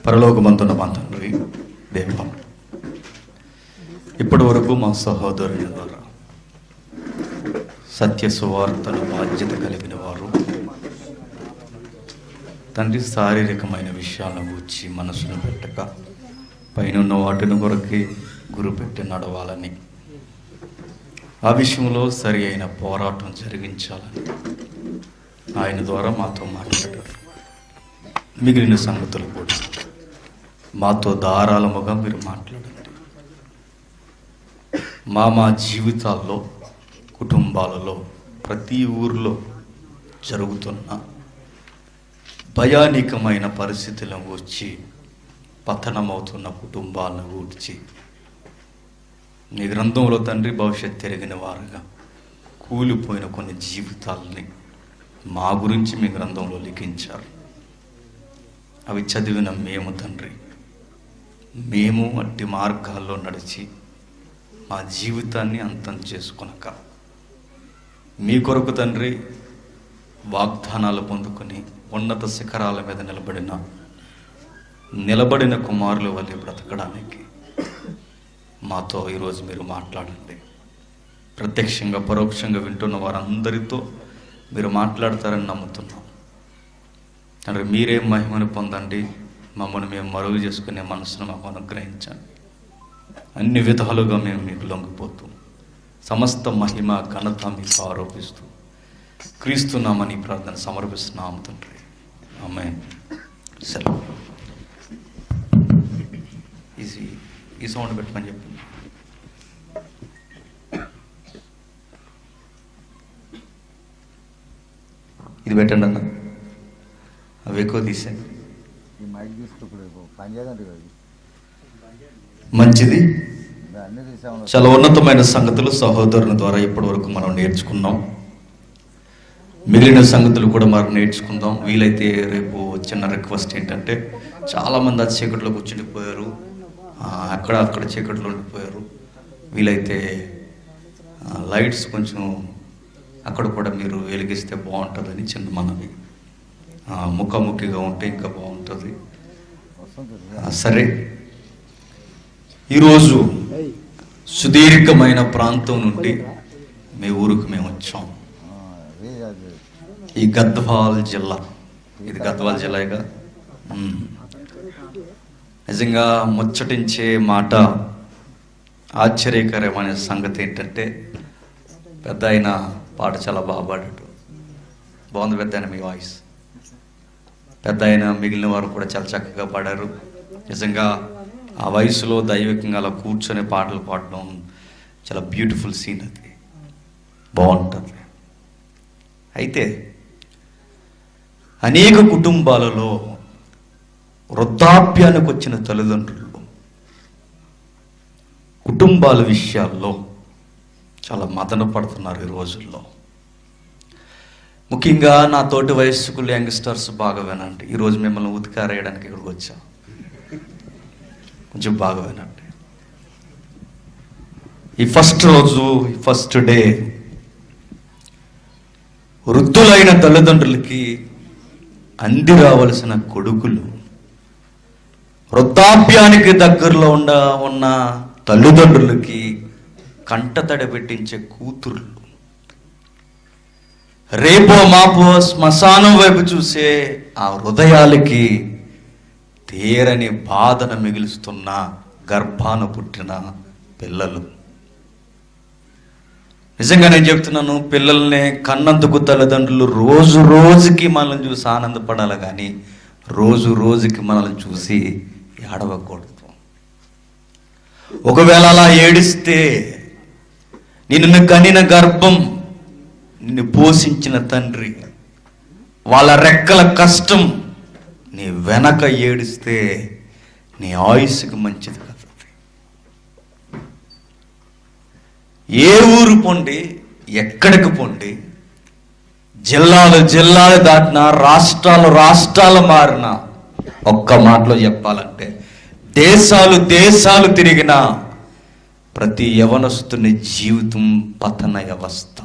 పరలోకమందున్న మా తండ్రి దేవా, ఇప్పటి వరకు మా సహోదరుని ద్వారా సత్య సువార్తను బాధ్యత కలిగిన వారు తండ్రి శారీరకమైన విషయాలను గూర్చి మనసును పెట్టక పైన వాటిని కొరకే గురిపెట్టి నడవాలని, ఆ విషయంలో సరి అయిన పోరాటం జరిగించాలని ఆయన ద్వారా మాతో మాట్లాడారు. మిగిలిన సంగతులు కూడా మాతో ధారాళముగా మీరు మాట్లాడండి. మా జీవితాల్లో, కుటుంబాలలో, ప్రతి ఊరిలో జరుగుతున్న భయానకమైన పరిస్థితులను వచ్చి పతనమవుతున్న కుటుంబాలను గూర్చి నీ గ్రంథంలో తండ్రి భవిష్యత్తు తిరిగిన వారుగా కూలిపోయిన కొన్ని జీవితాలని మా గురించి మీ గ్రంథంలో లిఖించారు. అవి చదివిన మేము తండ్రి, మేము అట్టి మార్గాల్లో నడిచి మా జీవితాన్ని అంతం చేసుకొనక మీ కొరకు తండ్రి వాగ్దానాలు పొందుకొని ఉన్నత శిఖరాల మీద నిలబడిన కుమారుల వల్లే బ్రతకడానికి మాతో ఈరోజు మీరు మాట్లాడండి. ప్రత్యక్షంగా పరోక్షంగా వింటున్న వారందరితో మీరు మాట్లాడతారని నమ్ముతున్నాం తండ్రి. మీరే మహిమను పొందండి, మమ్మల్ని మేము మరుగు చేసుకునే మనసును మాకు అనుగ్రహించండి. అన్ని విధాలుగా మేము మీకు లొంగిపోతూ సమస్త మహిమ ఘనత మీకు ఆరోపిస్తూ క్రీస్తున్నామని ప్రార్థన సమర్పిస్తున్నాము తండ్రి. ఆమేన్. సెలవు. ఈ సౌండ్ పెట్టమని చెప్పి ఇది పెట్టండి అన్న, అవి ఎక్కువ తీసేయండి. మంచిది. చాలా ఉన్నతమైన సంగతులు సహోదరుని ద్వారా ఇప్పటి వరకు మనం నేర్చుకున్నాం. మిగిలిన సంగతులు కూడా మనం నేర్చుకుందాం. వీలైతే రేపు చిన్న రిక్వెస్ట్ ఏంటంటే, చాలామంది ఆ చీకట్లో కూర్చుండిపోయారు, అక్కడ చీకట్లో ఉండిపోయారు. వీలైతే లైట్స్ కొంచెం అక్కడ కూడా మీరు వెలిగిస్తే బాగుంటుందని చిన్న మనవి. ముఖాముఖిగా ఉంటే ఇంకా బాగుంటుంది. సరే, ఈరోజు సుదీర్ఘమైన ప్రాంతం నుండి మీ ఊరికి మేము వచ్చాం. ఈ గద్వాల్ జిల్లా, ఇది గద్వాల్ జిల్లాగా. నిజంగా ముచ్చటించే మాట, ఆశ్చర్యకరమైన సంగతి ఏంటంటే, పెద్ద ఆయన పాట చాలా బాగా పాడాడు. బాగుంది పెద్ద ఆయన మీ వాయిస్. పెద్ద ఆయన మిగిలిన వారు కూడా చాలా చక్కగా పాడారు. నిజంగా ఆ వయసులో దైవికంగా అలా కూర్చొని పాటలు పాడడం చాలా బ్యూటిఫుల్ సీన్. అది బాగుంటుంది. అయితే అనేక కుటుంబాలలో వృద్ధాప్యానికి వచ్చిన తల్లిదండ్రులు కుటుంబాల విషయాల్లో చాలా మదన పడుతున్నారు ఈ రోజుల్లో. ముఖ్యంగా నా తోటి వయస్సుకులు, యంగ్స్టర్స్ బాగా వినండి. ఈరోజు మిమ్మల్ని ఉతికారేయడానికి ఇక్కడికి వచ్చా, కొంచెం బాగా వినండి. ఈ ఫస్ట్ డే వృద్ధులైన తల్లిదండ్రులకి అంది రావలసిన కొడుకులు, వృద్ధాప్యానికి దగ్గరలో ఉన్న తల్లిదండ్రులకి కంటతడి పెట్టించే కూతుర్లు, రేపో మాపో శ్మశానం వైపు చూసే ఆ హృదయాలకి తీరని బాధను మిగులుస్తున్న గర్భాన పుట్టిన పిల్లలు. నిజంగా నేను చెప్తున్నాను, పిల్లల్ని కన్నందుకు తల్లిదండ్రులు రోజు రోజుకి మనల్ని చూసి ఆనందపడాలి, కానీ రోజు రోజుకి మనల్ని చూసి ఏడవకూడదు. ఒకవేళ అలా ఏడిస్తే నిన్ను కనిన గర్భం, నిన్ను పోషించిన తండ్రి, వాళ్ళ రెక్కల కష్టం నీ వెనక ఏడిస్తే నీ ఆయుస్సుకు మంచిది కదా. ఏ ఊరు పొండి, ఎక్కడికి పొండి, జిల్లాలు దాటిన, రాష్ట్రాలు మారిన, ఒక్క మాటలో చెప్పాలంటే దేశాలు తిరిగిన ప్రతి యవనస్తుని జీవితం పతన వ్యవస్థ.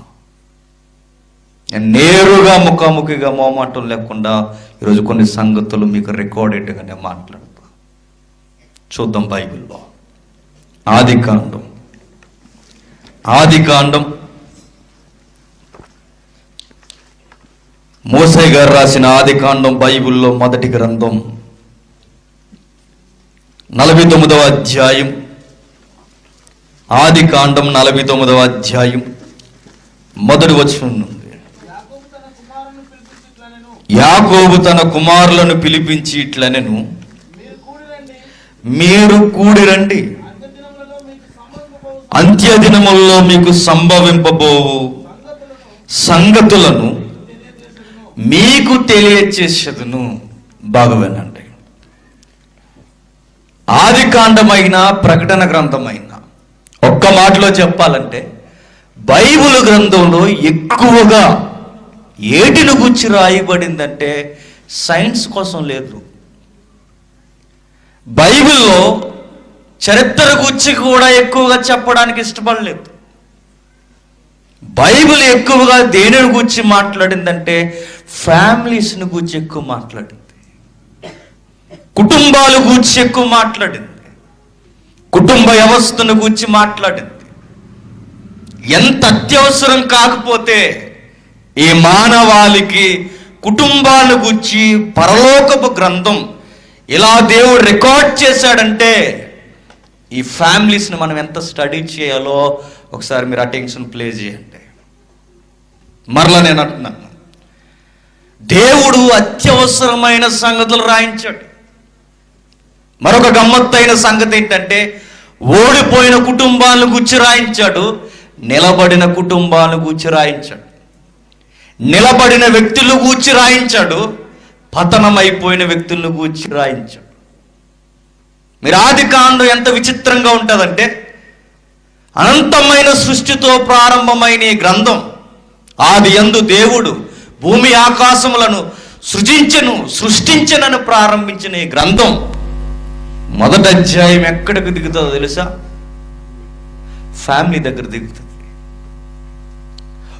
నేరుగా ముఖాముఖిగా మోమాటం లేకుండా ఈరోజు కొన్ని సంగతులు మీకు రికార్డెడ్గా నేను మాట్లాడతాను. చూద్దాం బైబిల్లో. ఆదికాండం మోసే గారు రాసిన ఆదికాండం బైబిల్లో మొదటి గ్రంథం 49వ అధ్యాయం. ఆదికాండం 49వ అధ్యాయం మొదటి వచనం నుండి. యాకోబు తన కుమారులను పిలిపించి ఇట్లనెను, మీరు కూడిరండి, అంత్యదినములలో మీకు సంభవింపబోవు సంగతులను మీకు తెలియచేసేదను. బాగా వినండి. ఆదికాండమైన ప్రకటన గ్రంథమైన ఒక్క మాటలో చెప్పాలంటే బైబిల్ గ్రంథంలో ఎక్కువగా ఏటిని గురించి రాయబడిందంటే సైన్స్ కోసం లేదు. బైబిల్లో చరిత్ర గురించి కూడా ఎక్కువగా చెప్పడానికి ఇష్టపడలేదు. బైబిల్ ఎక్కువగా దేనిని గురించి మాట్లాడిందంటే ఫ్యామిలీస్ని గురించి ఎక్కువ మాట్లాడింది, కుటుంబాల గురించి ఎక్కువ మాట్లాడింది, కుటుంబ వ్యవస్థను గురించి మాట్లాడింది. ఎంత అత్యవసరం కాకపోతే ఈ మానవాళికి కుటుంబాల గురించి పరలోకపు గ్రంథం ఇలా దేవుడు రికార్డ్ చేశాడంటే ఈ ఫ్యామిలీస్ని మనం ఎంత స్టడీ చేయాలో ఒకసారి మీరు అటెన్షన్ ప్లే చేయండి. మరలా నేను అంటున్నాను, దేవుడు అత్యవసరమైన సంగతులు రాయించాడు. మరొక గమ్మత్తైన సంగతి ఏంటంటే ఓడిపోయిన కుటుంబాలను గురించి రాయించాడు, నిలబడిన కుటుంబాలను గురించి రాయించాడు. నిలబడిన వ్యక్తులు గూర్చి రాయించాడు, పతనమైపోయిన వ్యక్తులను గూర్చి రాయించాడు. మీరు ఆదికాండం ఎంత విచిత్రంగా ఉంటుందంటే అనంతమైన సృష్టితో ప్రారంభమైన ఈ గ్రంథం, ఆది యందు దేవుడు భూమి ఆకాశములను సృష్టించనని ప్రారంభించిన ఈ గ్రంథం మొదటి అధ్యాయం ఎక్కడికి దిగుతుందో తెలుసా? ఫ్యామిలీ దగ్గర దిగుతుంది,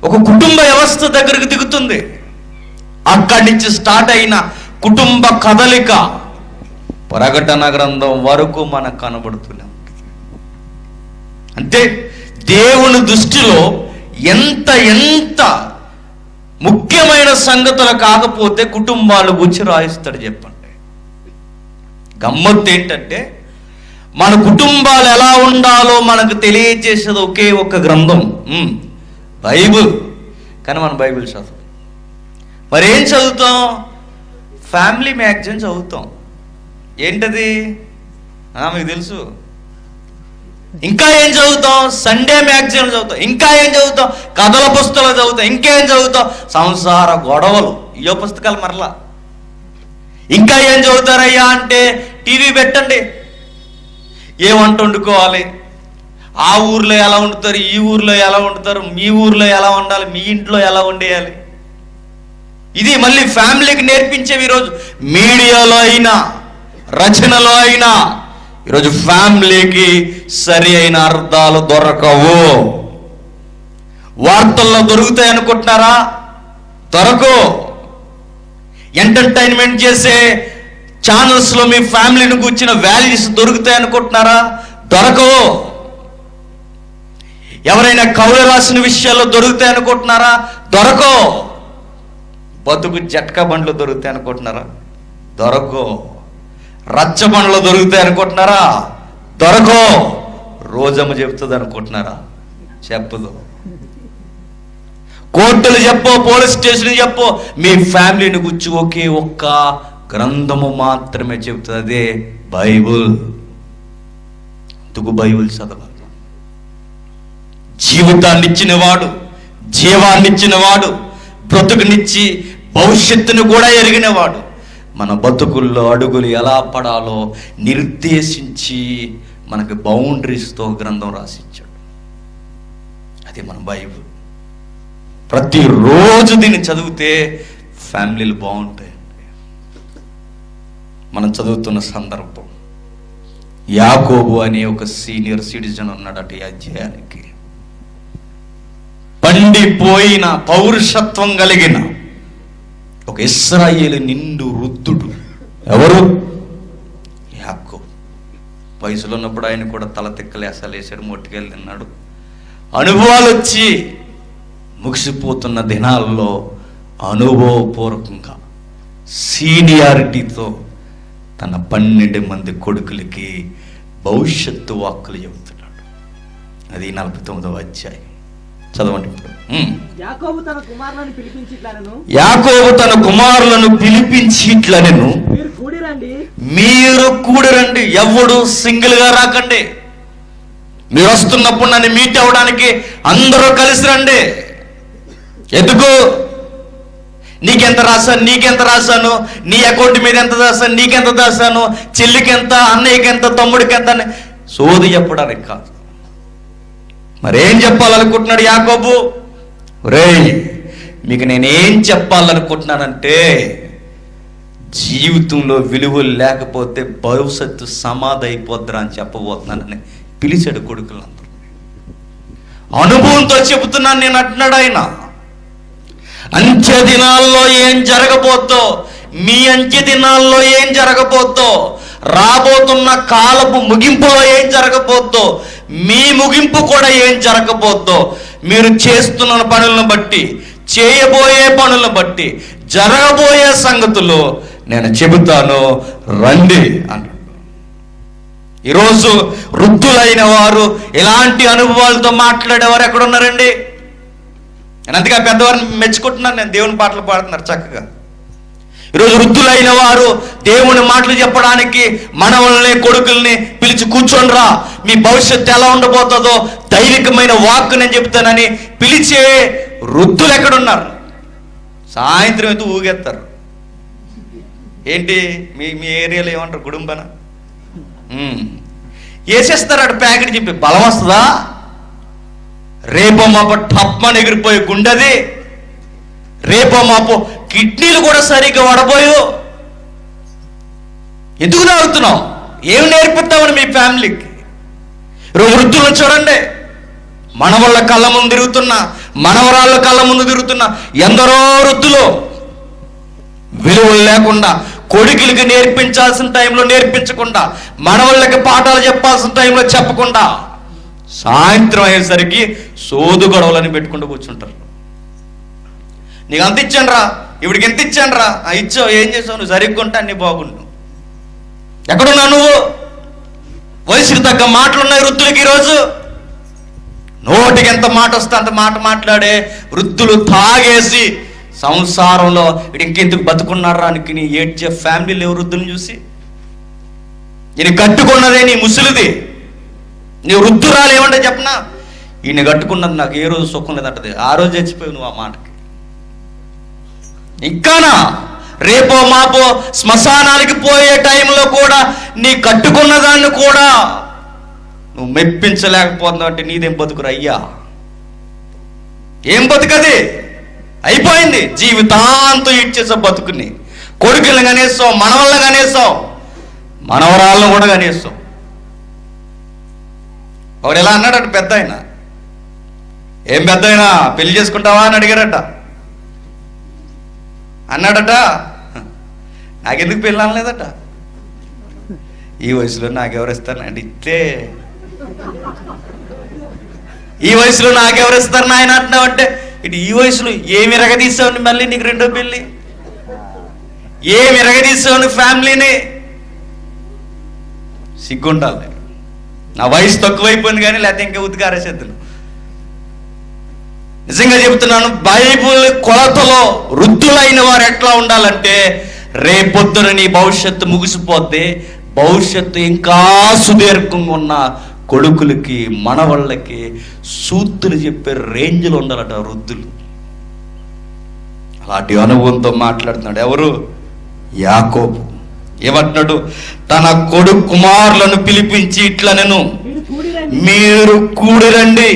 ఒక కుటుంబ వ్యవస్థ దగ్గరకు దిగుతుంది. అక్కడి నుంచి స్టార్ట్ అయిన కుటుంబ కదలిక ప్రకటన గ్రంథం వరకు మనకు కనబడుతూనే ఉంటుంది. అంటే దేవుని దృష్టిలో ఎంత ముఖ్యమైన సంగతులు కాకపోతే కుటుంబాల గురించి రాయిస్తాడు. చెప్పండి, గమ్మత్తు ఏంటంటే మన కుటుంబాలు ఎలా ఉండాలో మనకు తెలియజేసేది ఒకే ఒక గ్రంథం, బైబిల్. కానీ మనం బైబిల్ చదువు, మరేం చదువుతాం? ఫ్యామిలీ మ్యాగజైన్ చదువుతాం. ఏంటది మీకు తెలుసు. ఇంకా ఏం చదువుతాం? సండే మ్యాగజైన్ చదువుతాం. ఇంకా ఏం చదువుతాం? కథల పుస్తకాలు చదువుతాం. ఇంకేం చదువుతాం? సంసార గొడవలు, ఇయో పుస్తకాలు. మరలా ఇంకా ఏం చదువుతారయ్యా అంటే టీవీ పెట్టండి, ఏ వంట వండుకోవాలి, ఆ ఊర్లో ఎలా వండుతారు, ఈ ఊర్లో ఎలా వండుతారు, మీ ఊర్లో ఎలా వండాలి, మీ ఇంట్లో ఎలా వండేయాలి. ఇది మళ్ళీ ఫ్యామిలీకి నేర్పించేవి. ఈరోజు మీడియాలో అయినా రచనలో అయినా ఈరోజు ఫ్యామిలీకి సరి అయిన అర్థాలు దొరకవు. వార్తల్లో దొరుకుతాయి అనుకుంటున్నారా? దొరకవు. ఎంటర్టైన్మెంట్ చేసే ఛానల్స్లో మీ ఫ్యామిలీని కూర్చిన వాల్యూస్ దొరుకుతాయి అనుకుంటున్నారా? దొరకవు. ఎవరైనా కవులు రాసిన విషయాల్లో దొరుకుతాయి అనుకుంటున్నారా? దొరకవు. బతుకు జట్కా బండ్లు దొరుకుతాయి అనుకుంటున్నారా? దొరకవు. రచ్చ బండ్లు దొరుకుతాయి అనుకుంటున్నారా? దొరకవు. రోజమ్మ చెప్తుంది అనుకుంటున్నారా? చెప్పదు. కోర్టులు చెప్పో, పోలీస్ స్టేషన్ చెప్పో, మీ ఫ్యామిలీని గురించి ఒకే ఒక్క గ్రంథము మాత్రమే చెబుతుంది, అదే బైబుల్. ఎందుకు బైబుల్ చదవాలి? జీవితాన్ని ఇచ్చినవాడు, జీవాన్ని ఇచ్చినవాడు, బ్రతుకునిచ్చి భవిష్యత్తును కూడా ఎరిగినవాడు మన బతుకుల్లో అడుగులు ఎలా పడాలో నిర్దేశించి మనకి బౌండరీస్తో గ్రంథం రాసిచ్చాడు. అది మన బైబుల్. ప్రతిరోజు దీన్ని చదివితే ఫ్యామిలీలు బాగుంటాయండి. మనం చదువుతున్న సందర్భం, యాకోబు అనే ఒక సీనియర్ సిటిజన్ ఉన్నాడట ఈ అధ్యాయానికి. పండిపోయిన పౌరుషత్వం కలిగిన ఒక ఇశ్రాయేలు నిండు వృద్ధుడు. ఎవరు? యాకోబు. వయసులో ఉన్నప్పుడు ఆయన కూడా తల తిక్కలేసాలు వేసాడు, మొట్టికెళ్ళి తిన్నాడు. అనుభవాలు వచ్చి ముగిసిపోతున్న దినాల్లో అనుభవపూర్వకంగా సీనియారిటీతో తన 12 మంది కొడుకులకి భవిష్యత్తు వాక్కులు చెబుతున్నాడు. అది 49వ అధ్యాయం చదవండి. యాకోబు తన కుమారులను పిలిపించి ఇట్లనెను, మీరు కూడి రండి. ఎవడు సింగిల్ గా రాకండి. మీరు వస్తున్నప్పుడు నన్ను మీట్ అవ్వడానికి అందరూ కలిసి రండి. ఎందుకు? నీకెంత రాశాను, నీ అకౌంట్ మీద ఎంత రాశాను, నీకెంత రాశాను, చెల్లికి ఎంత, అన్నయ్యకి ఎంత, తమ్ముడికి ఎంత అని సోది చెప్పడానికి కాదు. మరేం చెప్పాలనుకుంటున్నాడు యాకోబు? రేయ్, మీకు నేనేం చెప్పాలనుకుంటున్నానంటే, జీవితంలో విలువలు లేకపోతే భవిష్యత్తు సమాధి అయిపోద్దిరా అని చెప్పబోతున్నానని పిలిచాడు కొడుకులందరూ. అనుభవంతో చెబుతున్నాను నేను అంటున్నాడు ఆయన. అంత్య దినాల్లో ఏం జరగబోద్దో, మీ అంత్య దినాల్లో ఏం జరగబోద్దో, రాబోతున్న కాలపు ముగింపులో ఏం జరగబోద్దో, మీ ముగింపు కూడా ఏం జరగబోద్దో, మీరు చేస్తున్న పనులను బట్టి, చేయబోయే పనులను బట్టి, జరగబోయే సంగతులు నేను చెబుతాను, రండి అన్నాడు. ఈరోజు వృద్ధులైన వారు ఇలాంటి అనుభవాలతో మాట్లాడేవారు ఎక్కడున్నారండి? నేను అందుకే పెద్దవారిని మెచ్చుకుంటున్నాను. నేను దేవుని పాటలు పాడుతున్నారు చక్కగా. ఈరోజు వృద్ధులైన వారు దేవుని మాటలు చెప్పడానికి మనవల్ని కొడుకుల్ని పిలిచి కూర్చోండిరా, మీ భవిష్యత్తు ఎలా ఉండబోతుందో దైవికమైన వాక్కు నేను చెప్తానని పిలిచే వృద్ధులు ఎక్కడున్నారు? సాయంత్రం అయితే ఊగెత్తారు. ఏంటి మీ ఏరియాలో ఏమంటారు? గుడుంబన వేసేస్తారు. అటు ప్యాకెట్ చెప్పి బలం వస్తుందా? రేపో మాపో టప్పని ఎగిరిపోయి గుండెది, రేపో మాపో కిడ్నీలు కూడా సరిగ్గా వడబోయు. ఎందుకు తాగుతున్నావు? ఏమి నేర్పిస్తామని మీ ఫ్యామిలీకి? వృద్ధులను చూడండి, మనవళ్ళ కళ్ళ ముందు తిరుగుతున్నా, మనవరాళ్ళ కళ్ళ ముందు తిరుగుతున్నా ఎందరో వృద్ధులు విలువలు లేకుండా, కొడుకులకి నేర్పించాల్సిన టైంలో నేర్పించకుండా, మనవళ్ళకి పాఠాలు చెప్పాల్సిన టైంలో చెప్పకుండా, సాయంత్రం అయ్యేసరికి సోదు గొడవలని పెట్టుకుంటూ కూర్చుంటారు. నీకు అంత ఇచ్చాను రా, ఇవిడికి ఎంత ఇచ్చాను రా, ఇచ్చావు, ఏం చేసావు, నువ్వు సరిగ్గా ఉంటే అన్ని బాగుండు. ఎక్కడున్నావు నువ్వు? వయసుకు తగ్గ మాటలున్నాయి వృద్ధులకి. ఈరోజు నోటికి ఎంత మాట వస్తే అంత మాట మాట్లాడే వృద్ధులు తాగేసి సంసారంలో ఇంకెందుకు బతుకున్నారా అని ఏడ్చే ఫ్యామిలీలు ఎవరు? వృద్ధులను చూసి ఈయన కట్టుకున్నదే నీ ముసలిది, నీ వృద్ధురాలు ఏమంటే చెప్పనా, ఈయన కట్టుకున్నది నాకు ఏ రోజు సుఖం లేదంటది. ఆ రోజు చచ్చిపోయావు నువ్వు ఆ మాటకి. ఇంకానా రేపో మాపో శ్మశానానికి పోయే టైంలో కూడా నీ కట్టుకున్న దాన్ని కూడా నువ్వు మెప్పించలేకపోతున్నావు అంటే నీదేం బతుకురు అయ్యా? ఏం బతుకది? అయిపోయింది. జీవితాంతం ఇచ్చేసా బతుకుని. కొడుకులను కనేస్తావు, మనవళ్ళని కనేస్తావు, మనవరాళ్ళను కూడా కనేస్తావు. ఒకడు ఎలా అన్నాడట పెద్ద ఆయన, ఏం పెద్ద అయినా పెళ్లి చేసుకుంటావా అని అడిగారట. అన్నాడట, నాకెందుకు పెళ్ళి అనలేదట. ఈ వయసులో నాకెవరు ఇస్తారు అంటే ఇట్లే, ఈ వయసులో నాకెవరు ఇస్తారు నాయన అంటున్నావు అంటే ఇటు ఈ వయసులో ఏమి ఎరగదీసావు మళ్ళీ నీకు రెండో పెళ్ళి? ఏమి ఎరగదీసావు ఫ్యామిలీని? సిగ్గుండాలి. నా వయసు తక్కువైపోయింది కానీ లేకపోతే ఇంకా ఉతికారేసేద్దును. నిజంగా చెబుతున్నాను, బైబుల్ కొలతలో వృద్ధులైన వారు ఎట్లా ఉండాలంటే, రేపొద్దున నీ భవిష్యత్తు ముగిసిపోతే భవిష్యత్తు ఇంకా సుదీర్ఘంగా ఉన్న కొడుకులకి మనవాళ్ళకి సూత్తులు చెప్పే రేంజ్లో ఉండాలట వృద్ధులు. అలాంటి అనుభవంతో మాట్లాడుతున్నాడు ఎవరు? యాకోబు. ఏమంటున్నాడు? తన కొడుకు కుమారులను పిలిపించి ఇట్లనెను, మీరు కూడి రండి,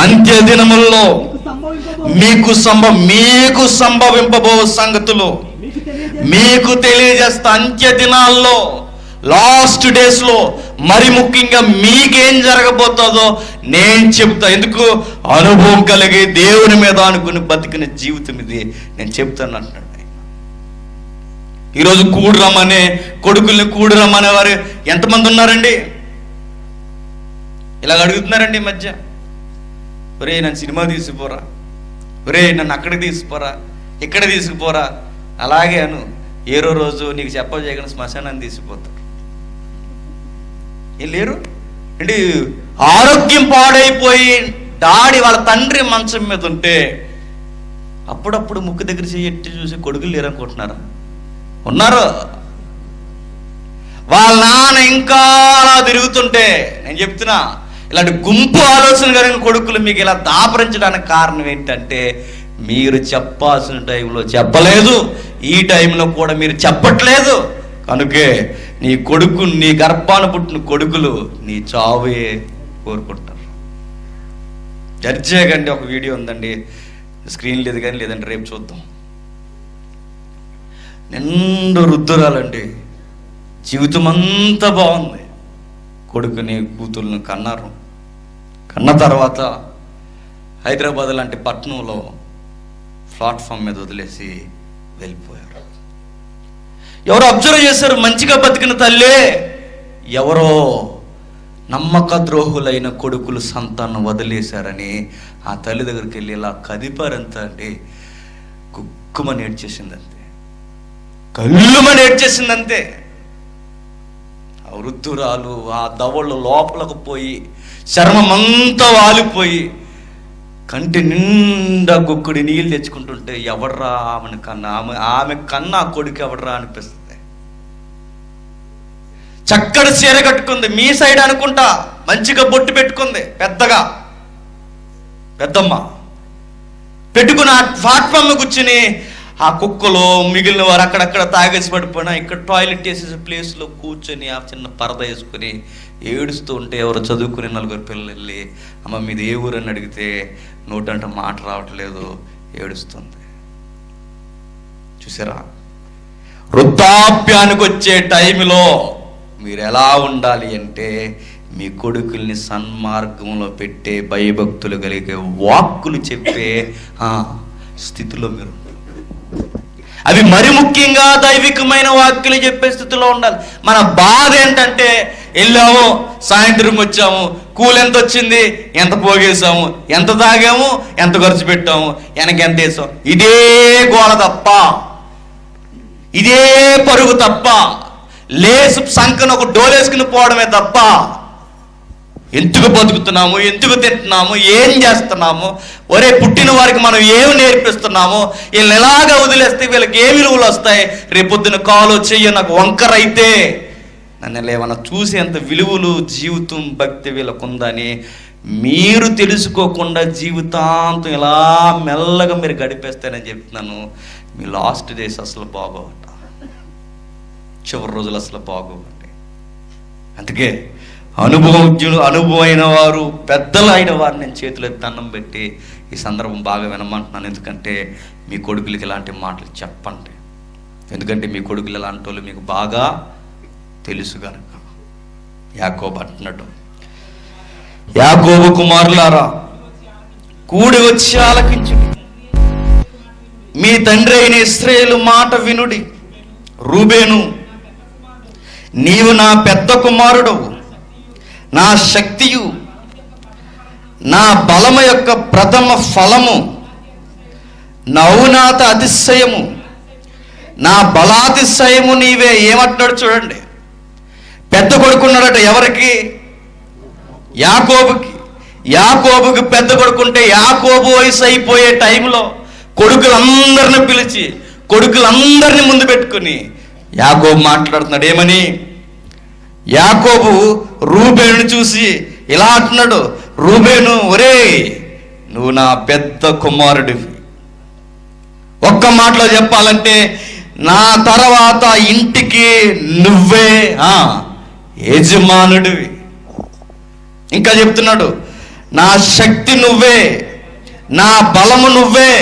అంత్య దినముల్లో మీకు సంభవింపబో సంగతులు మీకు తెలియజేస్తా. అంత్య దినాల్లో, లాస్ట్ డేస్ లో మరి ముఖ్యంగా మీకేం జరగబోతుందో నేను చెప్తా. ఎందుకు? అనుభవం కలిగి దేవుని మీద అనుకుని బతికిన జీవితం ఇది, నేను చెప్తాను అంటున్నాడు. ఈరోజు కూడు రమ్మనే కొడుకుల్ని కూడు రమ్మనే వారు ఎంతమంది ఉన్నారండి? ఇలాగ అడుగుతున్నారండి ఈ మధ్య. ఒరే నన్ను సినిమా తీసుకుపోరా, ఒరే నన్ను అక్కడికి తీసుకుపోరా, ఇక్కడ తీసుకుపోరా. అలాగే అను, ఏరో రోజు నీకు చెప్పజేయకుండా శ్మశానాన్ని తీసుకుపోతారు. ఏం లేరు అంటే ఆరోగ్యం పాడైపోయి డాడీ వాళ్ళ తండ్రి మంచం మీద ఉంటే అప్పుడప్పుడు ముక్కు దగ్గర చెయ్యి చూసి కొడుకులు లేరనుకుంటున్నారా? ఉన్నారు. వాళ్ళ నాన్న ఇంకా అలా తిరుగుతుంటే నేను చెప్తున్నా, ఇలాంటి గుంపు ఆలోచన కలిగిన కొడుకులు మీకు ఇలా దాపరించడానికి కారణం ఏంటంటే మీరు చెప్పాల్సిన టైంలో చెప్పలేదు, ఈ టైంలో కూడా మీరు చెప్పట్లేదు. కనుకే నీ కొడుకు, నీ గర్భాన పుట్టిన కొడుకులు నీ చావే కోరుకుంటారు. జడ్జేగండి ఒక వీడియో ఉందండి, స్క్రీన్ లేదు కానీ, లేదంటే రేపు చూద్దాం. నిండు రుద్దురాలండి, జీవితం అంతా బాగుంది. కొడుకుని కూతుర్ని కన్నారు. కన్న తర్వాత హైదరాబాద్ లాంటి పట్టణంలో ప్లాట్ఫామ్ మీద వదిలేసి వెళ్ళిపోయారు. ఎవరో అబ్జర్వ్ చేశారు, మంచిగా బతికిన తల్లే ఎవరో నమ్మక ద్రోహులైన కొడుకులు సంతానం వదిలేశారని ఆ తల్లి దగ్గరికి వెళ్ళి ఇలా కదిపారంత అంటే కుక్కుమని ఏడ్చేసిందంతే, కళ్ళుమని ఏడ్చేసిందంతే. ఆ వృద్ధురాలు ఆ దవళ్ళు లోపలకు పోయి చర్మమంతా వాలిపోయి కంటి నిండా గుక్కుడి నీళ్ళు తెచ్చుకుంటుంటే ఎవడ్రా ఆమెను కన్నా, ఆమె కన్నా కొడుకు ఎవడ్రా అనిపిస్తుంది. చక్కటి చీర కట్టుకుంది, మీ సైడ్ అనుకుంటా, మంచిగా బొట్టు పెట్టుకుంది, పెద్దగా పెద్దమ్మ పెట్టుకుని ఆ ప్లాట్ఫామ్ కూర్చుని ఆ కుక్కలో మిగిలిన వారు అక్కడక్కడ తాగేసి పడిపోయినా ఇక్కడ టాయిలెట్ వేసే ప్లేస్లో కూర్చొని ఆ చిన్న పరద వేసుకుని ఏడుస్తూ ఉంటే ఎవరు చదువుకునే 4 పిల్లలు వెళ్ళి అమ్మ మీది ఏ ఊరు అని అడిగితే నోటంటే మాట రావట్లేదు, ఏడుస్తుంది. చూసారా? వృద్ధాప్యానికి వచ్చే టైంలో మీరు ఎలా ఉండాలి అంటే మీ కొడుకుల్ని సన్మార్గంలో పెట్టే భయభక్తులు కలిగే వాక్కులు చెప్పే స్థితిలో మీరు, అవి మరి ముఖ్యంగా దైవికమైన వాక్యులు చెప్పే స్థితిలో ఉండాలి. మన బాధ ఏంటంటే వెళ్ళాము, సాయంత్రం వచ్చాము, కూలి ఎంత వచ్చింది, ఎంత పోగేసాము, ఎంత తాగాము, ఎంత ఖర్చు పెట్టాము, వెనక ఎంత వేసాం, ఇదే గోల తప్ప, ఇదే పరుగు తప్ప, లేసు సంకను ఒక డోలేసుకుని పోవడమే తప్ప ఎందుకు బతుకుతున్నాము, ఎందుకు తింటున్నాము, ఏం చేస్తున్నాము, ఒరే పుట్టిన వారికి మనం ఏమి నేర్పిస్తున్నాము, వీళ్ళని ఎలాగా వదిలేస్తే వీళ్ళకి ఏ విలువలు వస్తాయి, రేపొద్దున కాలు చెయ్యి నాకు వంకర అయితే నన్ను ఏమన్నా చూసేంత విలువలు జీవితం భక్తి వీళ్ళకు ఉందని మీరు తెలుసుకోకుండా జీవితాంతం ఇలా మెల్లగా మీరు గడిపేస్తానని చెప్తున్నాను. మీ లాస్ట్ డేస్ అసలు బాగోవట, చివరి రోజులు అసలు బాగోవండి. అందుకే అనుభవమైన వారు, పెద్దలు అయిన వారు నేను చేతులు ఎత్తి దండం పెట్టి ఈ సందర్భం బాగా వినమంటున్నాను. ఎందుకంటే మీ కొడుకులకి ఇలాంటి మాటలు చెప్పండి. ఎందుకంటే మీ కొడుకులు ఎలాంటి వాళ్ళు మీకు బాగా తెలుసు కనుక. యాకోబు అంటున్నాడు, యాకోబు కుమారులారా కూడి వచ్చి ఆలకించుడి, మీ తండ్రి అయిన ఇశ్రాయేలు మాట వినుడి. రూబేను, నీవు నా పెద్ద కుమారుడవు, నా శక్తియు, నా బలము యొక్క ప్రథమ ఫలము, నౌనాత అతిశయము, నా బలాతిశయము నీవే. ఏమంటున్నాడు చూడండి, పెద్ద కొడుకున్నాడట ఎవరికి? యాకోబుకి. యాకోబుకి పెద్ద కొడుకుంటే యాకోబు వయసు అయిపోయే టైంలో కొడుకులందరిని పిలిచి కొడుకులందరినీ ముందు పెట్టుకుని యాకోబు మాట్లాడుతున్నాడు. ఏమని? యాకోబు రూబేను చూసి ఇలా అంటున్నాడు, రూబేను, ఒరే నువ్వు నా పెద్ద కుమారుడివి. ఒక్క మాటలో చెప్పాలంటే నా తర్వాత ఇంటికి నువ్వే యజమానుడివి. ఇంకా చెప్తున్నాడు, నా శక్తి నువ్వే, నా బలము నువ్వే,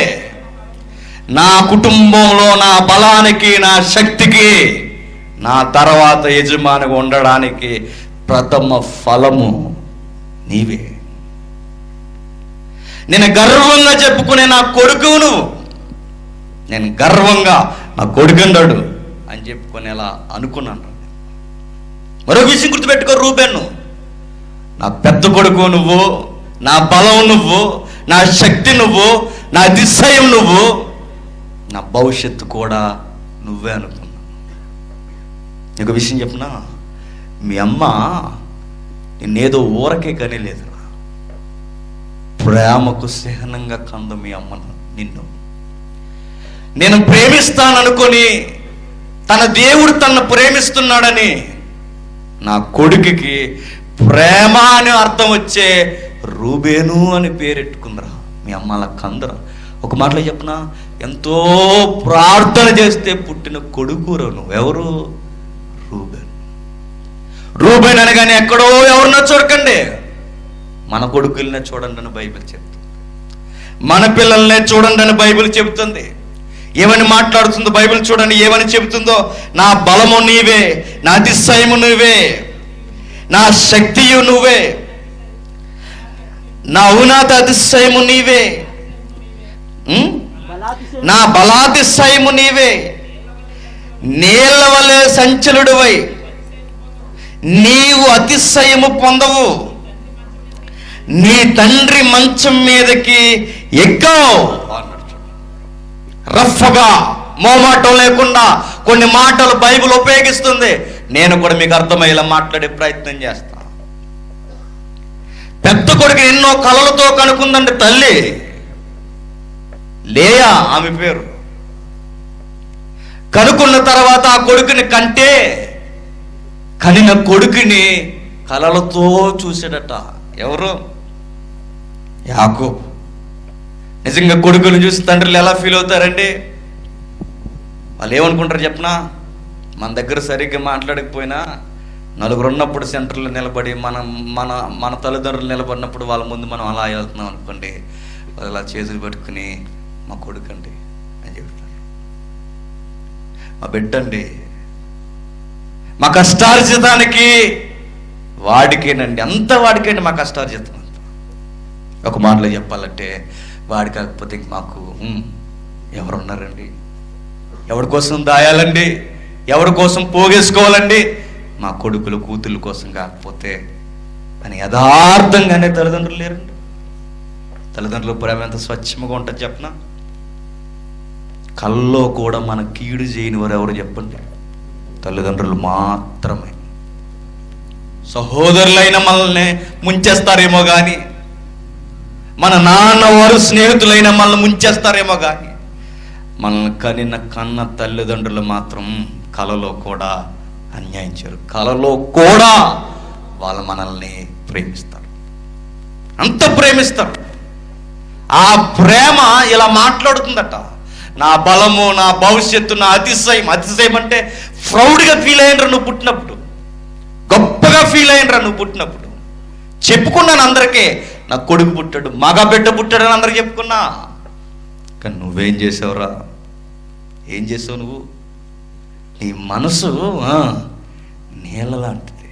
నా కుటుంబంలో నా బలానికి నా శక్తికి నా తర్వాత యజమానిగా ఉండడానికి ప్రథమ ఫలము నీవే. నేను గర్వంగా చెప్పుకునే నా కొడుకు నువ్వు. నేను గర్వంగా నా కొడుకు అన్నాడు. అని చెప్పుకొని ఎలా అనుకున్నాను. మరొక విషయం గుర్తుపెట్టుకో, రూబెను నా పెద్ద కొడుకు నువ్వు, నా బలం నువ్వు, నా శక్తి నువ్వు, నా అతిశయం నువ్వు, నా భవిష్యత్తు కూడా నువ్వే అనుకున్నా. నీకు విషయం చెప్పనా, మీ అమ్మ నిన్నేదో ఊరకే కనీ లేదురా, ప్రేమకు సహనంగా కందు మీ అమ్మను. నిన్ను నేను ప్రేమిస్తాననుకొని తన దేవుడు తనను ప్రేమిస్తున్నాడని నా కొడుకుకి ప్రేమ అని అర్థం వచ్చే రూబేను అని పేరెట్టుకుందరా మీ అమ్మ. అలా కందరా. ఒక మాటలో చెప్పనా, ఎంతో ప్రార్థన చేస్తే పుట్టిన కొడుకురా నువ్వు. ఎవరు? రూబేన్. రూబేన్ అనగానే ఎక్కడో ఎవరినో చూడకండి, మన కొడుకులనే చూడండి అని బైబిల్ చెప్తుంది. మన పిల్లల్నే చూడండి అని బైబిల్ చెబుతుంది. ఏమని మాట్లాడుతుందో బైబిల్ చూడండి, ఏమని చెబుతుందో. నా బలము నీవే, నా అతిశయము నువ్వే, నా శక్తియు నువ్వే, నా ఉన్నత అతిశయము నీవే, నా బలాతిశయము నీవే, నీళ్ళ వలె సంచలుడువై నీవు అతిశయము పొందవు, నీ తండ్రి మంచం మీదకి ఎక్కావు అన్నాడు. రఫ్గా మోమాటం లేకుండా కొన్ని మాటలు బైబిల్ ఉపయోగిస్తుంది. నేను కూడా మీకు అర్థమయ్యేలా మాట్లాడే ప్రయత్నం చేస్తా. పెద్ద కొడుకు ఎన్నో కలలతో కనుక్కుందండి తల్లి లేయా, ఆమె పేరు. కనుక్కున్న తర్వాత ఆ కొడుకుని కంటే కనిన కొడుకుని కలలతో చూసాడట. ఎవరు? యాకోబు. నిజంగా కొడుకుని చూసి తండ్రులు ఎలా ఫీల్ అవుతారండి? వాళ్ళు ఏమనుకుంటారు చెప్పనా, మన దగ్గర సరిగ్గా మాట్లాడకపోయినా నలుగురు ఉన్నప్పుడు సెంటర్లో నిలబడి మన తల్లిదండ్రులు నిలబడినప్పుడు వాళ్ళ ముందు మనం అలా వెళ్తున్నాం అనుకోండి, వాళ్ళు అలా చేతులు పట్టుకుని మా కొడుకు అండి అని చెప్తారు, మా బిడ్డ అండి, మా కష్టార్జితానికి వాడికేనండి, అంత వాడికేండి మా కష్టార్జితం అంత. ఒక మాటలో చెప్పాలంటే వాడి కాకపోతే ఇంక మాకు ఎవరున్నారండి? ఎవరి కోసం దాయాలండి? ఎవరి కోసం పోగేసుకోవాలండి? మా కొడుకులు కూతుళ్ళ కోసం కాకపోతే అని యథార్థంగానే తల్లిదండ్రులు లేరండి. తల్లిదండ్రుల ప్రేమ ఎంత స్వచ్ఛంగా ఉంటుంది చెప్పనా? కల్లో కూడా మన కీడు చేయని వారు ఎవరు చెప్పండి? తల్లిదండ్రులు మాత్రమే. సహోదరులైన మనల్ని ముంచేస్తారేమో కానీ, మన నాన్న వారు స్నేహితులైన మనల్ని ముంచేస్తారేమో కానీ, మనల్ని కనిన కన్న తల్లిదండ్రులు మాత్రం కలలో కూడా అన్యాయం చేయరు. కలలో కూడా వాళ్ళు మనల్ని ప్రేమిస్తారు, అంత ప్రేమిస్తారు. ఆ ప్రేమ ఇలా మాట్లాడుతుందట, నా బలము, నా భవిష్యత్తు, నా అతిశయం. అతిశయం అంటే ప్రౌడ్గా ఫీల్ అయ్యినరా నువ్వు పుట్టినప్పుడు, గొప్పగా ఫీల్ అయ్యినరా నువ్వు పుట్టినప్పుడు. చెప్పుకున్నాను అందరికీ, నా కొడుకు పుట్టాడు, మగ బిడ్డ పుట్టాడు అని అందరికి చెప్పుకున్నా. కానీ నువ్వేం చేసావురా? ఏం చేసావు నువ్వు? నీ మనసు నీళ్ళ లాంటిది.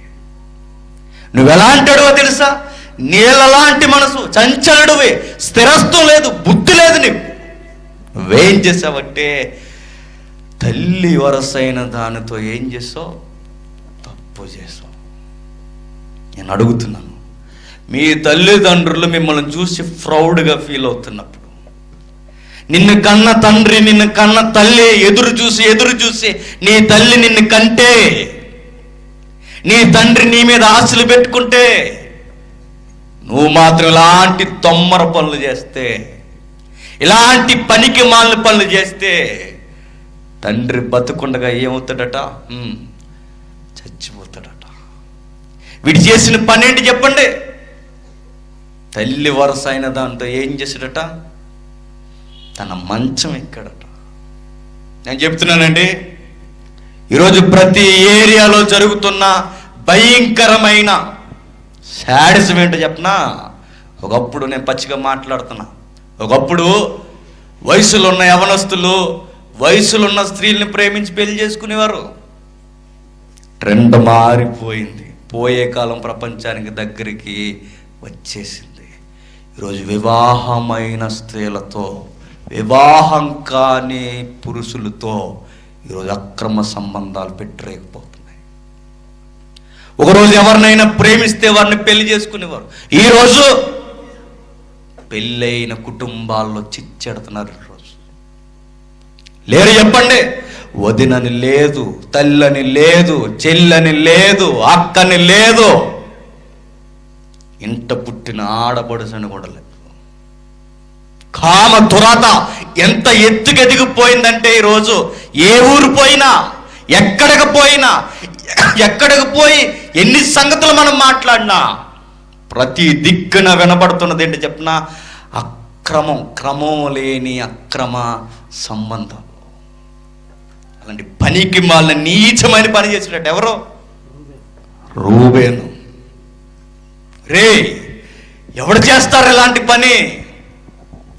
నువ్వెలాంటాడో తెలుసా? నీళ్ళ లాంటి మనసు, చంచలుడివి, స్థిరత్వం లేదు, బుద్ధి లేదు నీకు. నువ్వేం చేసావంటే తల్లి వరసైన దానితో ఏం చేసావు? తప్పు చేసావు. నేను అడుగుతున్నాను, మీ తల్లిదండ్రులు మిమ్మల్ని చూసి ప్రౌడ్గా ఫీల్ అవుతున్నప్పుడు, నిన్ను కన్న తండ్రి, నిన్ను కన్న తల్లి ఎదురు చూసి నీ తల్లి నిన్ను కంటే, నీ తండ్రి నీ మీద ఆశలు పెట్టుకుంటే, నువ్వు మాత్రం ఇలాంటి తొమ్మర పనులు చేస్తే, ఇలాంటి పనికి మాలిన పనులు చేస్తే, తండ్రి బతుకుండగా ఏమవుతాడట? చచ్చిపోతాడట. వీడు చేసిన పని ఏంటి చెప్పండి? తల్లి వరస అయిన దాంతో ఏం చేశాడట? తన మంచం ఎక్కడట. నేను చెప్తున్నానండి, ఈరోజు ప్రతి ఏరియాలో జరుగుతున్న భయంకరమైన శాడిజం ఏంటో చెప్పనా? ఒకప్పుడు నేను పచ్చిగా మాట్లాడుతున్నా, ఒకప్పుడు వయసులో ఉన్న యవనస్తులు వయసులో ఉన్న స్త్రీల్ని ప్రేమించి పెళ్లి చేసుకునేవారు. ట్రెండ్ మారిపోయింది. పోయే కాలం ప్రపంచానికి దగ్గరికి వచ్చేసింది. ఈరోజు వివాహమైన స్త్రీలతో, వివాహం కాని పురుషులతో ఈరోజు అక్రమ సంబంధాలు పెట్టరేకపోతున్నాయి. ఒకరోజు ఎవరినైనా ప్రేమిస్తే వారిని పెళ్లి చేసుకునేవారు, ఈరోజు పెళ్ళైన కుటుంబాల్లో చిచ్చెడుతున్నారు. ఈరోజు లేరు చెప్పండి. వదినని లేదు, తల్లని లేదు, చెల్లని లేదు, అక్కని లేదు, ఇంట పుట్టిన ఆడబడుసని కూడా లేదు. కామ దురాత ఎంత ఎత్తుకెదిగిపోయిందంటే ఈరోజు ఏ ఊరు పోయినా, ఎక్కడికి పోయి ఎన్ని సంగతులు మనం మాట్లాడినా ప్రతి దిక్కున వినబడుతున్నది ఏంటి చెప్పిన క్రమం లేని అక్రమ సంబంధం. అలాంటి పనికి మాలిన నీచమైన పని చేసినట్టు ఎవరో రూబేను. రే ఎవడు చేస్తారు ఇలాంటి పని?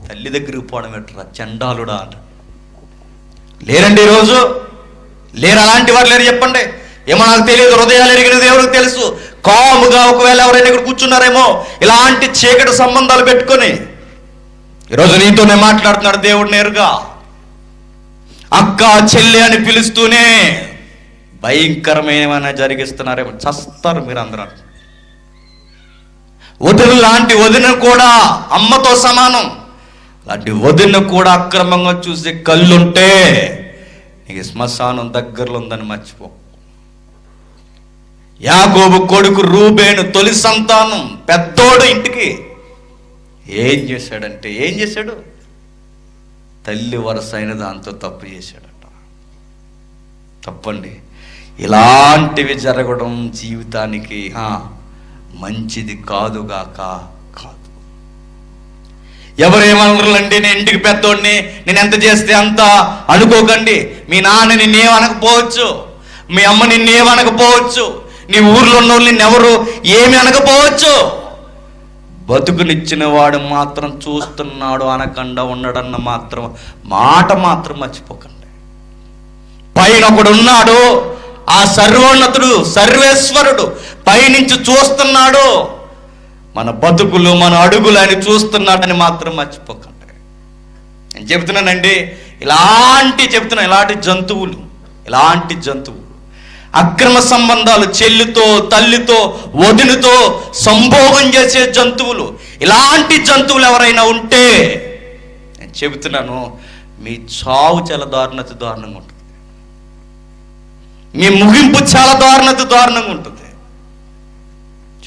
తల్లి దగ్గరికి పోవడం ఎట్రా చండాలుడా అంట. లేరండి ఈరోజు, లేరు అలాంటి వారు లేరు చెప్పండి. ఏమో నాకు తెలియదు, హృదయాలు ఎరిగినది ఎవరికి తెలుసు. కాముగా ఒకవేళ ఎవరైనా ఇక్కడ కూర్చున్నారేమో ఇలాంటి చీకటి సంబంధాలు పెట్టుకొని. ఈరోజు నీతోనే మాట్లాడుతున్నాడు దేవుడు నేరుగా. అక్క చెల్లి అని పిలుస్తూనే భయంకరమైన జరిగిస్తున్నారేమో. చస్తారు మీరు అందరూ. వదిన లాంటి వదిన కూడా అమ్మతో సమానం. అలాంటి వదిన కూడా అక్రమంగా చూసే కళ్ళుంటే నీకు శ్మశానం దగ్గరలో ఉందని మర్చిపో. యాకోబు కొడుకు రూబేను తొలి సంతానం, పెద్దోడు. ఇంటికి ఏం చేశాడు? తల్లి వరస అయిన దాంతో తప్పు చేశాడట. తప్పండి. ఇలాంటివి జరగడం జీవితానికి మంచిది కాదుగాక కాదు. ఎవరేమనరులండి, నేను ఇంటికి పెద్దోడిని, నేను ఎంత చేస్తే అంత అనుకోకండి. మీ నాన్న నిన్నేమనకపోవచ్చు, మీ అమ్మ నిన్నేమనకపోవచ్చు, నీ ఊర్లో ఉన్న వాళ్ళు నిన్నెవరు ఏమి అనకపోవచ్చు. బతుకునిచ్చిన వాడు మాత్రం చూస్తున్నాడు అనకుండా ఉండడన్న మాట మాత్రం మర్చిపోకండి. పైన ఒకడు ఉన్నాడు, ఆ సర్వోన్నతుడు సర్వేశ్వరుడు పైనుంచి చూస్తున్నాడు. మన బతుకులు, మన అడుగులు ఆయన చూస్తున్నాడని మాత్రం మర్చిపోకండి. నేను చెప్తున్నానండి, ఇలాంటి జంతువులు అక్రమ సంబంధాలు, చెల్లితో, తల్లితో, వదినతో సంభోగం చేసే జంతువులు, ఇలాంటి జంతువులు ఎవరైనా ఉంటే నేను చెబుతున్నాను, మీ చావు చాలా దారుణంగా ఉంటుంది. మీ ముగింపు చాలా దారుణంగా ఉంటుంది.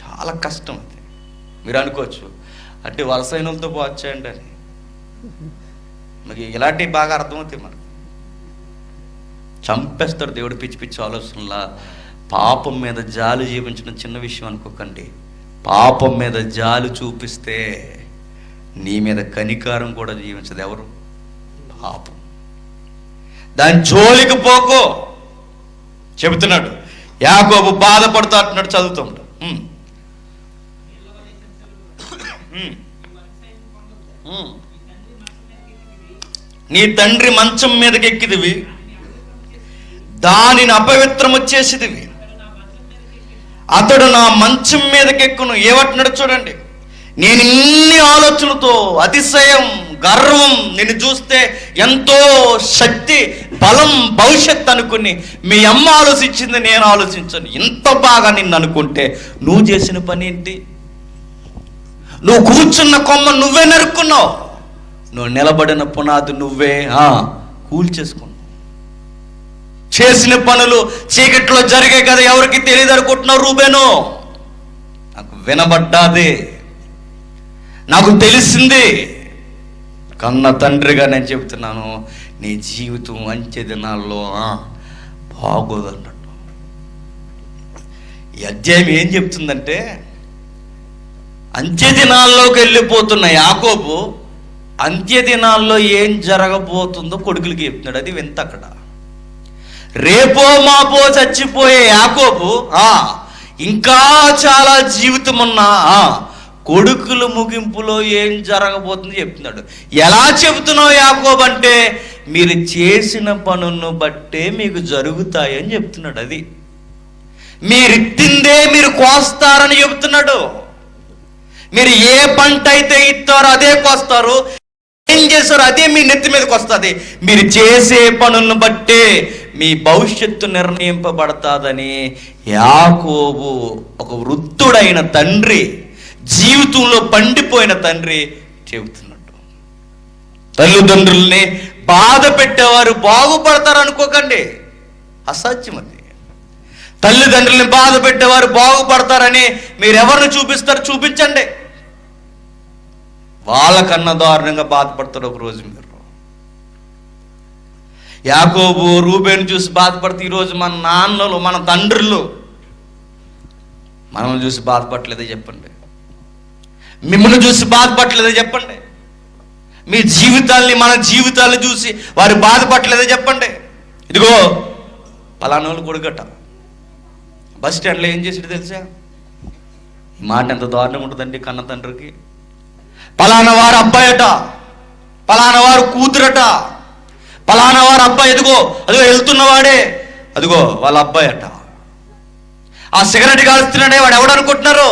చాలా కష్టం అది. మీరు అనుకోవచ్చు అంటే వలసైనలతో వచ్చేయండి అని. మనకి ఇలాంటివి బాగా అర్థమవుతాయి. మనకు చంపేస్తాడు దేవుడు పిచ్చి ఆలోచనలా. పాపం మీద జాలి చూపించడం చిన్న విషయం అనుకోకండి. పాపం మీద జాలి చూపిస్తే నీ మీద కనికారం కూడా జీవించదు ఎవరు? పాపం. దాని జోలికి పోకో చెబుతున్నాడు. యాకోబు బాధపడుతూ అంటున్నాడు, చదువుతాడు. నీ తండ్రి మంచం మీదకి ఎక్కిదివి, దానిని అపవిత్రము చేసిదివి. అతడు నా మంచం మీదకెక్కును. ఏమంటున్నాడు చూడండి. నేను ఇన్ని ఆలోచనలతో, అతిశయం, గర్వం, నిన్ను చూస్తే ఎంతో శక్తి, బలం, భవిష్యత్ అనుకుని మీ అమ్మ ఆలోచించింది, నేను ఆలోచించను. ఇంత బాగా నిన్ను అనుకుంటే నువ్వు చేసిన పని ఏంటి? నువ్వు కూర్చున్న కొమ్మ నువ్వే నరుక్కున్నావు. నువ్వు నిలబడిన పునాది నువ్వే కూల్చేసుకున్నావు. చేసిన పనులు చీకట్లో జరిగాయి కదా, ఎవరికి తెలియదు అనుకుంటున్నావు రూబేను. నాకు వినబడ్డాది, నాకు తెలిసింది. కన్న తండ్రిగా నేను చెబుతున్నాను, నీ జీవితం అంచె దినాల్లో బాగోదన్నట్టు. ఈ అధ్యాయం ఏం చెప్తుందంటే, అంత్య దినాల్లోకి వెళ్ళిపోతున్న యాకోబు అంత్య దినాల్లో ఏం జరగబోతుందో కొడుకులకి చెప్తున్నాడు. అది వింత. అక్కడ రేపో మాపో చచ్చిపోయే యాకోబు ఇంకా చాలా జీవితం ఉన్న కొడుకుల ముగింపులో ఏం జరగబోతుందో చెప్తున్నాడు. ఎలా చెబుతున్నావు యాకోబు అంటే, మీరు చేసిన పనులను బట్టే మీకు జరుగుతాయని చెప్తున్నాడు. అది మీరిత్తిందే మీరు కోస్తారని చెబుతున్నాడు. మీరు ఏ పంట అయితే ఇస్తారో అదే కోస్తారు, ఏం చేస్తారో అదే మీ నెత్తి మీదకి వస్తుంది. మీరు చేసే పనులను బట్టే మీ భవిష్యత్తు నిర్ణయింపబడతాదని యాకోబు, ఒక వృద్ధుడైన తండ్రి, జీవితంలో పండిపోయిన తండ్రి చెబుతున్నట్టు. తల్లిదండ్రుల్ని బాధ పెట్టేవారు బాగుపడతారు అనుకోకండి, అసత్యం అది. తల్లిదండ్రుల్ని బాధ పెట్టేవారు బాగుపడతారని మీరు ఎవరిని చూపిస్తారు? చూపించండి. వాళ్ళకన్నా దారుణంగా బాధపడతారు ఒక రోజు మీరు. యాకోబు రూబేను చూసి బాధపడితే ఈరోజు మన నాన్నలు, మన తండ్రులు మనల్ని చూసి బాధపడలేదే చెప్పండి? మిమ్మల్ని చూసి బాధపడలేదే చెప్పండి? మీ జీవితాల్ని, మన జీవితాలను చూసి వారు బాధపడలేదే చెప్పండి? ఇదిగో పలానోళ్ళు కొడుకట బస్ స్టాండ్లో ఏం చేసాడు తెలుసా? ఈ మాట ఎంత దారుణంగా ఉంటుందండి కన్న తండ్రికి. పలానా వారు అబ్బాయట, పలానా వారు కూతురట, పలానా వారు అబ్బాయి, అదిగో అదిగో వెళ్తున్నవాడే, అదిగో వాళ్ళ అబ్బాయి అట. ఆ సిగరెట్ కాలుస్తున్నాడే వాడు ఎవడనుకుంటున్నారు?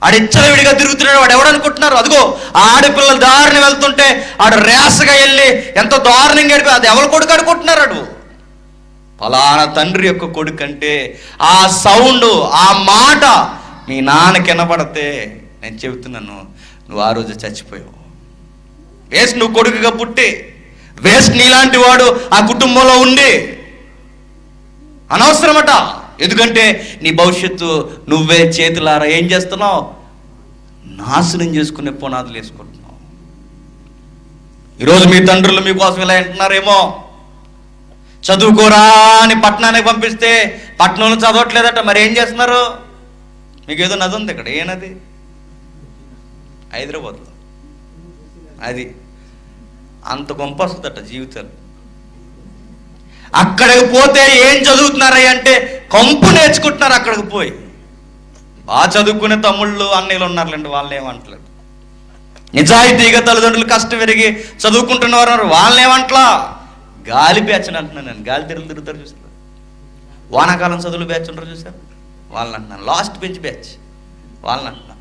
ఆడిచ్చల విడిగా తిరుగుతున్నాడు వాడు ఎవడనుకుంటున్నారు? అదిగో ఆడపిల్లలు దారిని వెళ్తుంటే ఆడు రేసగా వెళ్ళి ఎంతో దారుణంగా గడిపి అది ఎవరు కొడుకు అనుకుంటున్నారు? అడు ఫలానా తండ్రి యొక్క కొడుకు అంటే ఆ సౌండ్, ఆ మాట మీ నాన్నకి వినపడితే నేను చెబుతున్నాను, నువ్వు ఆ రోజు చచ్చిపోయావు. వేస్ట్ నువ్వు కొడుకుగా పుట్టి, వేస్ట్ నీలాంటి వాడు ఆ కుటుంబంలో ఉండి అనవసరమట. ఎందుకంటే నీ భవిష్యత్తు నువ్వే చేతులారా ఏం చేస్తున్నావు? నాశనం చేసుకునే పునాదులు వేసుకుంటున్నావు. ఈరోజు మీ తండ్రులు మీకోసం ఇలా అంటున్నారేమో, చదువుకోరా అని పట్టణానికి పంపిస్తే పట్టణంలో చదవట్లేదట, మరి ఏం చేస్తున్నారు? మీకు ఏదో నది ఉంది ఇక్కడ, ఏ నది? హైదరాబాద్లో. అది అంత గొంప వస్తుందట జీవితాలు. అక్కడికి పోతే ఏం చదువుతున్నారయ్య అంటే కంపు నేర్చుకుంటున్నారు. అక్కడికి పోయి బాగా చదువుకునే తమ్ముళ్ళు అన్నయ్యలు ఉన్నారులేండి, వాళ్ళు ఏమంటలేదు. నిజాయితీగా తల్లిదండ్రులు కష్టం పెరిగి చదువుకుంటున్నవారు వాళ్ళని ఏమంటలా, గాలి బ్యాచ్ అని అంటున్నాను నేను. గాలి తిరుగుతారు చూసారు, వానాకాలం చదువులు బ్యాచ్ ఉంటారు చూసారు, వాళ్ళని అంటున్నాను. లాస్ట్ బెంచ్ బ్యాచ్ వాళ్ళని అంటున్నాను.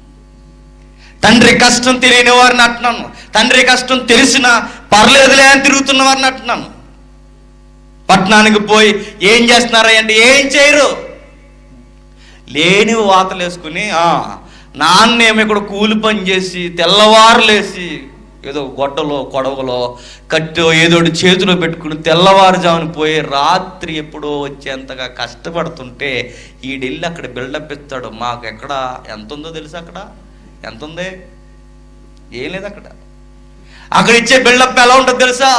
తండ్రి కష్టం తెలియని వారిని అంటున్నాను. తండ్రి కష్టం తెలిసిన పర్లేదులే అని తిరుగుతున్న వారిని అంటున్నాను. పట్టణానికి పోయి ఏం చేస్తున్నారా అంటే ఏం చేయరు, లేని వాతలు వేసుకుని నాన్నేమో ఇక్కడ కూలి పని చేసి తెల్లవారులేసి ఏదో గొడ్డలో కొడవలో కట్టో ఏదోటి చేతిలో పెట్టుకుని తెల్లవారుజామున పోయి రాత్రి ఎప్పుడో వచ్చేంతగా కష్టపడుతుంటే ఈడెళ్ళి అక్కడ బిల్డప్ ఇస్తాడు. మాకు ఎక్కడ ఎంత ఉందో తెలుసు? అక్కడ ఎంత ఉంది? ఏం లేదు అక్కడ. అక్కడ ఇచ్చే బిల్డప్ ఎలా ఉంటుంది తెలుసా?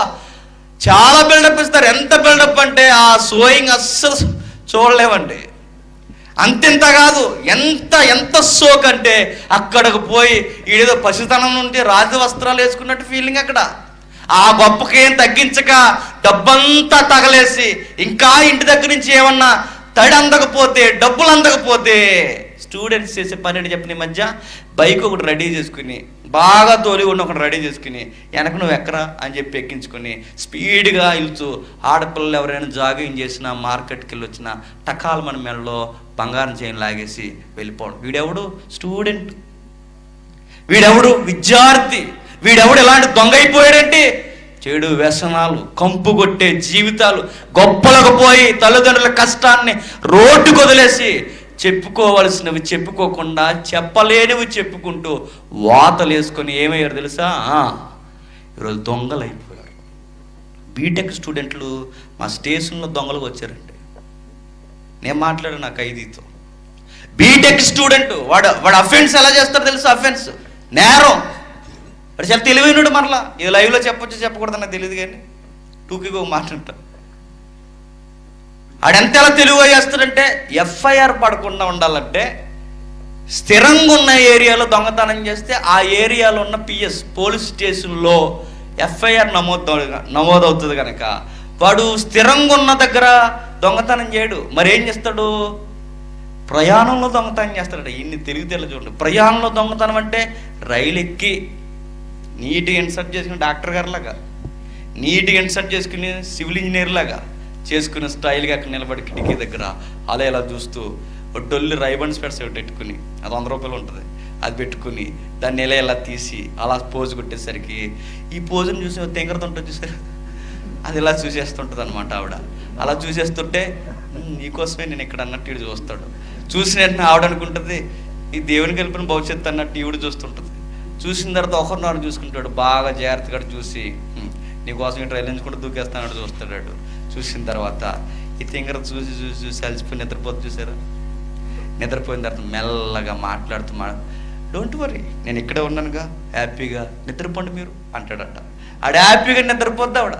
చాలా బిల్డప్ ఇస్తారు. ఎంత బిల్డప్ అంటే ఆ సోయింగ్ అస్సలు చూడలేమండి. అంతెంత కాదు, ఎంత ఎంత సోక్ అంటే అక్కడికి పోయి ఈడేదో పసితనం నుండి రాజవస్త్రాలు వేసుకున్నట్టు ఫీలింగ్. అక్కడ ఆ గొప్పకేం తగ్గించక డబ్బంతా తగలేసి ఇంకా ఇంటి దగ్గర నుంచి ఏమన్నా తడి అందకపోతే, డబ్బులు అందకపోతే స్టూడెంట్స్ చేసే పని అని చెప్పిన మధ్య బైక్ ఒకటి రెడీ చేసుకుని, బాగా తోలి ఉన్న ఒకటి రెడీ చేసుకుని వెనక నువ్వు ఎక్కరా అని చెప్పి ఎక్కించుకొని స్పీడ్గా వెళ్తూ ఆడపిల్లలు ఎవరైనా జాగింగ్ చేసినా మార్కెట్కి వెళ్ళి వచ్చినా టకాల మన మెడలో బంగారం చైన్ లాగేసి వెళ్ళిపోవడం. వీడెవడు? స్టూడెంట్. వీడెవడు? విద్యార్థి. వీడెవడు ఇలాంటి దొంగ అయిపోయాడంటే చెడు వ్యసనాలు, కంపు కొట్టే జీవితాలు, గొప్పలకు పోయి తల్లిదండ్రుల కష్టాన్ని రోడ్డుకు వదిలేసి చెప్పుకోవలసినవి చెప్పుకోకుండా చెప్పలేనివి చెప్పుకుంటూ వాతలు వేసుకొని ఏమయ్యారు తెలుసా? ఈరోజు దొంగలు అయిపోయారు. బీటెక్ స్టూడెంట్లు మా స్టేషన్లో దొంగలకు వచ్చారండి. నేను మాట్లాడాను నా ఖైదీతో. బీటెక్ స్టూడెంట్ వాడు అఫెన్స్ ఎలా చేస్తారో తెలుసా? అఫెన్స్ నేరం. వాడు చాలా తెలివైనడు. మరలా ఇది లైవ్లో చెప్పొచ్చు చెప్పకూడదు నాకు తెలియదు, కానీ టూకీగా మాట్లాడతాను. ఆడెంత ఎలా తెలుగుగా చేస్తాడంటే ఎఫ్ఐఆర్ పడకుండా ఉండాలంటే స్థిరంగా ఉన్న ఏరియాలో దొంగతనం చేస్తే ఆ ఏరియాలో ఉన్న పిఎస్ పోలీస్ స్టేషన్లో ఎఫ్ఐఆర్ నమోదవుతుంది కనుక వాడు స్థిరంగా ఉన్న దగ్గర దొంగతనం చేయడు. మరి ఏం చేస్తాడు? ప్రయాణంలో దొంగతనం చేస్తాడు. ఇన్ని తెలివితేళ్ళు చూడండి. ప్రయాణంలో దొంగతనం అంటే రైలు ఎక్కి నీట్గా ఇన్సర్ట్ చేసుకుని డాక్టర్ గారిలాగా, నీట్గా ఇన్సర్ట్ చేసుకుని సివిల్ ఇంజనీర్ లాగా చేసుకుని స్టైల్గా అక్కడ నిలబడి కిటికీ దగ్గర అలా ఇలా చూస్తూ డొల్లి రైబన్ స్పెట్స్ పెట్టుకుని, అది 100 రూపాయలు ఉంటుంది, అది పెట్టుకుని దాన్ని ఇలా తీసి అలా పోజు కొట్టేసరికి ఈ పోజుని చూసి తెంగరతుంటుంది చూసారు, అది ఇలా చూసేస్తుంటుంది అనమాట ఆవిడ. అలా చూసేస్తుంటే నీకోసమే నేను ఇక్కడ అన్నట్టు ఈడు చూస్తాడు. చూసిన వెంటనే ఆవిడ అనుకుంటుంది ఈ దేవునికి వెళ్ళిన భవిష్యత్తు అన్నట్టు ఈవిడ చూస్తుంటుంది. చూసిన తర్వాత ఒకరినాడు చూసుకుంటాడు, బాగా జాగ్రత్తగా చూసి నీకోసం ఇటు రైలించుకుంటూ దూకేస్తానట్టు చూస్తాడు. చూసిన తర్వాత ఈ తింగర చూసి చూసి చూసి అలసిపోయి నిద్రపోతూ చూసారా, నిద్రపోయిన తర్వాత మెల్లగా మాట్లాడుతూ డోంట్ వరీ నేను ఇక్కడే ఉన్నానుగా, హ్యాపీగా నిద్రపోండి మీరు అంటాడట. ఆడ హ్యాపీగా నిద్రపోద్ది ఆవిడ.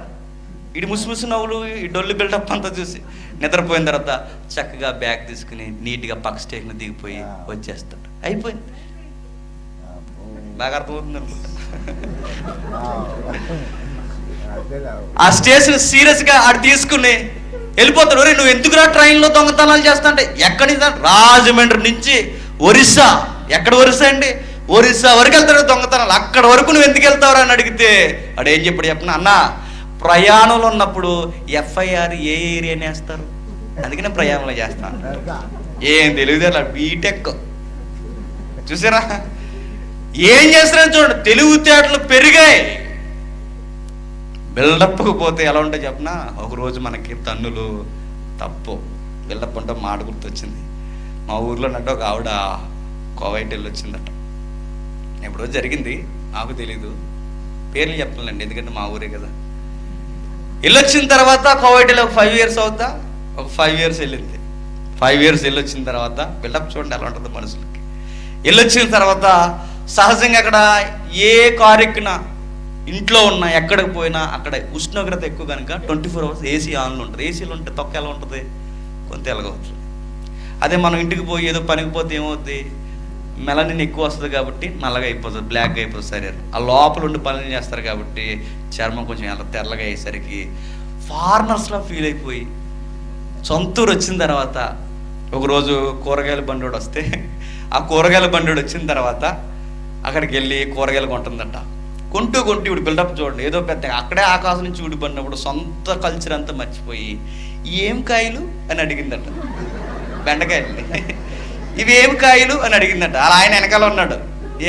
ఇటు ముసి నవ్వులు ఈ డొల్లు బిల్డప్ అంతా చూసి నిద్రపోయిన తర్వాత చక్కగా బ్యాగ్ తీసుకుని నీట్గా పక్క స్టేషన్ దిగిపోయి వచ్చేస్తాడు. అయిపోయింది. బాగా అర్థమవుతుంది అనుకుంటా. ఆ స్టేషన్ సీరియస్గా ఆడు తీసుకుని వెళ్ళిపోతాడు. ఒరే నువ్వు ఎందుకురా ట్రైన్లో దొంగతనాలు చేస్తా అంటే, ఎక్కడి నుంచి? రాజమండ్రి నుంచి ఒరిస్సా. ఎక్కడ ఒరిస్సా అండి? ఒరిస్సా వరకు వెళ్తాడు దొంగతనాలు. అక్కడ వరకు నువ్వు ఎందుకు వెళ్తావురా అని అడిగితే వాడు ఏం చెప్పాడు చెప్పిన, అన్న ప్రయాణంలో ఉన్నప్పుడు ఎఫ్ఐఆర్ ఏ ఏరియాని వేస్తారు, అందుకనే ప్రయాణంలో చేస్తాను. ఏం తెలియదు అలా బీటెక్ చూసారా ఏం చేస్తారని చూడండి. తెలివితేటలు పెరిగాయి. బిల్డప్కు పోతే ఎలా ఉంటాయి చెప్పిన, ఒకరోజు మనకి తన్నులు తప్పు. బిల్డప్ అంటే మాట గుర్తొచ్చింది. మా ఊర్లో నట్టు ఒక ఆవిడ కోవైట్ వెళ్ళి వచ్చిందట. ఎప్పుడో జరిగింది, నాకు తెలీదు, పేర్లు చెప్పలేండి ఎందుకంటే మా ఊరే కదా. వెళ్ళొచ్చిన తర్వాత కోవైట్ వెళ్ళి ఒక 5 years అవుతా, ఒక 5 years వెళ్ళింది. 5 years వెళ్ళొచ్చిన తర్వాత బిల్డప్ చూడండి ఎలా ఉంటుంది మనుషులకి. వెళ్ళొచ్చిన తర్వాత సహజంగా అక్కడ ఏ కారు ఎక్కినా, ఇంట్లో ఉన్నా, ఎక్కడికి పోయినా అక్కడ ఉష్ణోగ్రత ఎక్కువ కనుక 24 hours ఏసీ ఆన్లో ఉంటుంది. ఏసీలో ఉంటే తొక్క ఎలా ఉంటుంది, కొంత ఎలాగవచ్చు. అదే మనం ఇంటికి పోయి ఏదో పనికి పోతే ఏమవుతుంది, మెలనిన్ ఎక్కువ వస్తుంది కాబట్టి నల్లగా అయిపోతుంది, బ్లాక్గా అయిపోతుంది శరీరం. ఆ లోపల ఉండి పనులు చేస్తారు కాబట్టి చర్మం కొంచెం ఎలా తెల్లగా అయ్యేసరికి ఫారినర్స్లా ఫీల్ అయిపోయి సొంతూరు వచ్చిన తర్వాత ఒకరోజు కూరగాయల బండోడు వస్తే, ఆ కూరగాయల బండోడు వచ్చిన తర్వాత అక్కడికి వెళ్ళి కూరగాయలు కొంటుందట. కొంటూ ఇప్పుడు బిల్డప్ చూడండి, ఏదో పెద్ద అక్కడే ఆకాశం నుంచి ఊడిపడినప్పుడు సొంత కల్చర్ అంతా మర్చిపోయి ఏం కాయలు అని అడిగిందట. బెండకాయలు. ఇవి ఏం కాయలు అని అడిగిందట. అలా ఆయన వెనకాల ఉన్నాడు,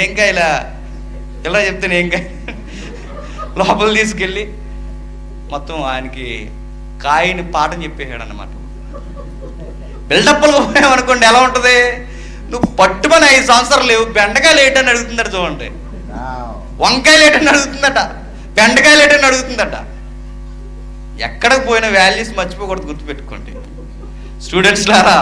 ఏం కాయలా ఇలా చెప్తాను ఏం కాయ. లోపల తీసుకెళ్ళి మొత్తం ఆయనకి కాయని పాఠం చెప్పేసాడు అన్నమాట. బిల్డప్లు పోయామనుకోండి ఎలా ఉంటుంది, నువ్వు పట్టుమని 5 సంవత్సరాలు లేవు, బెండకాయలు ఏంటని అడుగుతుందట చూడండి, వంకాయలు ఏంటని అడుగుతుందట, బెండకాయలు ఏంటని అడుగుతుందట. ఎక్కడికి పోయిన వాల్యూస్ మర్చిపోకూడదు, గుర్తుపెట్టుకోండి. స్టూడెంట్స్ లారా,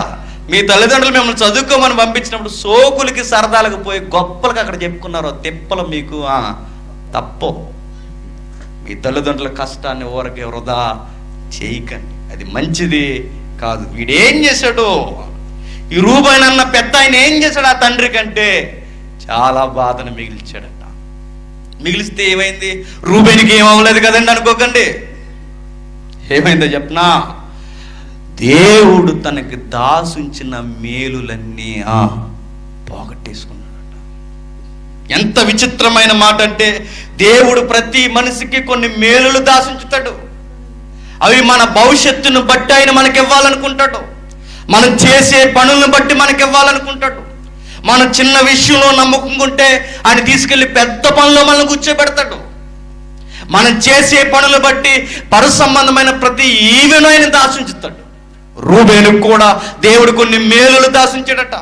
మీ తల్లిదండ్రులు మిమ్మల్ని చదువుకోమని పంపించినప్పుడు సోకులకి సరదాలకు పోయి గొప్పలకి అక్కడ చెప్పుకున్నారో తిప్పలు మీకు తప్పు. మీ తల్లిదండ్రుల కష్టాన్ని ఊరకే వృధా చేయకండి, అది మంచిది కాదు. వీడేం చేశాడు, ఈ రూబేన్ అన్న పెద్ద ఆయన ఏం చేశాడు ఆ తండ్రి కంటే, చాలా బాధను మిగిల్చాడట. మిగిలిస్తే ఏమైంది, రూబేన్కి ఏమవ్వలేదు కదండి అనుకోకండి. ఏమైందో చెప్పనా, దేవుడు తనకి దాసుంచిన మేలులన్నీ పోగొట్టేసుకున్నాడట. ఎంత విచిత్రమైన మాట అంటే, దేవుడు ప్రతి మనిషికి కొన్ని మేలులు దాసుంచుతాడు. అవి మన భవిష్యత్తును బట్టి ఆయన మనకి ఇవ్వాలనుకుంటాడు, మనం చేసే పనులను బట్టి మనకి ఇవ్వాలనుకుంటాడు. మనం చిన్న విషయంలో నమ్ముకుంటే ఆయన తీసుకెళ్లి పెద్ద పనుల్లో మనల్ని కూర్చోబెడతాడు. మనం చేసే పనులు బట్టి పరు సంబంధమైన ప్రతి ఈవెను ఆయన దాసుంచుతాడు. రూబేనుకు కూడా దేవుడు కొన్ని మేలులు దాసుంచాడట.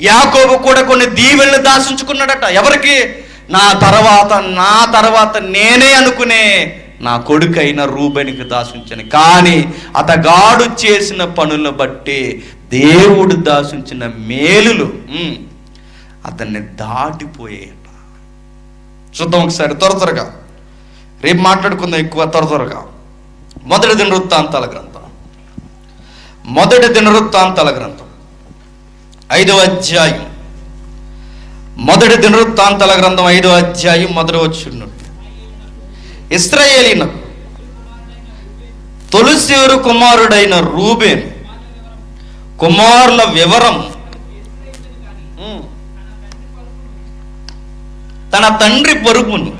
యాకోబు కూడా కొన్ని దీవెనలు దాసుంచుకున్నాడట. ఎవరికి? నా తర్వాత నేనే అనుకునే నా కొడుకైన రూబేనుకి దాసుంచాను. కానీ అతగాడు చేసిన పనులను బట్టి దేవుడు దాసుంచిన మేలులు అతన్ని దాటిపోయాయట. చూద్దాం ఒకసారి త్వరగా, రేపు మాట్లాడుకుందాం ఎక్కువ త్వరగా. మొదటి దినవృత్తాంతాల గ్రంథం 5వ అధ్యాయం. మొదటి దినవృత్తాంతాల గ్రంథం 5వ అధ్యాయం 1వ వచనం. ఇశ్రాయేలీయునకు తొలిసేరు కుమారుడైన రూబేను కుమారుల వివరం తన తండ్రి పరుపును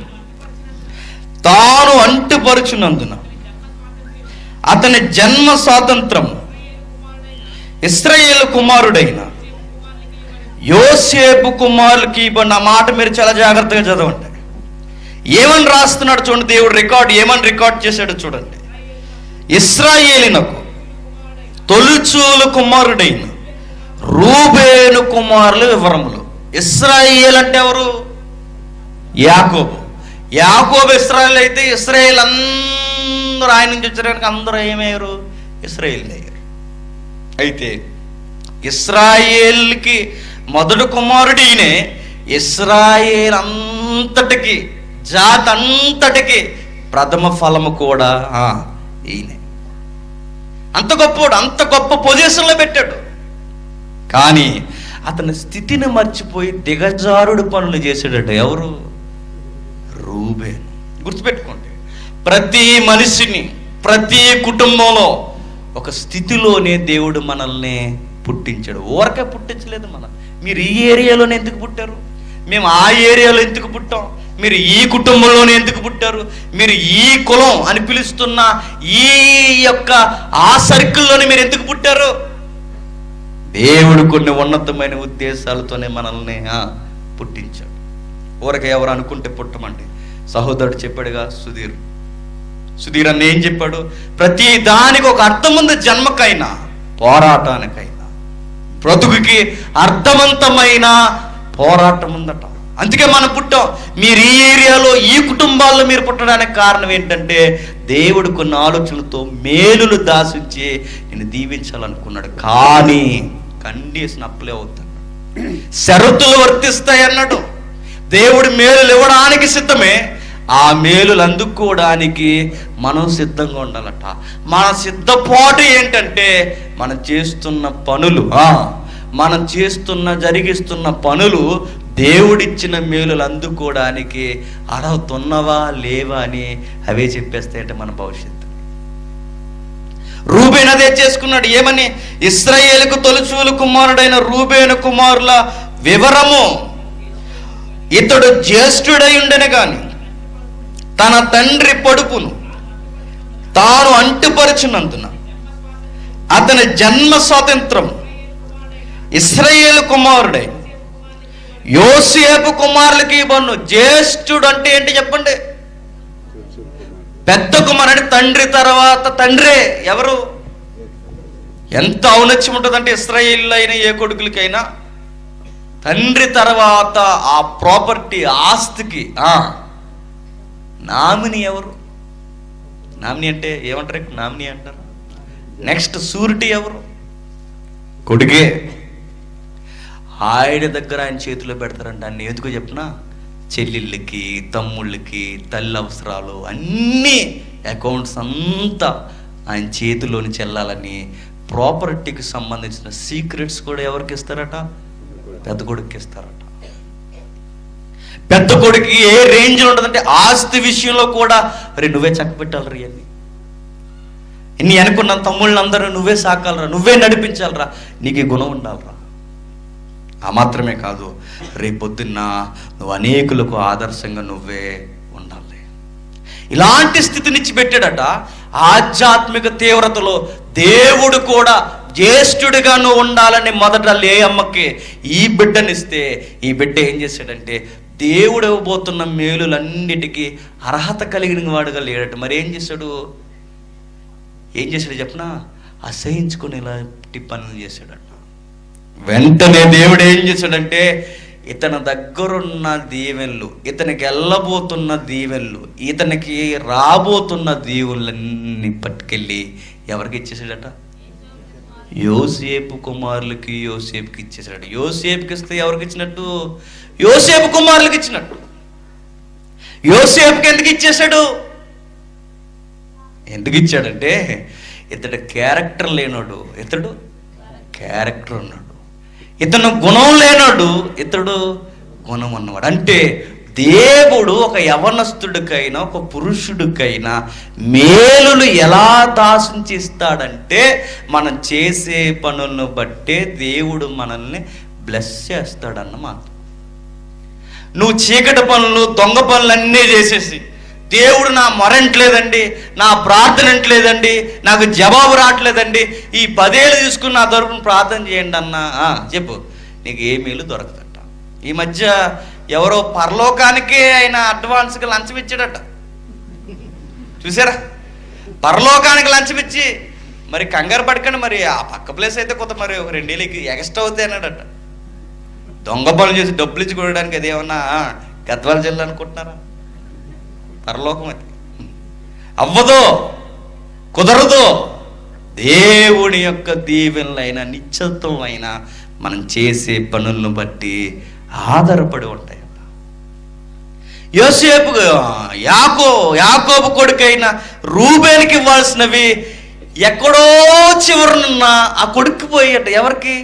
తాను అంటుపరుచునందున అతని జన్మ స్వాతంత్రం ఇశ్రాయేలు కుమారుడైన యోసేపు కుమారులకి ఇవ్వన్న మాట మీరు చాలా జాగ్రత్తగా చదవండి. ఏమని రాస్తున్నాడు చూడండి, దేవుడు ఏమని రికార్డ్ చేశాడు చూడండి. ఇశ్రాయేలీయునకు తొలిచూలు కుమారుడైన రూబేను కుమారుల వివరములు. ఇశ్రాయేల్ అంటే ఎవరు? యాకోబు. యాకోబు ఇశ్రాయేల్ అయితే ఇశ్రాయేల్ అందరూ ఆయన నుంచి వచ్చారు, అందరూ ఏమయ్యారు? ఇశ్రాయేల్ అయ్యారు. అయితే ఇశ్రాయేల్కి మొదటి కుమారుడు ఈయనే. ఇశ్రాయేల్ అంతటికి, జాతి అంతటికి ప్రథమ ఫలము కూడా ఈయనే. అంత గొప్పవాడు, అంత గొప్ప పొజిషన్లో పెట్టాడు. కానీ అతని స్థితిని మర్చిపోయి దిగజారుడు పనులు చేసాడట. ఎవరు? రూబేను. గుర్తుపెట్టుకోండి, ప్రతి మనిషిని, ప్రతి కుటుంబంలో ఒక స్థితిలోనే దేవుడు మనల్ని పుట్టించాడు. ఊరకే పుట్టించలేదు మనం. మీరు ఈ ఏరియాలోనే ఎందుకు పుట్టారు? మేము ఆ ఏరియాలో ఎందుకు పుట్టాం? మీరు ఈ కుటుంబంలోనే ఎందుకు పుట్టారు? మీరు ఈ కులం అని పిలుస్తున్న ఈ యొక్క ఆ సర్కిల్లోనే మీరు ఎందుకు పుట్టారు? దేవుడు కొన్ని ఉన్నతమైన ఉద్దేశాలతోనే మనల్ని పుట్టించాడు. ఊరకే ఎవరు అనుకుంటే పుట్టమండి. సహోదరుడు చెప్పాడుగా, సుధీర్ అన్న ఏం చెప్పాడు? ప్రతి దానికి ఒక అర్థం ఉంది. జన్మకైనా, పోరాటానికైనా, బ్రతుకుకి అర్థవంతమైన పోరాటం ఉందట. అందుకే మనం పుట్టాం. మీరు ఈ ఏరియాలో, ఈ కుటుంబాల్లో మీరు పుట్టడానికి కారణం ఏంటంటే దేవుడు కొన్ని ఆలోచనలతో మేలులు దాసించి నేను దీవించాలనుకున్నాడు. కానీ కండిషన్ అప్లై అవుతాడు, షరతులు వర్తిస్తాయి అన్నాడు. దేవుడు మేలులు ఇవ్వడానికి సిద్ధమే, ఆ మేలులు అందుకోవడానికి మనం సిద్ధంగా ఉండాలట. మన సిద్ధపాటు ఏంటంటే మనం చేస్తున్న పనులు, మనం జరిగిస్తున్న పనులు దేవుడిచ్చిన మేలులు అందుకోవడానికి అర్హత ఉన్నవా లేవా అని అవే చెప్పేస్తాయంటే మన భవిష్యత్తు. రూబేను అదే చేసుకున్నాడు. ఏమని? ఇశ్రాయేలుకు తొలిచూలు కుమారుడైన రూబేను కుమారుల వివరము. ఇతడు జ్యేష్ఠుడై ఉండెను గాని తన తండ్రి పొడుపును తాను అంటుపరిచినందున అతని జన్మ స్వాతంత్రం ఇశ్రాయేలు కుమారుడై యోసేపు కుమారులకి ఇవ్వను. జ్యేష్ఠుడు అంటే ఏంటి చెప్పండి? పెద్ద కుమారుడు, తండ్రి తర్వాత తండ్రే. ఎవరు? ఎంత ఔన్నత్యం ఉంటుందంటే ఇశ్రాయేలు అయిన ఏ కొడుకులకైనా తండ్రి తర్వాత ఆ ప్రాపర్టీ, ఆస్తికి నామిని ఎవరు? నామిని అంటే ఏమంటారు? నామిని అంటారు. నెక్స్ట్ సూరిటీ ఎవరు? కొడుకే. ఆయన దగ్గర ఆయన చేతిలో పెడతారంట. అన్ని ఎందుకో చెప్పినా, చెల్లెళ్ళకి, తమ్ముళ్ళకి, తల్లి అవసరాలు అన్నీ, అకౌంట్స్ అంతా ఆయన చేతిలోని చెల్లాలని, ప్రాపర్టీకి సంబంధించిన సీక్రెట్స్ కూడా ఎవరికి ఇస్తారట? పెద్ద కొడుకుకి ఇస్తారట. పెద్ద కొడుకు ఏ రేంజ్లో ఉంటుందంటే ఆస్తి విషయంలో కూడా నువ్వే చక్కబెట్టాలరా, ఇవన్నీ ఇన్ని అనుకున్న తమ్ముళ్ళందరూ నువ్వే సాకాలరా, నువ్వే నడిపించాలరా, నీకు ఈ గుణం ఉండాలరా. ఆ మాత్రమే కాదు, రేపొద్దున్న నువ్వు అనేకులకు ఆదర్శంగా నువ్వే ఉండాలి. ఇలాంటి స్థితినిచ్చి పెట్టాడట. ఆధ్యాత్మిక తీవ్రతలో దేవుడు కూడా జ్యేష్ఠుడిగా నువ్వు ఉండాలని మొదట లేయమ్మకి ఈ బిడ్డనిస్తే, ఈ బిడ్డ ఏం చేశాడంటే దేవుడు ఇవ్వబోతున్న మేలులన్నిటికీ అర్హత కలిగిన వాడుగా లేడట. మరి ఏం చేశాడు చెప్పనా? అసహించుకుని ఇలాంటి పనులు చేశాడట. వెంటనే దేవుడు ఏం చేశాడంటే ఇతని దగ్గరున్న దీవెనలు, ఇతనికి వెళ్ళబోతున్న దీవెనలు, ఇతనికి రాబోతున్న దీవులన్నీ పట్టుకెళ్ళి ఎవరికి ఇచ్చేసాడట? యోసేపు కుమారులకి, యోసేపుకి ఇచ్చేసాడు. యోసేపుకి ఇస్తే ఎవరికి ఇచ్చినట్టు? యోసేపు కుమారులకి ఇచ్చినట్టు. యోసేపుకి ఎందుకు ఇచ్చేశాడు? ఎందుకు ఇచ్చాడంటే ఇతడు క్యారెక్టర్ లేనోడు, ఇతడు క్యారెక్టర్ ఉన్నాడు. ఇతను గుణం లేనాడు, ఇతడు గుణం ఉన్నవాడు. అంటే దేవుడు ఒక యవనస్తుడికైనా ఒక పురుషుడికైనా మేలులు ఎలా దాసించి ఇస్తాడంటే మనం చేసే పనులను బట్టే దేవుడు మనల్ని బ్లెస్ చేస్తాడన్నమాట. నువ్వు చీకటి పనులు, దొంగ పనులన్నీ చేసేసి దేవుడు నా మొరంటలేదండి, నా ప్రార్థన అంటలేదండి, నాకు జవాబు రావట్లేదండి, ఈ 10 ఏళ్ళు తీసుకుని నా తరపున ప్రార్థన చేయండి అన్నా చెప్పు, నీకు ఏ మేలు దొరకదట. ఈ మధ్య ఎవరో పరలోకానికే ఆయన అడ్వాన్స్గా లంచం ఇచ్చాడట. చూసారా? పరలోకానికి లంచం ఇచ్చి మరి కంగారు పడకండి, మరి ఆ పక్క ప్లేస్ అయితే కొంత మరి ఒక 2 ఏళ్ళకి ఎక్స్ట్రా అవుతాయి అన్నాడట. దొంగ పనులు చేసి డబ్బులు ఇచ్చి కొనడానికి అది ఏమన్నా గద్వాల జిల్లా అనుకుంటున్నారా? పరలోకం అది అవ్వదు, కుదరదు. దేవుని యొక్క దీవెనలైన నిశ్చలమైనా మనం చేసే పనులను బట్టి ఆధారపడి ఉంటాయి. యోసేపు యాకోబు కొడుకైన రూబేనికి ఇవ్వాల్సినవి ఎక్కడో చివరనున్న ఆ కొడుక్కి పోయాట. ఎవరికి?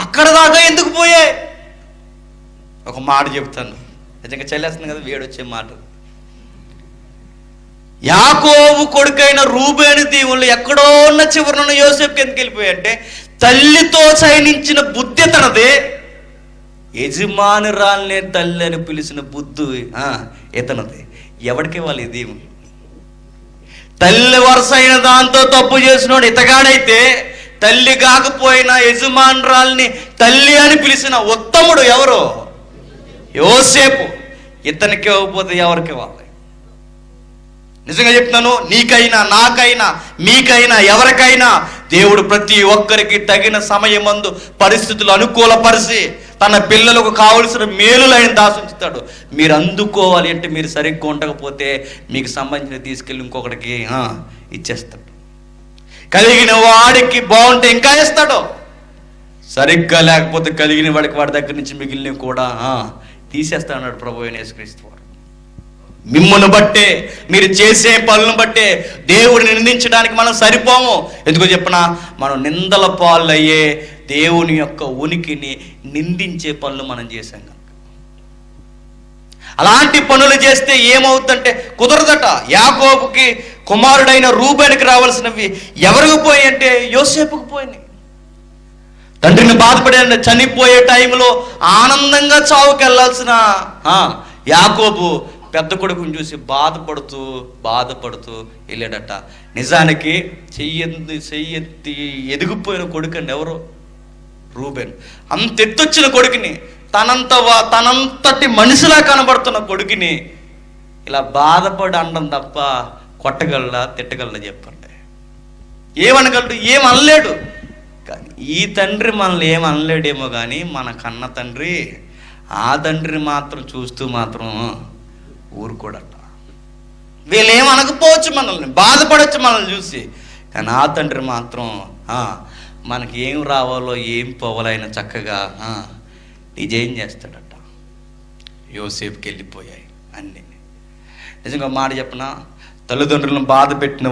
అక్కడ దాకా ఎందుకు పోయాయి? ఒక మాట చెప్తాను, నిజంగా చెల్లేస్తుంది కదా వేడొచ్చే మాట. యాకోబు కొడుకైన రూబేను దీవులు ఎక్కడో ఉన్న చివరనున్న యోసేపుకి ఎందుకు వెళ్ళిపోయాయంటే, తల్లితో చయనించిన బుద్ధి తనదే, యజమానురాల్నే తల్లి అని పిలిచిన బుద్ధి ఇతనది. ఎవరికి వాళ్ళు ఈ దీవులు? తల్లి వరుస అయిన దాంతో తప్పు చేసినోడు ఇతగాడైతే, తల్లి కాకపోయినా యజమానురాల్ని తల్లి అని పిలిచిన ఉత్తముడు ఎవరు? యోసేపు. ఇతనికి ఇవ్వకపోతే ఎవరికి ఇవ్వాలి? నిజంగా చెప్తున్నాను, నీకైనా నాకైనా మీకైనా ఎవరికైనా దేవుడు ప్రతి ఒక్కరికి తగిన సమయమందు పరిస్థితులు అనుకూలపరిచి తన పిల్లలకు కావలసిన మేలులైన దాచుంచుతాడు. మీరు అందుకోవాలి అంటే మీరు సరిగ్గా ఉండకపోతే మీకు సంబంధించిన తీసుకెళ్ళి ఇంకొకటికి ఇచ్చేస్తాడు. కలిగిన వాడికి బాగుంటే ఇంకా ఇస్తాడు, సరిగ్గా లేకపోతే కలిగిన వాడికి వాడి దగ్గర నుంచి మిగిలినవి కూడా తీసేస్తా అన్నాడు ప్రభువైన యేసుక్రీస్తు వారు. మిమ్మును బట్టే, మీరు చేసే పనులను బట్టే దేవుడిని నిందించడానికి మనం సరిపోము. ఎందుకో చెప్పినా, మనం నిందల పాలయ్యే దేవుని యొక్క ఉనికిని నిందించే పనులు మనం చేశాం కనుక. అలాంటి పనులు చేస్తే ఏమవుతుందంటే కుదరదట. యాకోబుకి కుమారుడైన రూబేనుకి రావాల్సినవి ఎవరికి పోయి అంటే యోసేపుకు పోయినాయి. తండ్రిని బాధపడే చనిపోయే టైంలో ఆనందంగా చావుకి వెళ్ళాల్సిన యాకోబు పెద్ద కొడుకుని చూసి బాధపడుతూ వెళ్ళాడట. నిజానికి చెయ్యెత్తి ఎదిగిపోయిన కొడుకు అండి ఎవరు? రూబేన్. అంత ఎత్తొచ్చిన కొడుకుని, తనంతటి మనిషిలా కనబడుతున్న కొడుకుని ఇలా బాధపడి అనడం తప్ప కొట్టగలడా తిట్టగలడా చెప్పండి? ఏమనగలడు? ఏం అనలేడు. కానీ ఈ తండ్రి మనల్ని ఏం అనలేడేమో కానీ మన కన్న తండ్రి, ఆ తండ్రిని మాత్రం చూస్తూ మాత్రం ఊరుకోడట. వీళ్ళు ఏమనకపోవచ్చు, మనల్ని బాధపడవచ్చు మనల్ని చూసి, కానీ ఆ తండ్రి మాత్రం మనకి ఏం రావాలో ఏం పోవాలో ఆయన చక్కగా నిజేం చేస్తాడట. యోసేపుకి వెళ్ళిపోయాయి అన్నీ. నిజంగా మాట చెప్పిన, తల్లిదండ్రులను బాధ పెట్టిన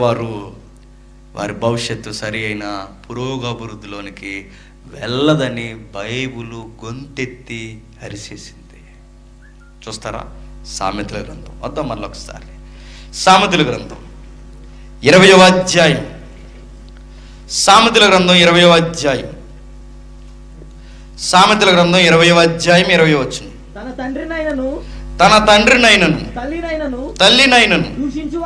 వారి భవిష్యత్తు సరి అయిన పురోగభివృద్ధిలోనికి వెళ్ళదని బైబిలు గొంతెత్తి అరిచేసింది. చూస్తారా? సామెతల గ్రంథం వద్దాం మళ్ళీ ఒకసారి. సామెతల గ్రంథం 20వ అధ్యాయం. సామెతల గ్రంథం 20వ అధ్యాయం. సామెతల గ్రంథం 20వ అధ్యాయం 20వ వచనం. తన తండ్రినైనను తల్లినైనను దూషించిన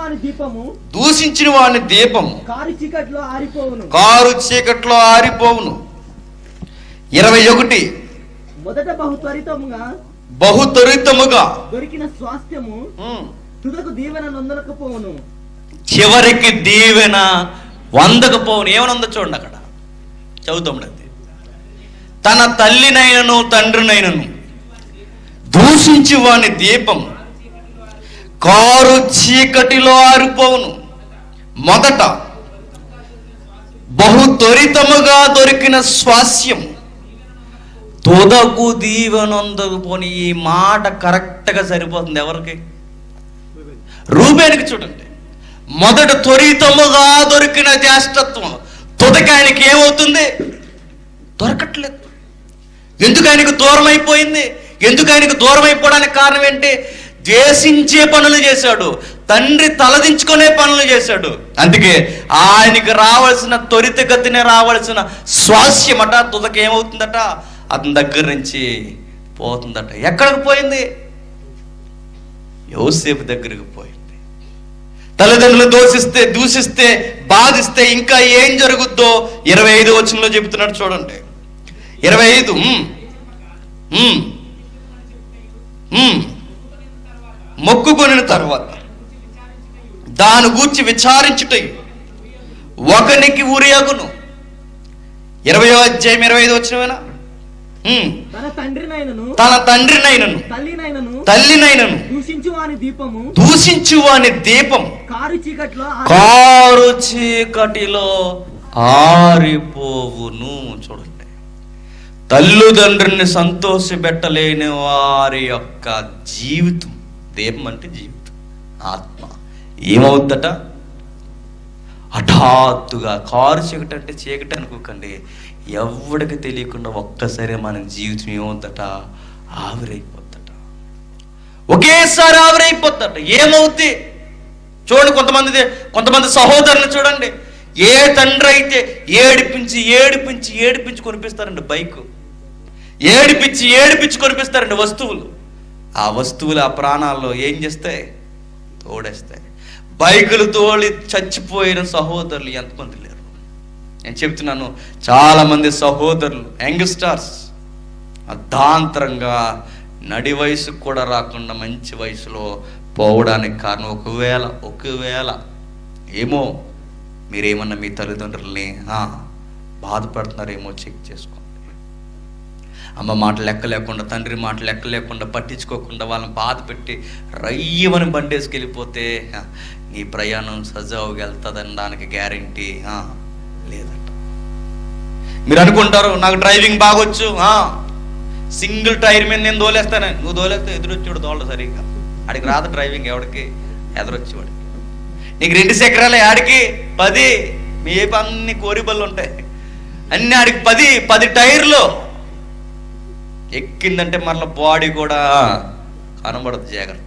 వాని దీపము కారు చీకట్లో ఆరిపోవును. 21 మొదట బహు త్వరితముగా దొరికిన స్వాస్థ్యము తుదకు దీవెన నొందకపోవును. చివరికి దీవెన వందకపోవును. ఏమనుందో చూడండి అక్కడ, చదువుతాం. తన తల్లినైనను తండ్రినైనను దూషించి వాని దీపం కారు చీకటిలో ఆరిపోవును. మొదట బహు త్వరితముగా దొరికిన స్వాస్యం తుదకు దీవెనొందకపోని. ఈ మాట కరెక్ట్గా సరిపోతుంది ఎవరికి? రూబేనుకి. చూడండి, మొదట త్వరితముగా దొరికిన జ్యేష్ఠత్వం తుదకి ఆయనకి ఏమవుతుంది? దొరకట్లేదు. ఎందుకు ఆయనకు దూరం అయిపోయింది? ఎందుకు ఆయనకు దూరం అయిపోవడానికి కారణం ఏంటి? ద్వేషించే పనులు చేశాడు, తండ్రి తలదించుకునే పనులు చేశాడు. అందుకే ఆయనకి రావాల్సిన త్వరితగతినే రావాల్సిన స్వాస్యమట తుదకి ఏమవుతుందట? అతని దగ్గర నుంచి పోతుందట. ఎక్కడికి పోయింది? యోసేపు దగ్గరికి పోయింది. తల్లిదండ్రులు దూషిస్తే బాధిస్తే ఇంకా ఏం జరుగుద్దో 25వ వచనంలో చెబుతున్నాడు చూడండి. 25 మొక్కుకొనిన తర్వాత దాని గూర్చి విచారించుటయు ఒకనికి ఉరియగును. 20వ అధ్యాయం 25 వచనమేనా? తన తండ్రినైనను తల్లినైనను దూషించు వాని దీపం కారు చీకటిలో ఆరిపోవును. చూడండి, తల్లిదండ్రుల్ని సంతోషపెట్టలేని వారి యొక్క జీవితం, దీపం అంటే జీవితం, ఆత్మ ఏమవుద్దట? హఠాత్తుగా కారు చీకటి అంటే చీకటి అనుకోకండి, ఎవరికి తెలియకుండా ఒక్కసారి మన జీవితం ఏమవుద్దట? ఆవిరైపోద్దట, ఒకేసారి ఆవిరైపోద్దట. ఏమవుద్ది చూడండి, కొంతమంది సహోదరులు చూడండి, ఏ తండ్రి అయితే ఏడిపించి కొనిపిస్తారండి బైక్, ఏడిపించి కొనిపిస్తారండి వస్తువులు. ఆ వస్తువులు ఆ ప్రాణాల్లో ఏం చేస్తాయి? తోడేస్తాయి. బైకులు తోలి చచ్చిపోయిన సహోదరులు ఎంతమంది లేరు? నేను చెప్తున్నాను, చాలామంది సహోదరులు యంగ్స్టర్స్ అర్ధాంతరంగా నడి వయసుకు కూడా రాకుండా మంచి వయసులో పోవడానికి కారణం ఒకవేళ ఏమో మీరేమన్నా మీ తల్లిదండ్రుల్ని బాధపడుతున్నారేమో చెక్ చేసుకోండి. అమ్మ మాట లెక్క లేకుండా, తండ్రి మాట లెక్క లేకుండా, పట్టించుకోకుండా వాళ్ళని బాధ పెట్టి రయ్యమని బండేసుకెళ్ళిపోతే నీ ప్రయాణం సజావుగా వెళ్తుందని దానికి గ్యారంటీ లేదట. మీరు అనుకుంటారు నాకు డ్రైవింగ్ బాగొచ్చు, సింగిల్ టైర్ మీద నేను దోలేస్తాను. నువ్వు దోలేస్తే ఎదురొచ్చాడు దోళ్ళ సరిగ్గా, ఆడికి రాదు డ్రైవింగ్, ఎవడికి? ఎదురొచ్చేవాడికి. నీకు 2 చక్రాలు, ఆడికి 10. మీ ఏపీ అన్ని కోరిబళ్ళు ఉంటాయి, అన్ని ఆడికి 10 టైర్లు. ఎక్కిందంటే మళ్ళీ బాడీ కూడా కనబడదు. జాగ్రత్త.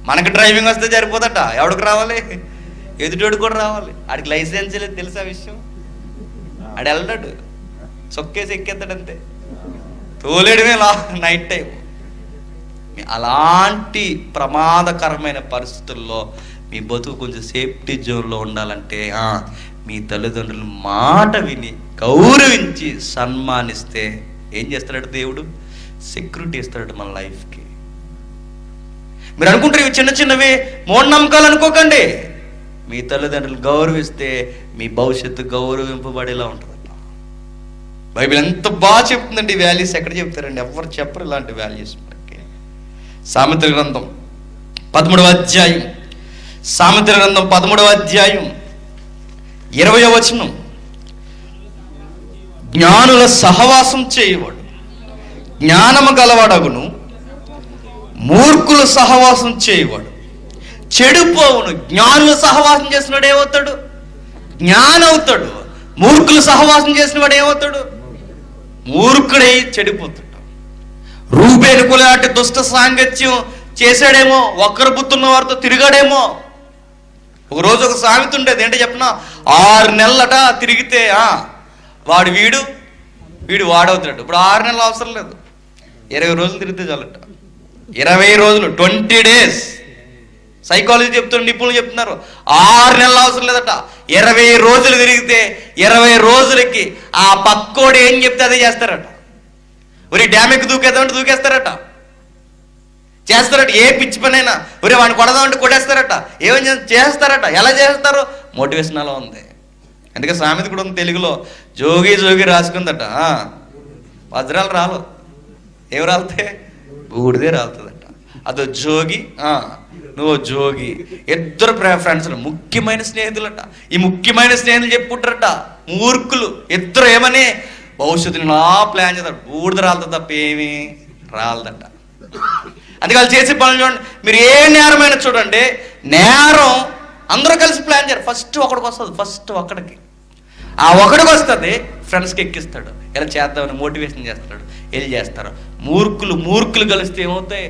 మనకు డ్రైవింగ్ వస్తే సరిపోదట, ఎవడికి రావాలి? ఎదుటోడు కూడా రావాలి. ఆడికి లైసెన్స్ లేదు, తెలుసా విషయం? ఆడు వెళ్ళాడు, చొక్కేసి ఎక్కేస్తాడు అంతే, తోలేడమే నైట్ టైం. అలాంటి ప్రమాదకరమైన పరిస్థితుల్లో మీ బతుకు కొంచెం సేఫ్టీ జోన్లో ఉండాలంటే మీ తల్లిదండ్రుల మాట విని గౌరవించి సన్మానిస్తే ఏం చేస్తాడు దేవుడు? సెక్యూరిటీ ఇస్తాడు మన లైఫ్కి. మీరు అనుకుంటారు ఇవి చిన్నవి మూఢనమ్మకాలు అనుకోకండి. మీ తల్లిదండ్రులు గౌరవిస్తే మీ భవిష్యత్తు గౌరవింపబడేలా ఉంటుందట. బైబిల్ ఎంత బాగా చెప్తుందండి. వాల్యూస్ ఎక్కడ చెప్తారండి? ఎవరు చెప్పరు ఇలాంటి వాల్యూస్ మనకి. సామెతల గ్రంథం 13వ అధ్యాయం 20వ వచనం, జ్ఞానుల సహవాసం చేయవాడు జ్ఞానము గలవాడగును, మూర్ఖుల సహవాసం చేయవాడు చెడిపోవును. జ్ఞానుల సహవాసం చేసినవాడు ఏమవుతాడు? జ్ఞానం అవుతాడు. మూర్ఖుల సహవాసం చేసిన వాడు ఏమవుతాడు? మూర్ఖుడై చెడిపోతాడు. రూబేను కులాంటి దుష్ట సాంగత్యం చేశాడేమో, ఒక్కరు బుద్ధున్న వారితో తిరిగాడేమో. ఒకరోజు ఒక సామెత ఉండేది, ఏంటో చెప్పిన, 6 నెలలట తిరిగితే వీడు వాడవుతాడు. ఇప్పుడు 6 నెలలు అవసరం లేదు, 20 రోజులు తిరిగితే చాలట. 20 రోజులు, 20 days. సైకాలజీ చెప్తున్న నిపుణులు చెప్తున్నారు 6 నెలలు అవసరం లేదట. 20 రోజులు తిరిగితే 20 రోజులకి ఆ పక్కోడు ఏం చెప్తే అదే చేస్తారట. ఒరే డ్యామేకి దూకేద్దామంటే దూకేస్తారట, చేస్తారట. ఏ పిచ్చి పనైనా ఒరే వాడిని కొడదామంటే కొట్టేస్తారట. ఏమని చేస్తారట. ఎలా చేస్తారు? మోటివేషన్ అలా ఉంది. అందుకే సామెత కూడా ఉంది తెలుగులో, జోగి రాసుకుందట, వజ్రాలు రాలు. ఏమి రాలితే? బూడిదే రాలుతుందట. అదో జోగి, నువ్వు జోగి. ఇద్దరు ఫ్రెండ్స్, ముఖ్యమైన స్నేహితులట. ఈ ముఖ్యమైన స్నేహితులు చెప్పుకుంటారట మూర్ఖులు ఇద్దరు. ఏమని? భవిష్యత్తుని నా ప్లాన్ చేస్తారు. బూడిద రాలుతుంది తప్ప ఏమి రాలదట. అందుకే వాళ్ళు చేసే పనులు చూడండి. మీరు ఏ నేరమైనా చూడండి, నేరం అందరూ కలిసి ప్లాన్ చేయరు. ఫస్ట్ ఒకడికి వస్తుంది, ఫస్ట్ ఒకడికి. ఆ ఒకడికి వస్తుంది, ఫ్రెండ్స్కి ఎక్కిస్తాడు, ఇలా చేద్దామని మోటివేషన్ చేస్తాడు, వెళ్ళి చేస్తారు. మూర్ఖులు కలిస్తే ఏమవుతాయి?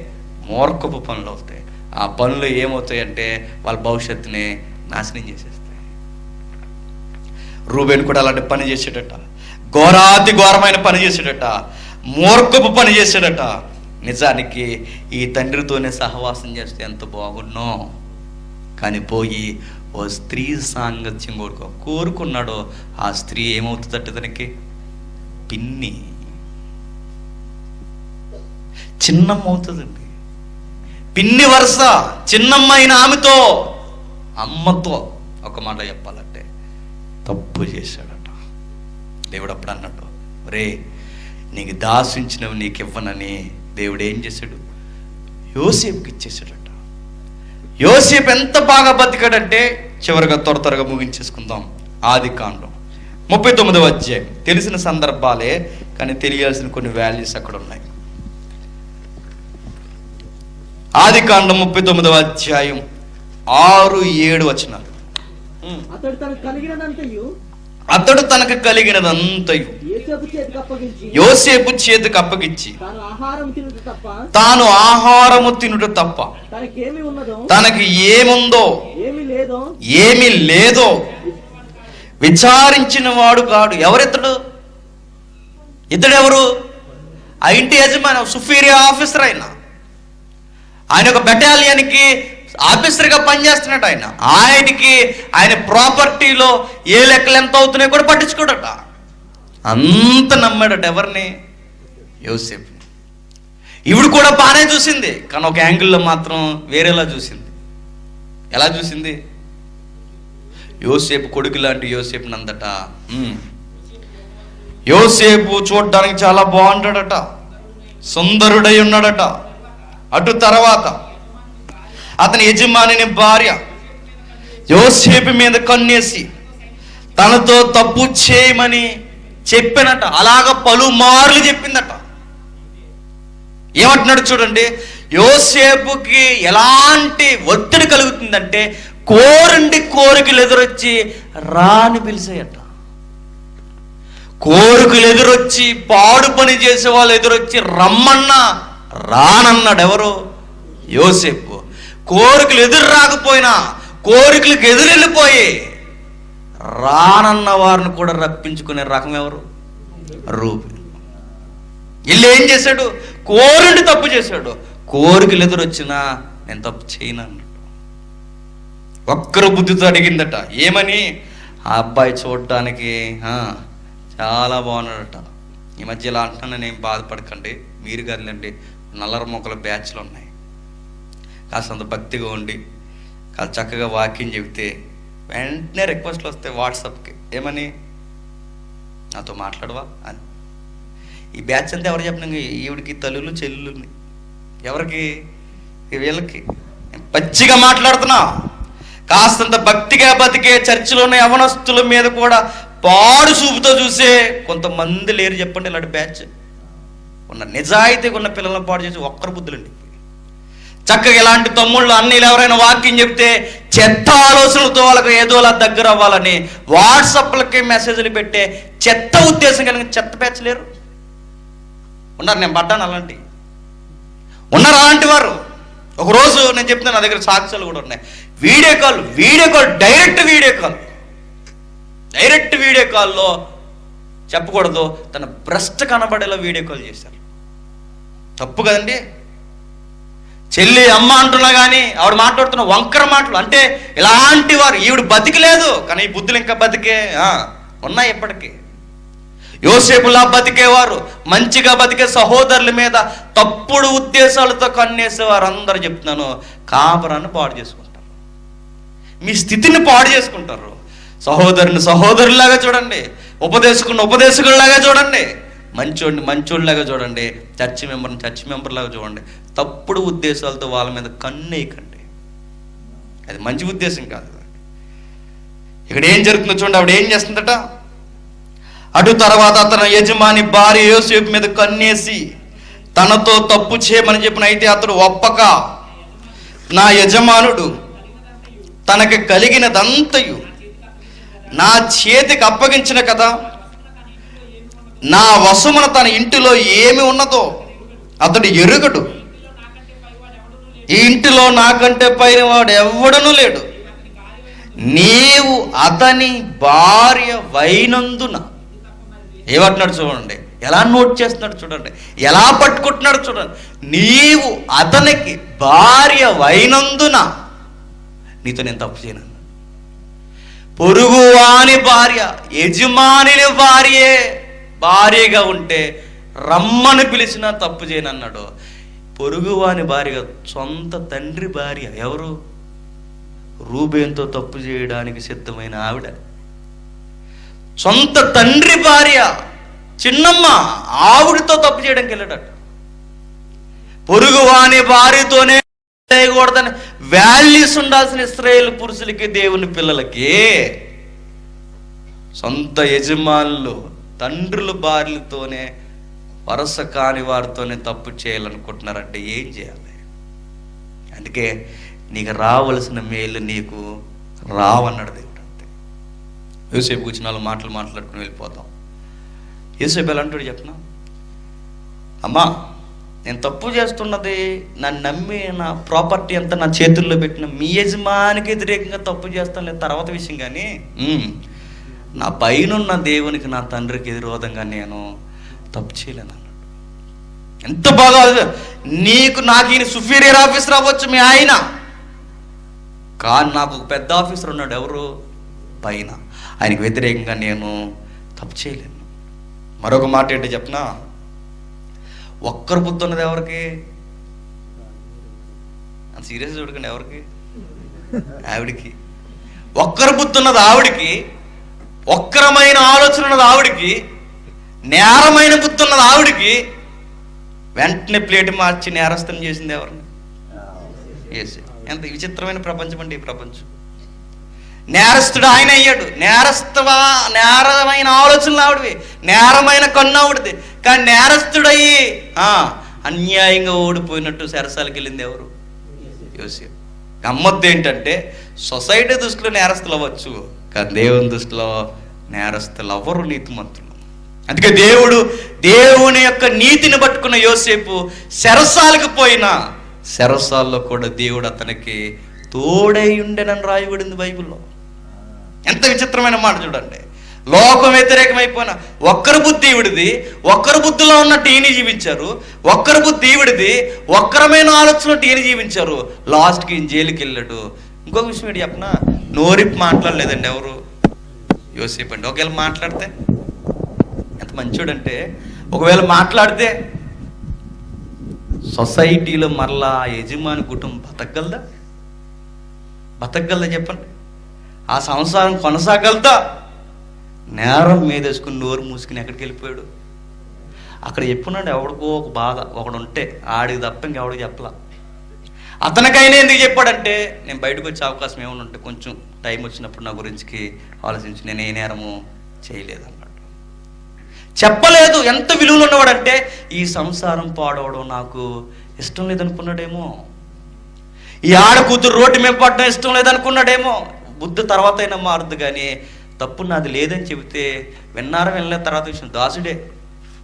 మూర్ఖపు పనులు అవుతాయి. ఆ పనులు ఏమవుతాయి అంటే వాళ్ళ భవిష్యత్తుని నాశనం చేసేస్తాయి. రూబేన్ కూడా అలాంటి పని చేసేటట, ఘోరాతి ఘోరమైన పని చేసేటట, మూర్ఖపు పని చేసేటట. నిజానికి ఈ తండ్రితోనే సహవాసం చేస్తే ఎంత బాగున్నో, కానీ పోయి ఓ స్త్రీ సాంగత్యం కోరుకున్నాడో ఆ స్త్రీ ఏమవుతుందట తనకి? పిన్ని, చిన్నమ్మ అవుతుందండి. పిన్ని వరుస చిన్నమ్మ అయిన ఆమెతో, అమ్మతో, ఒక మాట చెప్పాలంటే తప్పు చేశాడట. దేవుడు అప్పుడు అన్నాడు, రే నీకు దాసించినవి నీకు ఇవ్వనని దేవుడు ఏం చేశాడు? యోసేపుకి ఇచ్చేసాడట. యోసేపు ఎంత బాగా బతికాడంటే, చివరిగా త్వరగా ముగించేసుకుందాం. ఆదికాండం 39వ అధ్యాయం. తెలిసిన సందర్భాలే కానీ తెలియాల్సిన కొన్ని వాల్యూస్ అక్కడ ఉన్నాయి. ఆదికాండం 39వ అధ్యాయం 6-7 వచనాలు. అతడు తనకు కలిగినదంతయు యోసేపు చేతికి అప్పగించి తాను ఆహారము తాను తినుట తప్ప ఆహారము తినుట తప్ప తనకి ఏముందో ఏమి లేదో విచారించిన వాడు కాడు. ఎవరితడు? ఇతడెవరు? ఆ ఇంటి యజమాని, సుపీరియర్ ఆఫీసర్. ఆయన ఒక బెటాలియన్కి ఆఫీసర్గా పనిచేస్తున్నాడు. ఆయనకి ఆయన ప్రాపర్టీలో ఏ లెక్కలు ఎంత అవుతున్నాయో కూడా పట్టించుకోడట. అంత నమ్మాడట. ఎవరిని? యోసేపు. ఇవిడు కూడా బాగానే చూసింది, కానీ ఒక యాంగిల్లో మాత్రం వేరేలా చూసింది. ఎలా చూసింది? యోసేపు కొడుకు లాంటి యోసేపు నందట. యోసేపు చూడడానికి చాలా బాగుంటాడట, సుందరుడై ఉన్నాడట. అటు తర్వాత అతని యజమానిని భార్య యోసేపు మీద కన్నేసి తనతో తప్పు చేయమని చెప్పినట. అలాగ పలుమార్లు చెప్పిందట. ఏమంటున్నాడు చూడండి, యోసేపుకి ఎలాంటి ఒత్తిడి కలుగుతుందంటే, కోరికలు ఎదురొచ్చి రాని పిలిచాయట. కోరికలు ఎదురొచ్చి, పాడు పని చేసే వాళ్ళు ఎదురొచ్చి రమ్మన్నా రానన్నాడు. ఎవరు? యోసేపు. కోరికలు ఎదురు రాకపోయినా కోరికలకు ఎదురెళ్ళిపోయి రానన్న వారిని కూడా రప్పించుకునే రకం ఎవరు? రూబేను. వీళ్ళు ఏం చేశాడు? కోరిని తప్పు చేశాడు. కోరికలు ఎదురొచ్చినా నేను తప్పు చేయను అన్నాడు. ఒక్కరు బుద్ధితో అడిగిందట. ఏమని? ఆ అబ్బాయి చూడటానికి చాలా బాగున్నాడట. ఈ మధ్య ఇలా అంటున్నా, నేను బాధపడకండి, మీరు కదలండి, నల్లర మొక్కల బ్యాచ్లు ఉన్నాయి. కాస్తంత భక్తిగా ఉండి కాస్త చక్కగా వాకింగ్ చెబితే వెంటనే రిక్వెస్ట్లు వస్తాయి వాట్సాప్కి. ఏమని? నాతో మాట్లాడవా అని. ఈ బ్యాచ్ అంతా ఎవరు చెప్పిన? ఈవిడికి తల్లులు చెల్లుల్ని. ఎవరికి? వీళ్ళకి. పచ్చిగా మాట్లాడుతున్నా. కాస్తంత భక్తిగా బతికే చర్చిలో ఉన్న యవనస్తుల మీద కూడా పాడు చూపుతో చూసే కొంతమంది లేరు చెప్పండి ఇలాంటి బ్యాచ్. ఉన్న నిజాయితీగా ఉన్న పిల్లలను పాడు చేసి ఒక్కరు బుద్ధులండి. చక్కగా ఇలాంటి తమ్ముళ్ళు అన్నీళ్ళు ఎవరైనా వాక్యం చెప్తే చెత్త ఆలోచనలతో వాళ్ళకి ఏదోలా దగ్గర అవ్వాలని వాట్సాప్లకి మెసేజ్లు పెట్టే చెత్త ఉద్దేశం కలిగిన చెత్త బ్యాచ్ లేరు? ఉన్నారు. నేను పడ్డాను అలాంటి. ఉన్నారు అలాంటి వారు. ఒకరోజు నేను చెప్తున్నాను, నా దగ్గర సాక్ష్యాలు కూడా ఉన్నాయి. వీడియో కాల్ డైరెక్ట్ వీడియో కాల్లో చెప్పకూడదు, తన బ్రెస్ట్ కనబడేలా వీడియో కాల్ చేశారు. తప్పు కదండి. చెల్లి అమ్మ అంటున్నా కానీ ఆవిడ మాట్లాడుతున్న వంకర మాటలు. అంటే ఇలాంటి వారు. ఈవిడ బతికలేదు కానీ ఈ బుద్ధులు ఇంకా బతికే ఉన్నాయి ఎప్పటికీ. యోసేపులా బతికేవారు, మంచిగా బతికే సహోదరుల మీద తప్పుడు ఉద్దేశాలతో కన్నేసేవారు అందరూ చెప్తున్నాను కాపురాన్ని పాడు చేసుకుంటారు, మీ స్థితిని పాడు చేసుకుంటారు. సహోదరులాగా చూడండి, ఉపదేశకుల్లాగా చూడండి, మంచోళ్ళలాగా చూడండి, చర్చి మెంబర్లాగా చూడండి. తప్పుడు ఉద్దేశాలతో వాళ్ళ మీద కన్నేయకండి. అది మంచి ఉద్దేశం కాదు. ఇక్కడ ఏం జరుగుతుందో చూడండి. ఆవిడ ఏం చేస్తుందట? అటు తర్వాత అతని యజమాని భార్య యోసేపు మీద కన్నేసి తనతో తప్పు చేయమని చెప్పిన. అయితే అతడు ఒప్పక, నా యజమానుడు తనకి కలిగినదంతయు నా చేతికి అప్పగించిన కదా, నా వశమున తన ఇంటిలో ఏమి ఉన్నదో అతడు ఎరుగడు. ఈ ఇంటిలో నాకంటే పైన వాడు ఎవడనూ లేడు. నీవు అతని భార్య వైనందున. ఏమంటున్నాడు చూడండి, ఎలా నోట్ చేస్తున్నాడు చూడండి, ఎలా పట్టుకుంటున్నాడు చూడండి. నీవు అతనికి భార్య వైనందున నీతో నేను తప్పు చేయను. పొరుగువాని భార్య యజమానిని భార్యగా ఉంటే రమ్మని పిలిచినా తప్పు చేయను అన్నాడు. పొరుగువాని భార్య, సొంత తండ్రి భార్య. ఎవరు? రూబేన్తో తప్పు చేయడానికి సిద్ధమైన ఆవిడ. సొంత తండ్రి భార్య చిన్నమ్మ ఆవిడతో తప్పు చేయడానికి వెళ్ళాడట. పొరుగు వాని భార్యతోనే చేయకూడదని వాల్యూస్ ఉండాల్సిన ఇశ్రాయేలు పురుషులకి, దేవుని పిల్లలకి సొంత యజమానులు తండ్రుల భార్యలతోనే, వరస కాని వారితోనే తప్పు చేయాలనుకుంటున్నారంటే ఏం చేయాలి? అందుకే నీకు రావలసిన మేలు నీకు రావన్నాడు దేవుడు. అంతే. యోసేపు కూర్చుని వాళ్ళు మాట్లాడుకుని వెళ్ళిపోతాం. యోసేపు ఎలా అంటాడు చెప్పనా? అమ్మా, నేను తప్పు చేస్తున్నది నన్ను నమ్మి నా ప్రాపర్టీ అంతా నా చేతుల్లో పెట్టిన మీ యజమానికి వ్యతిరేకంగా తప్పు చేస్తాను లేదు, తర్వాత విషయం. కానీ నా పైనున్న దేవునికి, నా తండ్రికి విరోధంగా నేను తప్పు చేయలేను అన్నాడు. ఎంత బాగా! నాకు ఈయన సుపీరియర్ ఆఫీసర్ అవ్వచ్చు మీ ఆయన, కానీ నాకు ఒక పెద్ద ఆఫీసర్ ఉన్నాడు, ఎవరు? పైన. ఆయనకు వ్యతిరేకంగా నేను తప్పు చేయలేను. మరొక మాట ఏంటో చెప్పనా? ఒక్కరు బుద్ధి ఉన్నది ఎవరికి? అంత సీరియస్ చూడకండి. ఎవరికి? ఆవిడికి. ఒక్కరు బుద్ధి ఉన్నది ఆవిడికి, ఒక్కరమైన ఆలోచన ఉన్నది ఆవిడికి, నేరమైన బుద్ధి ఉన్నది ఆవిడికి. వెంటనే ప్లేట్ మార్చి నేరస్థం చేసింది ఎవరిని? యేసు. ఎంత విచిత్రమైన ప్రపంచం అండి ఈ ప్రపంచం. నేరస్తుడు ఆయన అయ్యాడు. నేరమైన ఆలోచనలు ఆవిడవి, నేరమైన కన్ను ఆవిడది. కానీ నేరస్తుడయ్యి అన్యాయంగా ఓడిపోయినట్టు సరసాలకు వెళ్ళింది ఎవరు? యోసేపు. గమ్మత్తు ఏంటంటే సొసైటీ దృష్టిలో నేరస్తులు అవ్వచ్చు, కానీ దేవుని దృష్టిలో నేరస్తులు ఎవరు? నీతిమంతులు. అందుకే దేవుని యొక్క నీతిని పట్టుకున్న యోసేపు చెరసాలకు పోయినా చెరసాల్లో కూడా దేవుడు అతనికి తోడై ఉండేనని రాయబడింది బైబిల్లో. ఎంత విచిత్రమైన మాట చూడండి. లోకం వ్యతిరేకమైపోయినా ఒక్కరి బుద్ధి ఈవిడిది, ఒక్కరి బుద్ధిలో ఉన్నట్టు ఈయన జీవించారు, ఒక్కరి బుద్ధి ఈవిడిది, ఒక్కరమైన ఆలోచనట్టు ఈయన జీవించారు. లాస్ట్కి ఈయన జైలుకి వెళ్ళాడు. ఇంకొక విషయం ఏంటి చెప్పనా? నోరిప్పి మాట్లాడలేదండి ఎవరు? యోసేపు అండి. ఒకవేళ మాట్లాడితే ఎంత మంచోడంటే, ఒకవేళ మాట్లాడితే సొసైటీలో మరలా యజమాని కుటుంబం బతకగలదా చెప్పండి? ఆ సంసారం కొనసాగలదా? నేరం మీదేసుకుని నోరు మూసుకుని ఎక్కడికి వెళ్ళిపోయాడు? అక్కడ చెప్పున్నాడు ఎవడికో ఒక బాధ ఒకడు ఉంటే, ఆడికి తప్ప ఇంకెవడికి చెప్పలా. అతనికైనా ఎందుకు చెప్పాడంటే, నేను బయటకు వచ్చే అవకాశం ఏమైనా ఉంటే కొంచెం టైం వచ్చినప్పుడు నా గురించి ఆలోచించి నేను ఏ నేరము చేయలేదు అన్నాడు. చెప్పలేదు. ఎంత విలువలు ఉన్నవాడంటే, ఈ సంసారం పాడవడం నాకు ఇష్టం లేదనుకున్నాడేమో, ఈ ఆడ కూతురు రోడ్డు మీద పడడం ఇష్టం లేదనుకున్నాడేమో. బుద్ధి తర్వాత అయినా మారుద్దు, కానీ తప్పు నాది లేదని చెబితే వినలేదు. తర్వాత విషయం దాసుడే.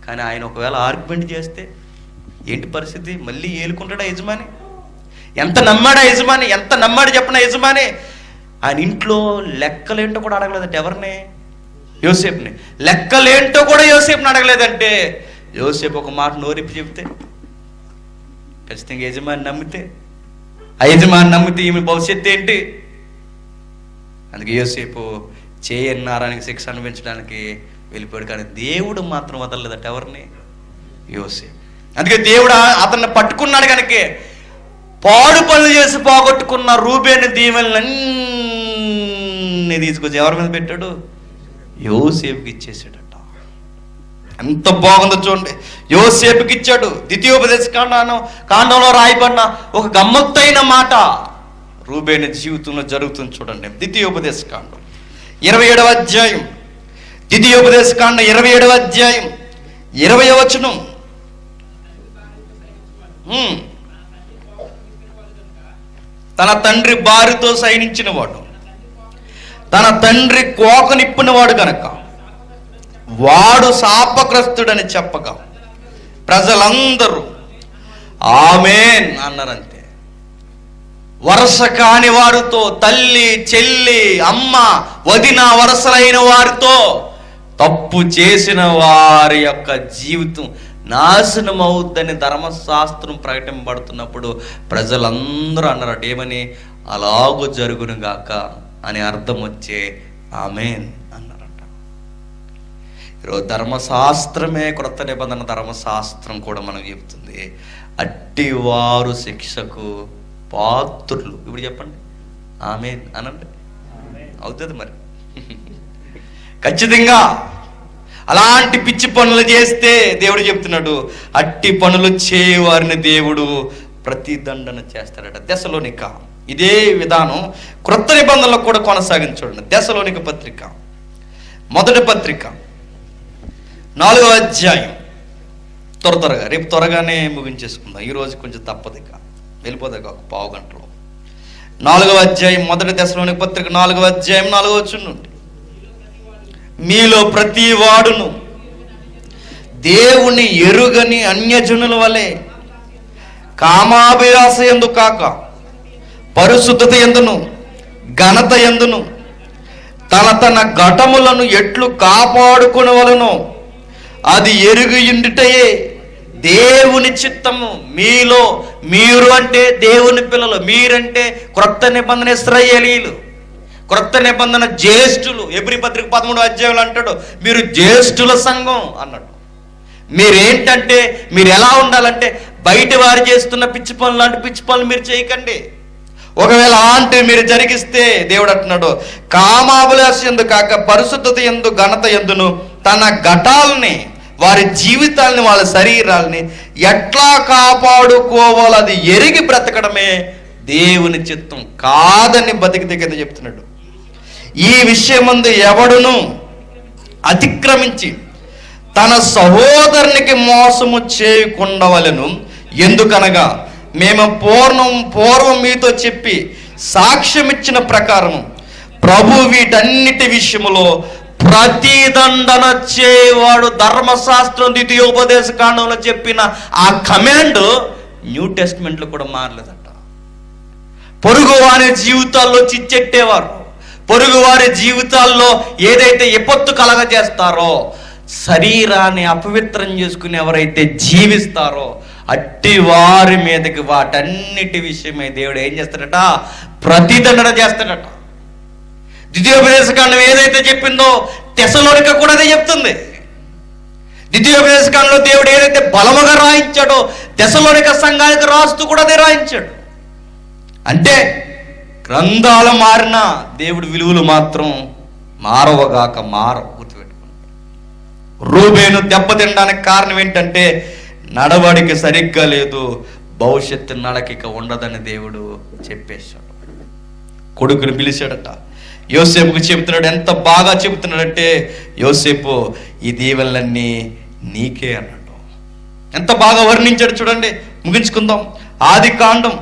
కానీ ఆయన ఒకవేళ ఆర్గ్యుమెంట్ చేస్తే ఏంటి పరిస్థితి? మళ్ళీ ఏలుకుంటాడా యజమాని? ఎంత నమ్మాడా యజమాని? ఎంత నమ్మాడు చెప్పిన యజమాని? ఆయన ఇంట్లో లెక్కలేంటో కూడా అడగలేదంటే ఎవరిని? యోసేపుని. లెక్కలేంటో కూడా యోసేపుని అడగలేదంటే, యోసేపు ఒక మాట నోరిప్పి చెబితే ఖచ్చితంగా యజమాని నమ్మితే, ఆ యజమాని నమ్మితే ఈమె భవిష్యత్తు ఏంటి? అందుకే యోసేపు చేయన్నారానికి శిక్ష అనుభవించడానికి వెళ్ళిపోయాడు. కానీ దేవుడు మాత్రం వదలలేదట ఎవరిని? యోసేపు. అందుకే దేవుడు అతన్ని పట్టుకున్నాడు. కనుక పాడు పనులు చేసి పోగొట్టుకున్న రూబేను దీవెనలన్నీ తీసుకొచ్చి ఎవరి మీద పెట్టాడు? యోసేపుకి ఇచ్చేసాడట. ఎంత బాగుందో చూడండి. యోసేపుకి ఇచ్చాడు. ద్వితీయోపదేశ కాండంలో రాయబడిన ఒక గమ్మత్తైన మాట రూబేను జీవితంలో జరుగుతుంది చూడండి. ద్వితీయోపదేశ కాండం 27వ అధ్యాయం, ద్వితీయోపదేశ కాండం 27వ అధ్యాయం 20వ వచనం. తన తండ్రి భార్యతో సైనించిన వాడు, తన తండ్రి కోకనిప్పినవాడు కనుక వాడు శాపగ్రస్తుడని చెప్పగా ప్రజలందరూ ఆమేన్ అన్నారంతే. వరస కాని వారితో, తల్లి చెల్లి అమ్మ వదిన వరసలైన వారితో తప్పు చేసిన వారి యొక్క జీవితం నాశనం అవుద్దని ధర్మశాస్త్రం ప్రకటింపబడుతున్నప్పుడు ప్రజలందరూ అన్నారట ఏమని? అలాగూ జరుగును గాక అని అర్థం వచ్చే ఆమేన్ అన్నారట. ఈరోజు ధర్మశాస్త్రమే, క్రొత్త నిబంధన ధర్మశాస్త్రం కూడా మనకు చెప్తుంది అట్టివారు శిక్షకు పాత్రులు. ఇప్పుడు చెప్పండి ఆమేన్ అనండి, అవుతుంది మరి. ఖచ్చితంగా అలాంటి పిచ్చి పనులు చేస్తే దేవుడు చెప్తున్నాడు, అట్టి పనులు చేయవారిని దేవుడు ప్రతిదండన చేస్తాడట. దశలోనిక ఇదే విధానం క్రొత్త నిబంధనలో కూడా కొనసాగించండి. దశలోనిక పత్రిక మొదటి పత్రిక 4వ అధ్యాయం, త్వరగా రేపు త్వరగానే ముగించేసుకుందాం, ఈరోజు కొంచెం తప్పదిక, వెళ్ళిపోదాక ఒక పావు గంటలో. 4వ అధ్యాయం మొదటి దశలోనిక పత్రిక 4వ అధ్యాయం 4వ వచనం నుండి, మీలో ప్రతి వాడును దేవుని ఎరుగని అన్యజనుల వలె కామాభిలాష యందు కాక పరిశుద్ధత యందును ఘనత యందును తన ఘటములను ఎట్లు కాపాడుకొనవలెనో అది ఎరుగుయుండుటయే దేవుని చిత్తము. మీలో, మీరు అంటే దేవుని పిల్లలు, మీరంటే క్రొత్త నిబంధన ఇశ్రాయేలీయులు, క్రొత్త నిబంధన జ్యేష్ఠులు. ఎబ్రీ పత్రిక 13వ అధ్యాయంలో అంటాడు, మీరు జ్యేష్ఠుల సంఘం అన్నాడు. మీరేంటంటే, మీరు ఎలా ఉండాలంటే బయట వారు చేస్తున్న పిచ్చి పనులు లాంటి పిచ్చి పనులు మీరు చేయకండి. ఒకవేళ అంటే మీరు జరిగిస్తే దేవుడు అంటున్నాడు, కామాభిలాష యందు కాక పరిశుద్ధత యందు ఘనత యందును తన ఘటాలని, వారి జీవితాలని, వాళ్ళ శరీరాలని ఎట్లా కాపాడుకోవాలో అది ఎరిగి బ్రతకడమే దేవుని చిత్తం కాదని బతికితే కింద చెప్తున్నాడు. ఈ విషయమందు ఎవడును అతిక్రమించి తన సహోదరునికి మోసము చేయకుండవలెను. ఎందుకనగా మేము పూర్వం మీతో చెప్పి సాక్ష్యం ఇచ్చిన ప్రకారము ప్రభు వీటన్నిటి విషయములో ప్రతిదండన చేయవాడు. ధర్మశాస్త్రం ద్వితీయోపదేశ కాండంలో చెప్పిన ఆ కమాండ్ న్యూ టెస్ట్మెంట్లో కూడా మారలేదట. పొరుగు వారి జీవితాల్లో చిచ్చెట్టేవారు, పొరుగు వారి జీవితాల్లో ఏదైతే విపత్తు కలగజేస్తారో, శరీరాన్ని అపవిత్రం చేసుకుని ఎవరైతే జీవిస్తారో అట్టి వారి మీదకి వాటన్నిటి విషయమై దేవుడు ఏం చేస్తాడట? ప్రతిదండన చేస్తాడట. ద్వితీయోపదేశకాండం ఏదైతే చెప్పిందో తెసలోనిక కూడా అదే చెప్తుంది. ద్వితీయోపదేశకాండంలో దేవుడు ఏదైతే బలముగా రాయించాడో తెసలోనిక సంఘానికి రాస్తూ కూడా అదే రాయించాడు. అంటే గ్రంథాలు మారినా దేవుడి విలువలు మాత్రం మారవగాక మారవు. గుర్తుపెట్టుకోండి. రూబేను దెబ్బతినడానికి కారణం ఏంటంటే నడవడికి సరిగ్గా లేదు, భవిష్యత్తు నడకిక ఉండదని దేవుడు చెప్పేశాడు. కొడుకుని పిలిచాడట, యోసేపుకు చెబుతున్నాడు. ఎంత బాగా చెబుతున్నాడంటే, యోసేపు ఈ దీవెనలన్నీ నీకే అన్నాడు. ఎంత బాగా వర్ణించాడు చూడండి. ముగించుకుందాం. ఆదికాండం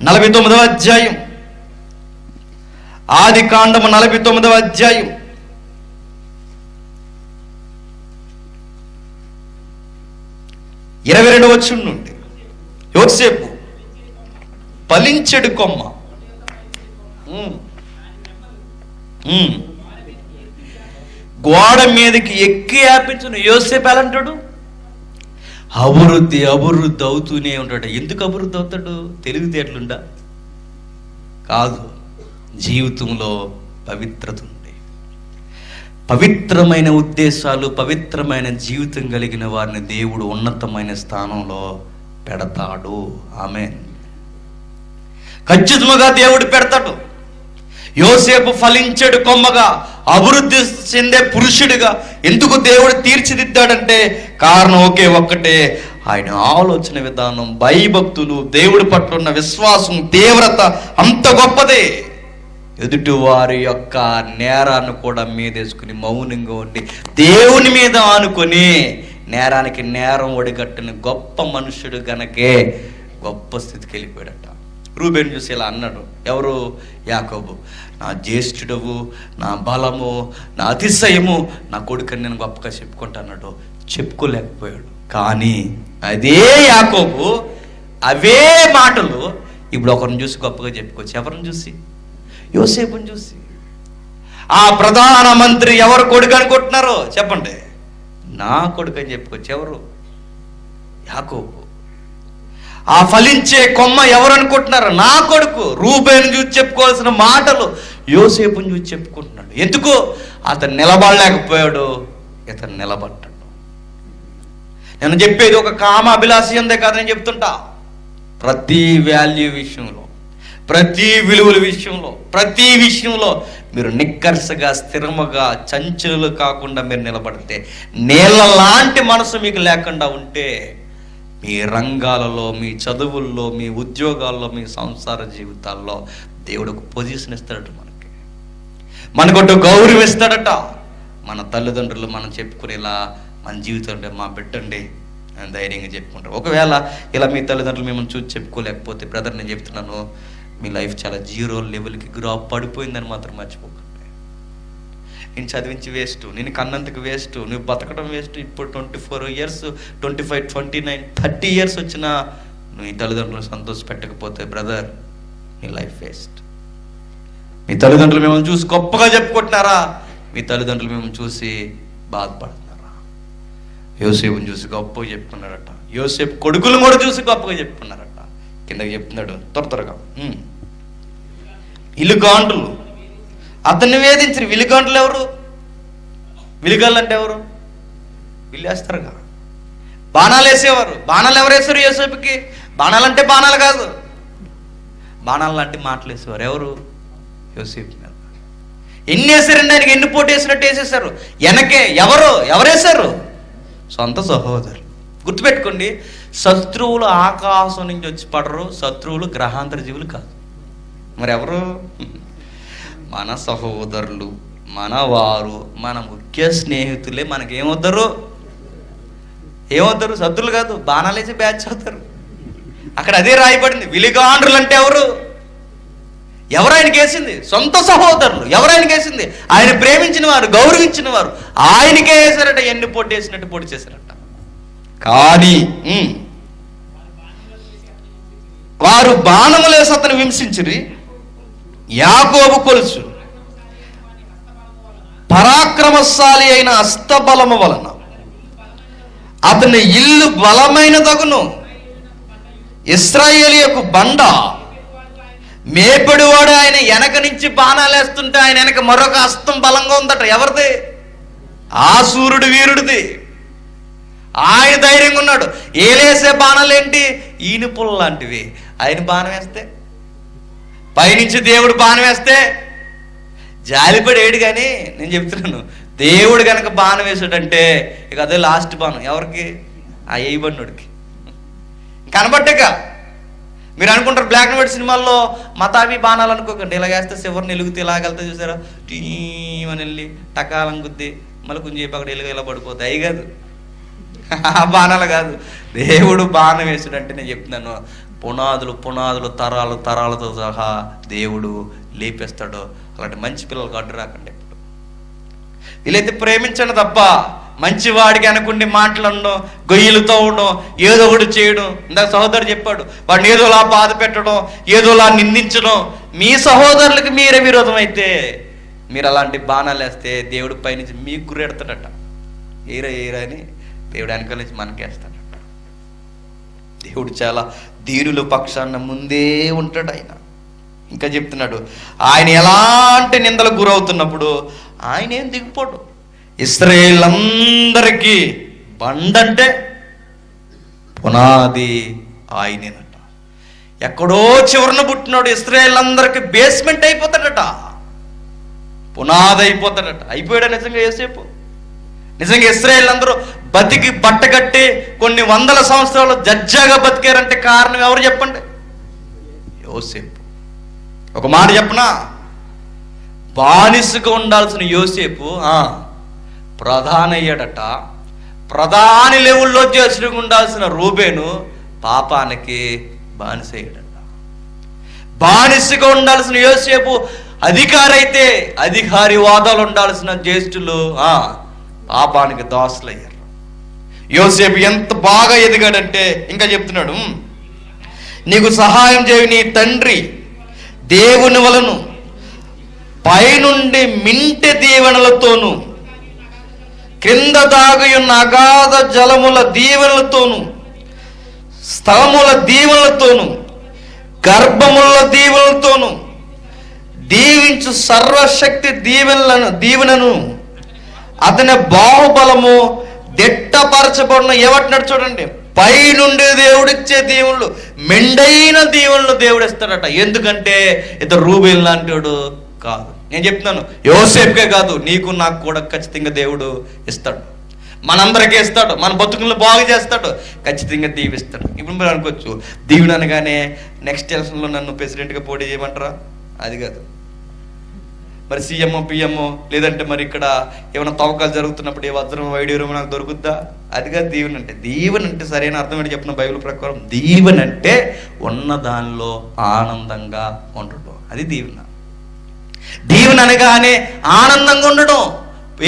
49వ అధ్యాయం, ఆదికాండం 49వ అధ్యాయం 22వ వచనం నుండి, యోసేపు ఫలించెడు కొమ్మ, గోడ మీదకి ఎక్కి ఆపించును. యోసేపు ఎలా అంటాడు? అభివృద్ధి అవుతూనే ఉంటాడు. ఎందుకు అభివృద్ధి అవుతాడు? తెలివితేటలుండా? కాదు, జీవితంలో పవిత్రత ఉంది. పవిత్రమైన ఉద్దేశాలు, పవిత్రమైన జీవితం కలిగిన వారిని దేవుడు ఉన్నతమైన స్థానంలో పెడతాడు. ఆమేన్. ఖచ్చితంగా దేవుడు పెడతాడు. యోసేపు ఫలించెడు కొమ్మగా, అభివృద్ధి చెందే పురుషుడిగా ఎందుకు దేవుడు తీర్చిదిద్దాడంటే కారణం ఒక్కటే, ఆయన ఆలోచన విధానం, భయభక్తులు, దేవుడి పట్ల ఉన్న విశ్వాసం, తీవ్రత అంత గొప్పదే. ఎదుటి వారి యొక్క నేరాన్ని కూడా మీదేసుకుని మౌనంగా ఉండి దేవుని మీద ఆనుకొని నేరానికి నేరం ఒడిగట్టిన గొప్ప మనుషుడు గనకే గొప్ప స్థితికి వెళ్ళిపోయాడట. రూబేను చూసి ఇలా అన్నాడు. ఎవరు? యాకోబు. నా జ్యేష్ఠుడవు, నా బలము, నా అతిశయము, నా కొడుకని నేను గొప్పగా చెప్పుకుంటాన్నాడు. చెప్పుకోలేకపోయాడు. కానీ అదే యాకోబు అవే మాటలు ఇప్పుడు ఒకరిని చూసి గొప్పగా చెప్పుకోవచ్చు. ఎవరిని చూసి? యోసేపుని చూసి. ఆ ప్రధానమంత్రి ఎవరు కొడుకు అనుకుంటున్నారో చెప్పండి? నా కొడుకు అని చెప్పుకోవచ్చు. ఎవరు? యాకోబు. ఆ ఫలించే కొమ్మ ఎవరు అనుకుంటున్నారు? నా కొడుకు. రూబేను చూసి చెప్పుకోవాల్సిన మాటలు యోసేపుని చూసి చెప్పుకుంటున్నాడు. ఎందుకు? అతను నిలబడలేకపోయాడు, ఇతను నిలబడ్డాడు. నేను చెప్పేది ఒక కామ అభిలాషి అందే కాదు, నేను చెప్తుంటా. ప్రతి వాల్యూ విషయంలో, ప్రతి విలువల విషయంలో, ప్రతి విషయంలో మీరు నిక్కర్సగా, స్థిరముగా, చంచలులు కాకుండా మీరు నిలబడితే, నీళ్ళ లాంటి మనసు మీకు లేకుండా ఉంటే, మీ రంగాలలో, మీ చదువుల్లో, మీ ఉద్యోగాల్లో, మీ సంసార జీవితాల్లో దేవుడు ఒక పొజిషన్ ఇస్తాడట. మనకొట్టు గౌరవిస్తాడట. మన తల్లిదండ్రులు మనం చెప్పుకునేలా మన జీవితం మా బిడ్డండి అని ధైర్యంగా చెప్పుకుంటారు. ఒకవేళ ఇలా మీ తల్లిదండ్రులు మిమ్మల్ని చూసి చెప్పుకోలేకపోతే, బ్రదర్ నేను చెప్తున్నాను, మీ లైఫ్ చాలా జీరో లెవెల్కి గ్రాప్ పడిపోయిందని మాత్రం మర్చిపోకండి. నేను చదివించి వేస్ట్, నేను కన్నంతకు వేస్ట్, నువ్వు బతకడం వేస్ట్. ఇప్పుడు 24 years, 25, 29, 30 years వచ్చినా నువ్వు ఈ తల్లిదండ్రులను సంతోష పెట్టకపోతే బ్రదర్, నీ లైఫ్ వేస్ట్. మీ తల్లిదండ్రులు మిమ్మల్ని చూసి గొప్పగా చెప్పుకుంటున్నారా? మీ తల్లిదండ్రులు మిమ్మల్ని చూసి బాధపడుతున్నారా? యోసేపుని చూసి గొప్పగా చెప్పుకున్నారట. యోసేపు కొడుకులు కూడా చూసి గొప్పగా చెప్పుకున్నారట. కిందకి చెప్తున్నాడు త్వరగా, విలుగాండ్రులు అతన్ని వేధించరు. విలుగాండ్రులు ఎవరు? విలుగాళ్ళు అంటే ఎవరు? విల్లేస్తారుగా, బాణాలు వేసేవారు. బాణాలు ఎవరు వేసారు యోసేపుకి? బాణాలు అంటే బాణాలు కాదు, బాణాలు లాంటి మాటలు వేసేవారు. ఎవరు? యోసేపు మీద. ఎన్ని వేసారండి ఆయనకి? ఎన్ని పోటీ వేసినట్టు వేసేసారు. వెనకే ఎవరేశారు? సొంత సహోదరు. గుర్తుపెట్టుకోండి, శత్రువులు ఆకాశం నుంచి వచ్చి పడరు, శత్రువులు గ్రహాంతర జీవులు కాదు. మరి ఎవరు? మన సహోదరులు, మన వారు, మన ముఖ్య స్నేహితులే మనకేమవుతారు? ఏమవుతారు? శత్రువులు కాదు, బాణాలేసి బ్యాచ్ అవుతారు. అక్కడ అదే రాయబడింది. విలుగాండ్రులు అంటే ఎవరు? ఎవరు ఆయనకి వేసింది? సొంత సహోదరులు. ఎవరు ఆయనకి వేసింది? ఆయన ప్రేమించిన వారు, గౌరవించిన వారు. ఆయనకే వేశారట. ఎన్ని పోటీ వేసినట్టు పోటీ చేశారట. కానీ వారు బాణములేసి అతను హింసించిరి. యాకోబు కొలుసు పరాక్రమశాలి అయిన హస్తబలము వలన అతని ఇల్లు బలమైన తగును. ఇశ్రాయేలీయులకు బండ మేపడివాడు. ఆయన వెనక నుంచి బాణాలు వేస్తుంటే ఆయన వెనక మరొక హస్తం బలంగా ఉందట. ఎవరిది? ఆ సూర్యుడు వీరుడిది. ఆయన ధైర్యంగా ఉన్నాడు. ఏలేసే బాణాలు ఏంటి? ఈనుపుల లాంటివి. ఆయన బాణం వేస్తే, పైనుంచి దేవుడు బాణం వేస్తే జాలిపడి ఏడు. కానీ నేను చెప్తున్నాను, దేవుడు కనుక బాణం వేసాడంటే ఇక అదే లాస్ట్ బాణం. ఎవరికి? ఆ ఏయిబడినోడికి. కనబట్టేక మీరు అనుకుంటారు బ్లాక్ అండ్ వైట్ సినిమాల్లో మతాబీ బాణాలు అనుకోకండి. ఇలాగేస్తే చివరిని ఎలుగుతే ఇలాగెళ్తే చూసారా, టీమని వెళ్ళి టకాలం గుద్ది మళ్ళీ కొంచెం చెప్పి అక్కడ ఎలుగు ఇలా పడిపోతాయి. అవి కాదు, ఆ బాణాలు కాదు. దేవుడు బాణం వేసాడంటే నేను చెప్తున్నాను, పునాదులు తరాలతో సహా దేవుడు లేపేస్తాడు. అలాంటి మంచి పిల్లలకు అడ్డు రాకండి. ఎప్పుడు వీలైతే ప్రేమించండి తప్ప మంచివాడికి అనుకుంటే మాట్లాడడం, గొయ్యలతో ఉండడం, ఏదో ఒకటి చేయడం. ఇందాక సహోదరుడు చెప్పాడు, వాడిని ఏదోలా బాధ పెట్టడం, ఏదోలా నిందించడం. మీ సహోదరులకు మీరే విరోధం అయితే మీరు అలాంటి బాణాలు వేస్తే దేవుడి పైనుంచి మీకు గురెడతాడట. ఏరా అని దేవుడు వెనకాల నుంచి మనకేస్తాడట. దేవుడు చాలా దీనుల పక్షాన ముందే ఉంటాడు. ఆయన ఇంకా చెప్తున్నాడు, ఆయన ఎలాంటి నిందలకు గురవుతున్నప్పుడు ఆయన ఏం దిగిపోడు. ఇశ్రాయేల్ అందరికీ బండంటే పునాది ఆయనేనట. ఎక్కడో చివరన పుట్టినాడు. ఇశ్రాయేల్ అందరికి బేస్మెంట్ అయిపోతాడట, పునాది అయిపోతాడట. అయిపోయాడా నిజంగా యోసేపు? నిజంగా ఇశ్రాయేల్ అందరూ బతికి బట్టగట్టి కొన్ని వందల సంవత్సరాలు జడ్జాగా బతికారంటే కారణం ఎవరు చెప్పండి? యోసేపు. ఒక మాట చెప్పనా, బానిసగా ఉండాల్సిన యోసేపు ప్రధాని అయ్యాడట. ప్రధాని లెవెల్లో చేసి ఉండాల్సిన రూబేను పాపానికి బానిస అయ్యాడట. బానిసగా ఉండాల్సిన యోసేపు అధికారి అయితే అధికారి వాదాలు ఉండాల్సిన జ్యేష్ఠులు పాపానికి దాసులయ్యారు. యోసేపు ఎంత బాగా ఎదిగాడంటే ఇంకా చెప్తున్నాడు, నీకు సహాయం చేయు నీ తండ్రి దేవుని వలను పైనుండి మింటి దీవెనలతోను క్రింద దాగియున్న అగాధ జలముల దీవెనలతోను స్థలముల దీవెనలతోను గర్భముల దీవెనలతోను దీవించు సర్వశక్తి దీవెనను అతని బాహుబలము దిట్టపరచబడిన ఏమంటున్నాడు చూడండి, పైనుండి దేవుడిచ్చే దీవెనలు, మెండైన దీవెనలు దేవుడు ఇస్తాడట. ఎందుకంటే ఇతడు రూబేలు లాంటి వాడు కాదు. నేను చెప్తున్నాను, యోసేపుకే కాదు, నీకు నాకు కూడా ఖచ్చితంగా దేవుడు ఇస్తాడు, మనందరికీ ఇస్తాడు, మన బతుకులను బాగు చేస్తాడు, ఖచ్చితంగా దీవిస్తాడు. ఇప్పుడు మీరు అనుకోవచ్చు, దీవుడు అనగానే నెక్స్ట్ ఎలక్షన్లో నన్ను ప్రెసిడెంట్గా పోటీ చేయమంటారా? అది కాదు. మరి సీఎంఓ పిఎంఓ లేదంటే మరి ఇక్కడ ఏమైనా తవ్వకాలు జరుగుతున్నప్పుడు ఏ వజ్రం వైడూరం నాకు దొరుకుద్దా? అది కాదు దీవెన అంటే. దీవెన అంటే సరైన అర్థం ఏంటి చెప్పిన బైబిల్ ప్రకారం, దీవెన అంటే ఉన్న దానిలో ఆనందంగా ఉండటం, అది దీవెన. దీవెన అనగానే ఆనందంగా ఉండడం,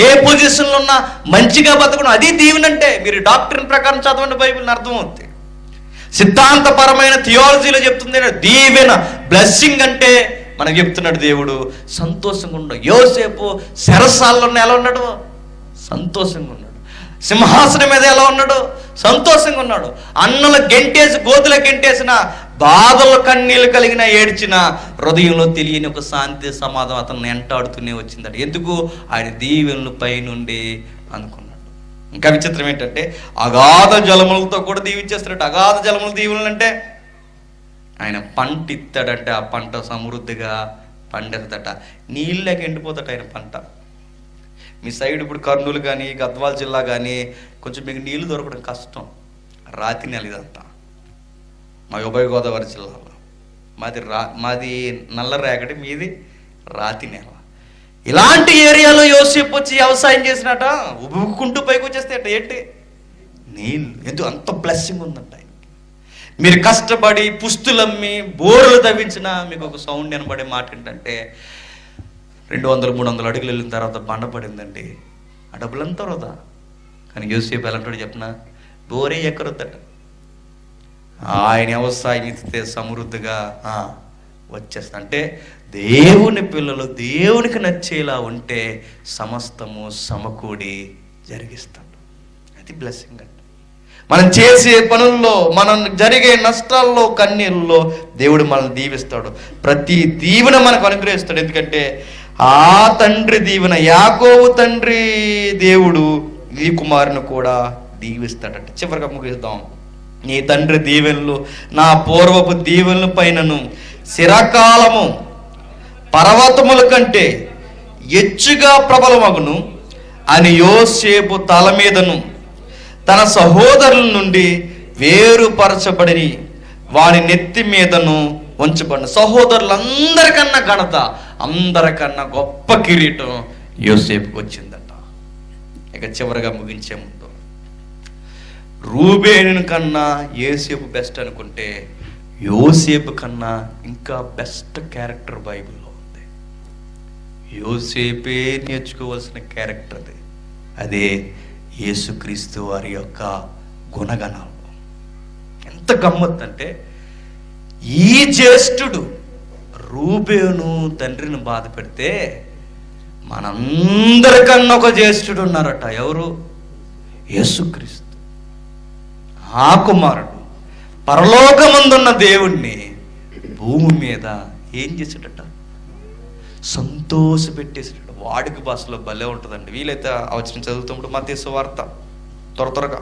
ఏ పొజిషన్లో ఉన్నా మంచిగా బతకడం, అది దీవెన అంటే. మీరు డాక్టరీన్ ప్రకారం చదవండి, బైబిల్ని అర్థమవుతుంది. సిద్ధాంతపరమైన థియాలజీలో చెప్తుంది దీవెన, బ్లెస్సింగ్ అంటే మనకు చెప్తున్నాడు దేవుడు సంతోషంగా ఉండడు. యోసేపు శరసాల్లో ఎలా ఉన్నాడు? సంతోషంగా ఉన్నాడు. సింహాసనం మీద ఎలా ఉన్నాడు? సంతోషంగా ఉన్నాడు. అన్నల గెంటేసి గోతుల గెంటేసిన, బాధలు కన్నీళ్ళు కలిగిన, ఏడ్చిన, హృదయంలో తెలియని ఒక శాంతి సమాధానం అతను వెంటాడుతూనే వచ్చిందట. ఎందుకు? ఆయన దీవెనలు పైనుండి అనుకున్నాడు. ఇంకా విచిత్రం ఏంటంటే, అగాధ జలములతో కూడా దీవించేస్తాడట. అగాధ జలముల దీవెనలు అంటే ఆయన పంట ఇస్తాడంటే ఆ పంట సమృద్ధిగా పండుతుందట. నీళ్ళకి ఎండిపోతాడు ఆయన పంట. మీ సైడ్ ఇప్పుడు కర్నూలు కానీ గద్వాల జిల్లా కానీ కొంచెం మీకు నీళ్లు దొరకడం కష్టం. రాతి నెల ఇదంతా మా ఉభయ గోదావరి జిల్లాలో. మాది నల్ల రేగడి, మీది రాతి నేల. ఇలాంటి ఏరియాలో యోసేపు వచ్చి వ్యవసాయం చేసినట, ఉబ్బుకుంటూ పైకి వచ్చేస్తే ఏంటి నీళ్ళు. ఎందుకు అంత బ్లెస్సింగ్ ఉందంట. మీరు కష్టపడి పుస్తులమ్మి బోర్లు తవ్వించినా మీకు ఒక సౌండ్ వినబడే మాట ఏంటంటే, 200-300 అడుగులు వెళ్ళిన తర్వాత బండ పడిందండి, ఆ డబ్బులంతా వృధా. కానీ యోసేపు ఎలాంటి చెప్పిన బోరే ఎక్కరొద్దట. ఆయన వ్యవసాయం ఇస్తే సమృద్ధిగా వచ్చేస్తా. అంటే దేవుని పిల్లలు దేవునికి నచ్చేలా ఉంటే సమస్తము సమకూడి జరిగిస్తాడు. అది బ్లెస్సింగ్ అంటే. మనం చేసే పనుల్లో, మనం జరిగే నష్టాల్లో, కన్నీళ్ళలో దేవుడు మనల్ని దీవిస్తాడు. ప్రతి దీవెన మనకు అనుగ్రహిస్తాడు. ఎందుకంటే ఆ తండ్రి దీవెన, యాకోబు తండ్రి దేవుడు ఈ కుమారుని కూడా దీవిస్తాడట. చివరిగా ముగిద్దాం. నీ తండ్రి దీవెనలు నా పూర్వపు దీవెనల పైనను చిరకాలము పర్వతముల కంటే ఎచ్చుగా ప్రబలమగును అని యోసేపు తల మీదను తన సహోదరుల నుండి వేరుపరచబడి వాని నెత్తి మీదను ఉంచబడిన. సహోదరులందరికన్నా ఘనత, అందరికన్నా గొప్ప కిరీటం యోసేపుకి వచ్చిందట. ఇక చివరిగా ముగించే ముందు, రూబేను కన్నా యోసేపు బెస్ట్ అనుకుంటే, యోసేపు కన్నా ఇంకా బెస్ట్ క్యారెక్టర్ బైబిల్లో ఉంది. యోసేపే నేర్చుకోవాల్సిన క్యారెక్టర్ అది. అదే యేసుక్రీస్తు వారి యొక్క గుణగణాలు. ఎంత గమ్మత్తు అంటే, ఈ జ్యేష్ఠుడు రూబేను తండ్రిని బాధ పెడితే మనందరికన్నా ఒక జ్యేష్ఠుడు ఉన్నారట. ఎవరు? యేసుక్రీస్తు. ఆ కుమారుడు పరలోకమందున్న దేవుణ్ణి భూమి మీద ఏం చేసాడట? సంతోషపెట్టేసాడు. వాడికి భాషలో భలే ఉంటుందండి. వీలైతే అవసరం చదువుతున్నప్పుడు మత్తయి సువార్త, త్వరగా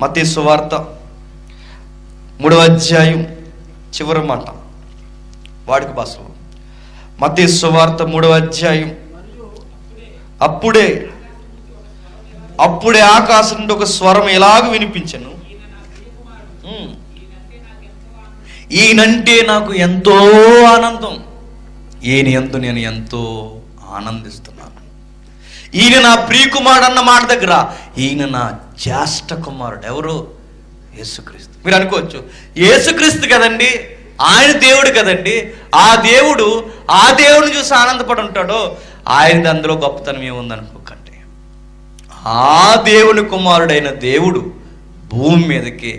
మత్తయి సువార్త 3వ అధ్యాయం చివరి మాట, వాడికి భాషలో మత్తయి సువార్త 3వ అధ్యాయం. అప్పుడే ఆకాశం నుండి ఒక స్వరం ఎలాగ వినిపించెను, ఈయనంటే నాకు ఎంతో ఆనందం, ఈయన యందు నేను ఎంతో ఆనందిస్తున్నాను. ఈయన నా ప్రియకుమారుడు అన్న మాట దగ్గర ఈయన నా జ్యేష్ఠ కుమారుడు. ఎవరు? యేసుక్రీస్తు. మీరు అనుకోవచ్చు, యేసుక్రీస్తు కదండి, ఆయన దేవుడు కదండి, ఆ దేవుడిని చూసి ఆనందపడి ఉంటాడో, ఆయనది అందులో గొప్పతనం ఏముంది అనుకోకండి. ఆ దేవుని కుమారుడైన దేవుడు భూమి మీదకి,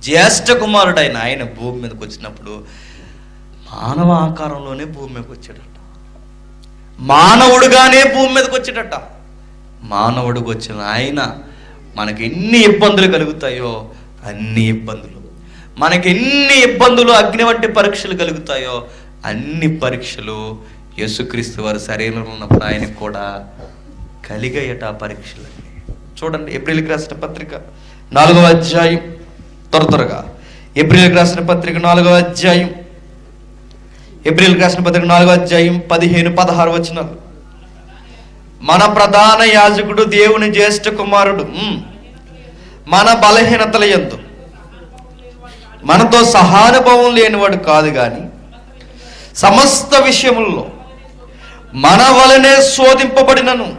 జ్యేష్ఠ కుమారుడైన ఆయన భూమి మీదకి వచ్చినప్పుడు మానవ ఆకారంలోనే భూమి మీదకి వచ్చాడట. మానవుడుగానే భూమి మీదకి వచ్చాడట. మానవుడికి వచ్చిన ఆయన మనకి ఎన్ని ఇబ్బందులు కలుగుతాయో అన్ని ఇబ్బందులు, మనకి ఎన్ని ఇబ్బందులు, అగ్ని వంటి పరీక్షలు కలుగుతాయో అన్ని పరీక్షలు యేసుక్రీస్తు వారి శరీరంలో ఉన్నప్పుడు ఆయనకు కూడా కలిగాయట ఆ పరీక్షలన్నీ. చూడండి, ఏప్రిల్కి రాసిన పత్రిక 4వ అధ్యాయం, త్వరగా ఏప్రిల్కి రాసిన పత్రిక 4వ అధ్యాయం ఎబ్రిల్ రాసిన పత్రిక 4వ అధ్యాయం 15-16 వచనాలు. మన ప్రధాన యాజకుడు దేవుని జ్యేష్ఠ కుమారుడు మన బలహీనతల యందు మనతో సహానుభవం లేనివాడు కాదు గాని సమస్త విషయముల్లో మన వలనే శోధింపబడినను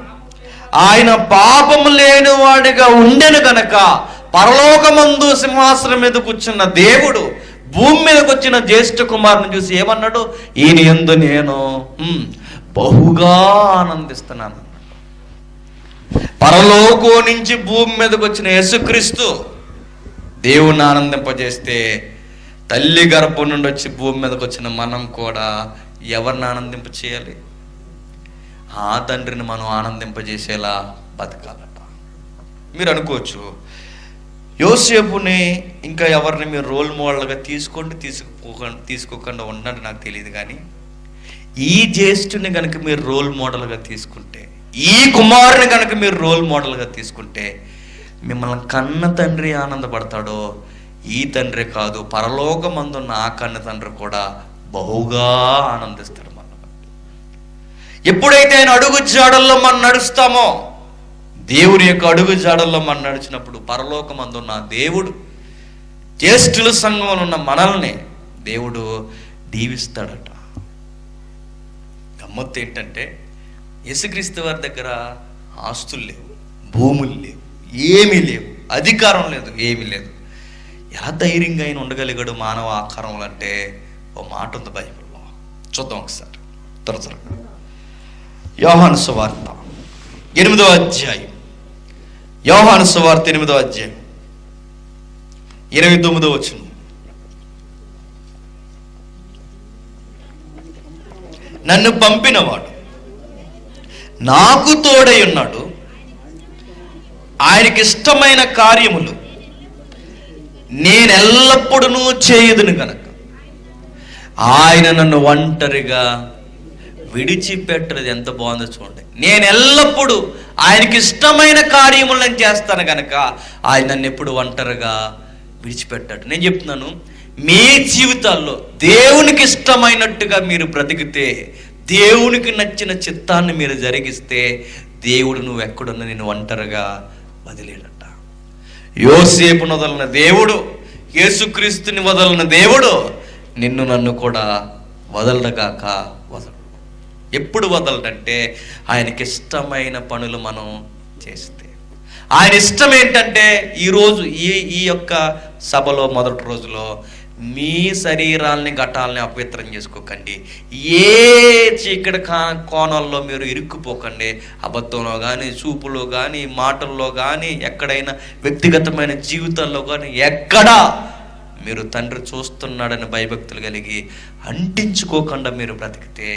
ఆయన పాపము లేనివాడిగా ఉండెను గనక పరలోకమందు సింహాసనం మీద కూర్చున్న దేవుడు భూమి మీదకి వచ్చిన జ్యేష్ఠ కుమారుని చూసి ఏమన్నాడు? ఈయన యందు నేను బహుగా ఆనందిస్తున్నాను. పరలోకం నుంచి భూమి మీదకి వచ్చిన యేసుక్రీస్తు దేవుణ్ణి ఆనందింపజేస్తే, తల్లి గర్భం నుండి వచ్చి భూమి మీదకి వచ్చిన మనం కూడా ఎవరిని ఆనందింప చేయాలి? ఆ తండ్రిని మనం ఆనందింపజేసేలా బతకాలట. మీరు అనుకోవచ్చు, యోసేపుని ఇంకా ఎవరిని మీరు రోల్ మోడల్గా తీసుకోకుండా ఉండండి, నాకు తెలియదు. కానీ ఈ జ్యేష్ఠుని కనుక మీరు రోల్ మోడల్గా తీసుకుంటే, ఈ కుమారుని కనుక మీరు రోల్ మోడల్గా తీసుకుంటే, మిమ్మల్ని కన్న తండ్రి ఆనందపడతాడో ఈ తండ్రి కాదు, పరలోకమందున్న ఆ కన్న తండ్రి కూడా బహుగా ఆనందిస్తాడు. మనం ఎప్పుడైతే ఆయన అడుగు జాడల్లో మనం నడుస్తామో, దేవుని యొక్క అడుగు జాడల్లో మనం నడిచినప్పుడు పరలోకమందున్న దేవుడు, జ్యేష్ఠుల సంఘంలో ఉన్న మనల్ని దేవుడు దీవిస్తాడట. గమ్మత్తు ఏంటంటే, యేసుక్రీస్తు వారి దగ్గర ఆస్తులు లేవు, భూములు లేవు, ఏమీ లేవు, అధికారం లేదు, ఏమీ లేదు. ఎలా ధైర్యంగా ఆయన ఉండగలిగాడు మానవ ఆకారంలో అంటే ఓ మాట ఉంది బైబిల్లో. చూద్దాం ఒకసారి త్వరగా. యోహాను సువార్త 8వ అధ్యాయం, యోహాను సువార్త 8వ అధ్యాయం 29వ వచనం. నన్ను పంపినవాడు నాకు తోడై ఉన్నాడు, ఆయనకి ఇష్టమైన కార్యములు నేనెల్లప్పుడూ చేయుదును గనక ఆయన నన్ను ఒంటరిగా విడిచిపెట్టలేదు. ఎంత బాగుందో చూడండి. నేను ఎల్లప్పుడూ ఆయనకి ఇష్టమైన కార్యములు నేను చేస్తాను కనుక ఆయన నన్ను ఎప్పుడు ఒంటరిగా విడిచిపెట్టాడు. నేను చెప్తున్నాను, మీ జీవితాల్లో దేవునికి ఇష్టమైనట్టుగా మీరు బ్రతికితే, దేవునికి నచ్చిన చిత్తాన్ని మీరు జరిగిస్తే, దేవుడు నువ్వు ఎక్కడున్నా నేను ఒంటరిగా వదిలేడట. యోసేపును వదలిన దేవుడు, యేసుక్రీస్తుని వదలిన దేవుడు నిన్ను నన్ను కూడా వదలగాక వదలడు. ఎప్పుడు వదలడంటే ఆయనకి ఇష్టమైన పనులు మనం చేస్తే. ఆయన ఇష్టం ఏంటంటే, ఈరోజు ఈ యొక్క సభలో మొదటి రోజులో మీ శరీరాల్ని ఘటాలని అపవిత్రం చేసుకోకండి. ఏ చీకటి కోణంలో మీరు ఇరుక్కుపోకండి. అబద్ధంలో కానీ, చూపులో కానీ, మాటల్లో కానీ, ఎక్కడైనా వ్యక్తిగతమైన జీవితాల్లో కానీ ఎక్కడా మీరు తండ్రి చూస్తున్నాడని భయభక్తులు కలిగి అంటించుకోకుండా మీరు బ్రతికితే,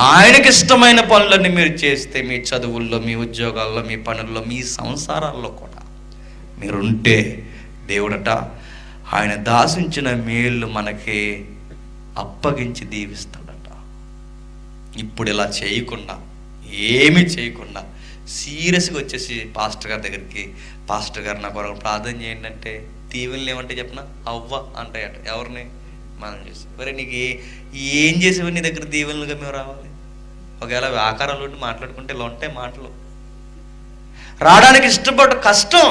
ఆయనకి ఇష్టమైన పనులన్నీ మీరు చేస్తే, మీ చదువుల్లో, మీ ఉద్యోగాల్లో, మీ పనుల్లో, మీ సంసారాల్లో కూడా మీరుంటే, దేవుడట ఆయన దాసించిన మేళ్ళు మనకి అప్పగించి దీవిస్తాడట. ఇప్పుడు ఇలా చేయకుండా, ఏమీ చేయకుండా సీరియస్గా వచ్చేసి పాస్టర్ గారి దగ్గరికి, పాస్టర్ గారు నా కొరకు ప్రార్థన చేయండి అంటే, దీవెనలు ఏమంటే చెప్పిన అవ్వ అంటాయట. ఎవరిని? మనం చేసి. మరి నీకు ఏం చేసేవి నీ దగ్గర దీవెనలుగా మేము రావాలి? ఒకవేళ ఆకారాలు ఉండి మాట్లాడుకుంటే ఇలా ఉంటాయి మాటలు. రావడానికి ఇష్టపడ్డ కష్టం.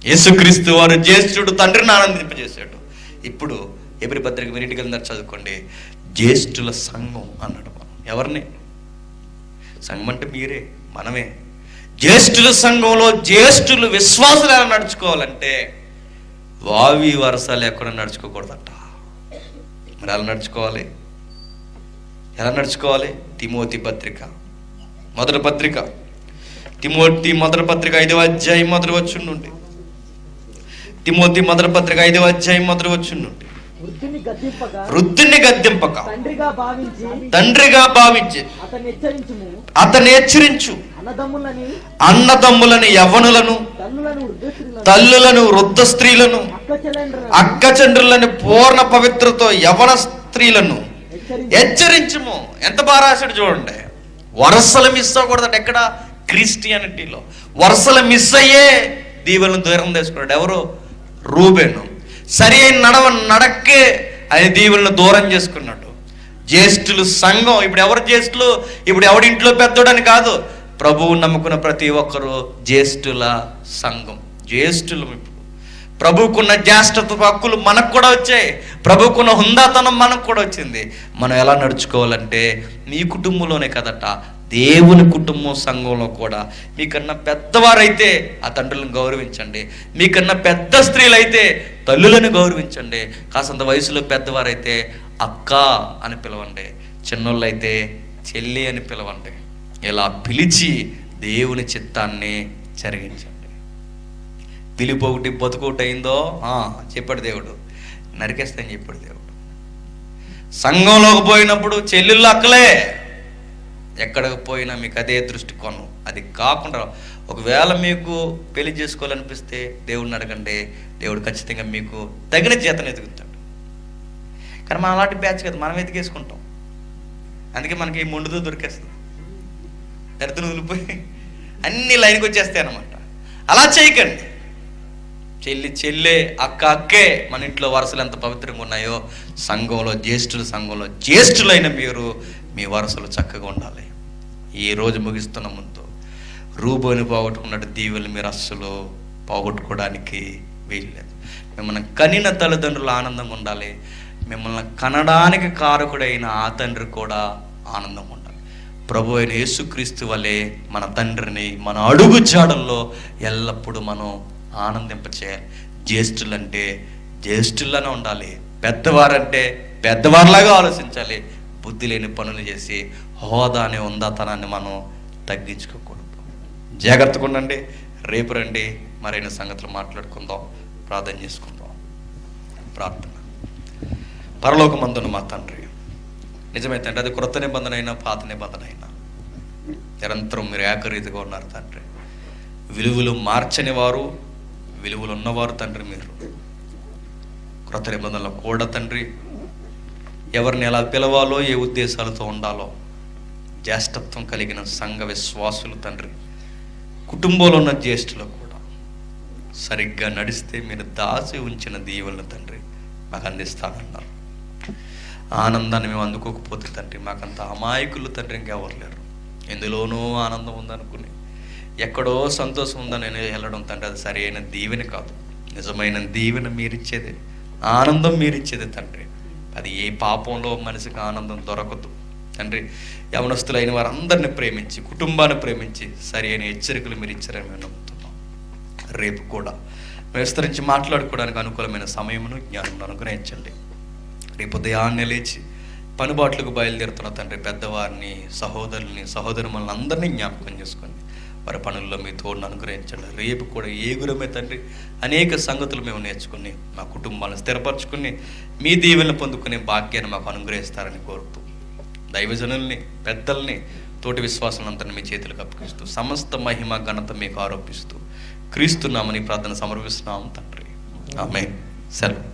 యేసుక్రీస్తు వారు జ్యేష్ఠుడు, తండ్రిని ఆనందింపజేశాడు. ఇప్పుడు ఎబ్రీ పత్రిక మీరు ఇంటికి వెళ్ళిన చదువుకోండి, జ్యేష్ఠుల సంఘం అన్నాడు. మనం ఎవరిని? సంఘం అంటే మీరే, మనమే. జ్యేష్ఠుల సంఘంలో జ్యేష్ఠులు విశ్వాసులు ఎలా నడుచుకోవాలంటే, వావి వరస లేకుండా నడుచుకోకూడదట. మరి ఎలా నడుచుకోవాలి? ఎలా నడుచుకోవాలి? తిమోతి పత్రిక మొదటి పత్రిక, తిమోతి మొదటి పత్రిక 5వ అధ్యాయం మొదటి వచనం నుండి, తిమోతి మొదటి పత్రిక 5వ అధ్యాయం మొదటి వచనం నుండి. వృద్ధుని గద్దింపక తండ్రిగా భావించి అతన్ని హెచ్చరించు. అన్నదమ్ములని, యవ్వనులను, తల్లులను, వృద్ధ స్త్రీలను, అక్కచెండ్రులను, పూర్ణ పవిత్రతో యవ్వన స్త్రీలను హెచ్చరించుము. ఎంత బాగా రాశాడు చూడండి. వరుసలు మిస్ అవ్వకూడదట. ఎక్కడ? క్రిస్టియానిటీలో వరుసలు మిస్ అయ్యే దీవెలను దూరం చేసుకున్నాడు. ఎవరు? రూబేను. సరి అయిన నడక్కే ఆయన దీవులను దూరం చేసుకున్నాడు. జ్యేష్ఠులు సంఘం, ఇప్పుడు ఎవరు జ్యేష్ఠులు? ఇప్పుడు ఎవడింట్లో పెద్దోడని కాదు, ప్రభువు నమ్ముకున్న ప్రతి ఒక్కరు జ్యేష్ఠుల సంఘం, జ్యేష్ఠులు. ఇప్పుడు ప్రభువుకున్న జ్యేష్ఠత్వ హక్కులు మనకు కూడా వచ్చాయి, ప్రభువుకున్న హుందాతనం మనకు కూడా వచ్చింది. మనం ఎలా నడుచుకోవాలంటే, మీ కుటుంబంలోనే కదట, దేవుని కుటుంబం సంఘంలో కూడా మీకన్నా పెద్దవారైతే ఆ తండ్రులను గౌరవించండి, మీకన్నా పెద్ద స్త్రీలైతే తల్లులను గౌరవించండి, కాసంత వయసులో పెద్దవారైతే అక్క అని పిలవండి, చిన్నోళ్ళైతే చెల్లి అని పిలవండి. ఇలా పిలిచి దేవుని చిత్తాన్ని జరిగించండి. పిలుపు ఒకటి బతుకోటి అయిందో చెప్పాడు దేవుడు, నరికేస్తాని చెప్పాడు దేవుడు. సంఘంలోకి పోయినప్పుడు చెల్లెళ్ళు అక్కలే, ఎక్కడికి పోయినా మీకు అదే దృష్టికోణం. అది కాకుండా ఒకవేళ మీకు పెళ్లి చేసుకోవాలనిపిస్తే దేవుడిని అడగండి, దేవుడు ఖచ్చితంగా మీకు తగిన జీతం ఎదుగుతాడు. కానీ మనం అలాంటి బ్యాచ్ కదా, మనం ఎదిగేసుకుంటాం. అందుకే మనకి ముందుతో దొరికేస్తుంది, దరిద్రం వదిలిపోయి అన్ని లైన్కి వచ్చేస్తాయి అన్నమాట. అలా చేయకండి. చెల్లి చెల్లె, అక్క అక్కే. మన ఇంట్లో వరుసలు ఎంత పవిత్రంగా ఉన్నాయో, సంఘంలో సంఘంలో జ్యేష్ఠులైన మీరు మీ వరుసలు చక్కగా ఉండాలి. ఈ రోజు ముగిస్తున్న ముందు రూబోని పోగొట్టుకున్నట్టు దీవెలు మీరు అస్సలు పోగొట్టుకోవడానికి వీల్లేదు. మిమ్మల్ని కనిన తల్లిదండ్రులు ఆనందంగా ఉండాలి, మిమ్మల్ని కనడానికి కారకుడైన ఆ తండ్రి కూడా ఆనందంగా ఉండాలి. ప్రభు అయిన యేసుక్రీస్తు వలె మన తండ్రిని మన అడుగు జాడల్లో ఎల్లప్పుడూ మనం ఆనందింపచేయాలి. జ్యేష్ఠులంటే జ్యేష్ఠుల్లానే ఉండాలి, పెద్దవారంటే పెద్దవారిలాగా ఆలోచించాలి. బుద్ధి లేని పనులు చేసి హోదా అనే ఉందాతనాన్ని మనం తగ్గించుకోకూడదు. జాగ్రత్తగా ఉండండి. రేపు రండి, మరైన సంగతులు మాట్లాడుకుందాం, ప్రార్థన చేసుకుందాం. ప్రార్థన. పరలోకమందున మా తండ్రి, నిజమే తండ్రి, అది క్రొత్త నిబంధన అయినా పాత నిబంధన అయినా నిరంతరం మీరు ఏకరీతిగా ఉన్నారు తండ్రి. విలువలు మార్చని వారు, విలువలు ఉన్నవారు తండ్రి మీరు. క్రొత్త నిబంధనలో కూడా తండ్రి, ఎవరిని ఎలా పిలవాలో, ఏ ఉద్దేశాలతో ఉండాలో, జ్యేష్ఠత్వం కలిగిన సంఘ విశ్వాసులు తండ్రి, కుటుంబంలో ఉన్న జ్యేష్ఠులు కూడా సరిగ్గా నడిస్తే మీరు దాచి ఉంచిన దీవెలను తండ్రి మాకు అందిస్తానన్నారు. ఆనందాన్ని మేము అందుకోకపోతే తండ్రి, మాకంత అమాయకులు తండ్రి ఇంకెవరు లేరు. ఎందులోనూ ఆనందం ఉందనుకుని ఎక్కడో సంతోషం ఉందని నేను వెళ్ళడం తండ్రి, అది సరైన దీవెన కాదు. నిజమైన దీవెన మీరిచ్చేదే, ఆనందం మీరిచ్చేదే తండ్రి. అది ఏ పాపంలో మనిషికి ఆనందం దొరకదు తండ్రి. యవనస్తులైన వారందరిని ప్రేమించి, కుటుంబాన్ని ప్రేమించి సరి అయిన హెచ్చరికలు మీరు ఇచ్చారని మేము నమ్ముతున్నాం. రేపు కూడా విస్తరించి మాట్లాడుకోవడానికి అనుకూలమైన సమయమును జ్ఞానం అనుగ్రహించండి. రేపు ఉదయాన్నే లేచి పనిబాట్లకు బయలుదేరుతున్న తండ్రి, పెద్దవారిని, సహోదరుల్ని, సహోదరులను అందరినీ జ్ఞాపకం చేసుకోండి. వారి పనుల్లో మీ తోడును అనుగ్రహించండి. రేపు కూడా ఏగురమే తండ్రి అనేక సంగతులు మేము నేర్చుకుని మా కుటుంబాలను స్థిరపరచుకుని మీ దీవెనలు పొందుకునే భాగ్యాన్ని మాకు అనుగ్రహిస్తారని కోరుతూ, దైవజనుల్ని, పెద్దల్ని, తోటి విశ్వాసాలందరినీ మీ చేతులకు అప్పగిస్తూ, సమస్త మహిమ ఘనత మీకు ఆరోపిస్తూ క్రీస్తు నామని ప్రార్థన సమర్పిస్తున్నాం తండ్రి. ఆమేన్. సెలవు.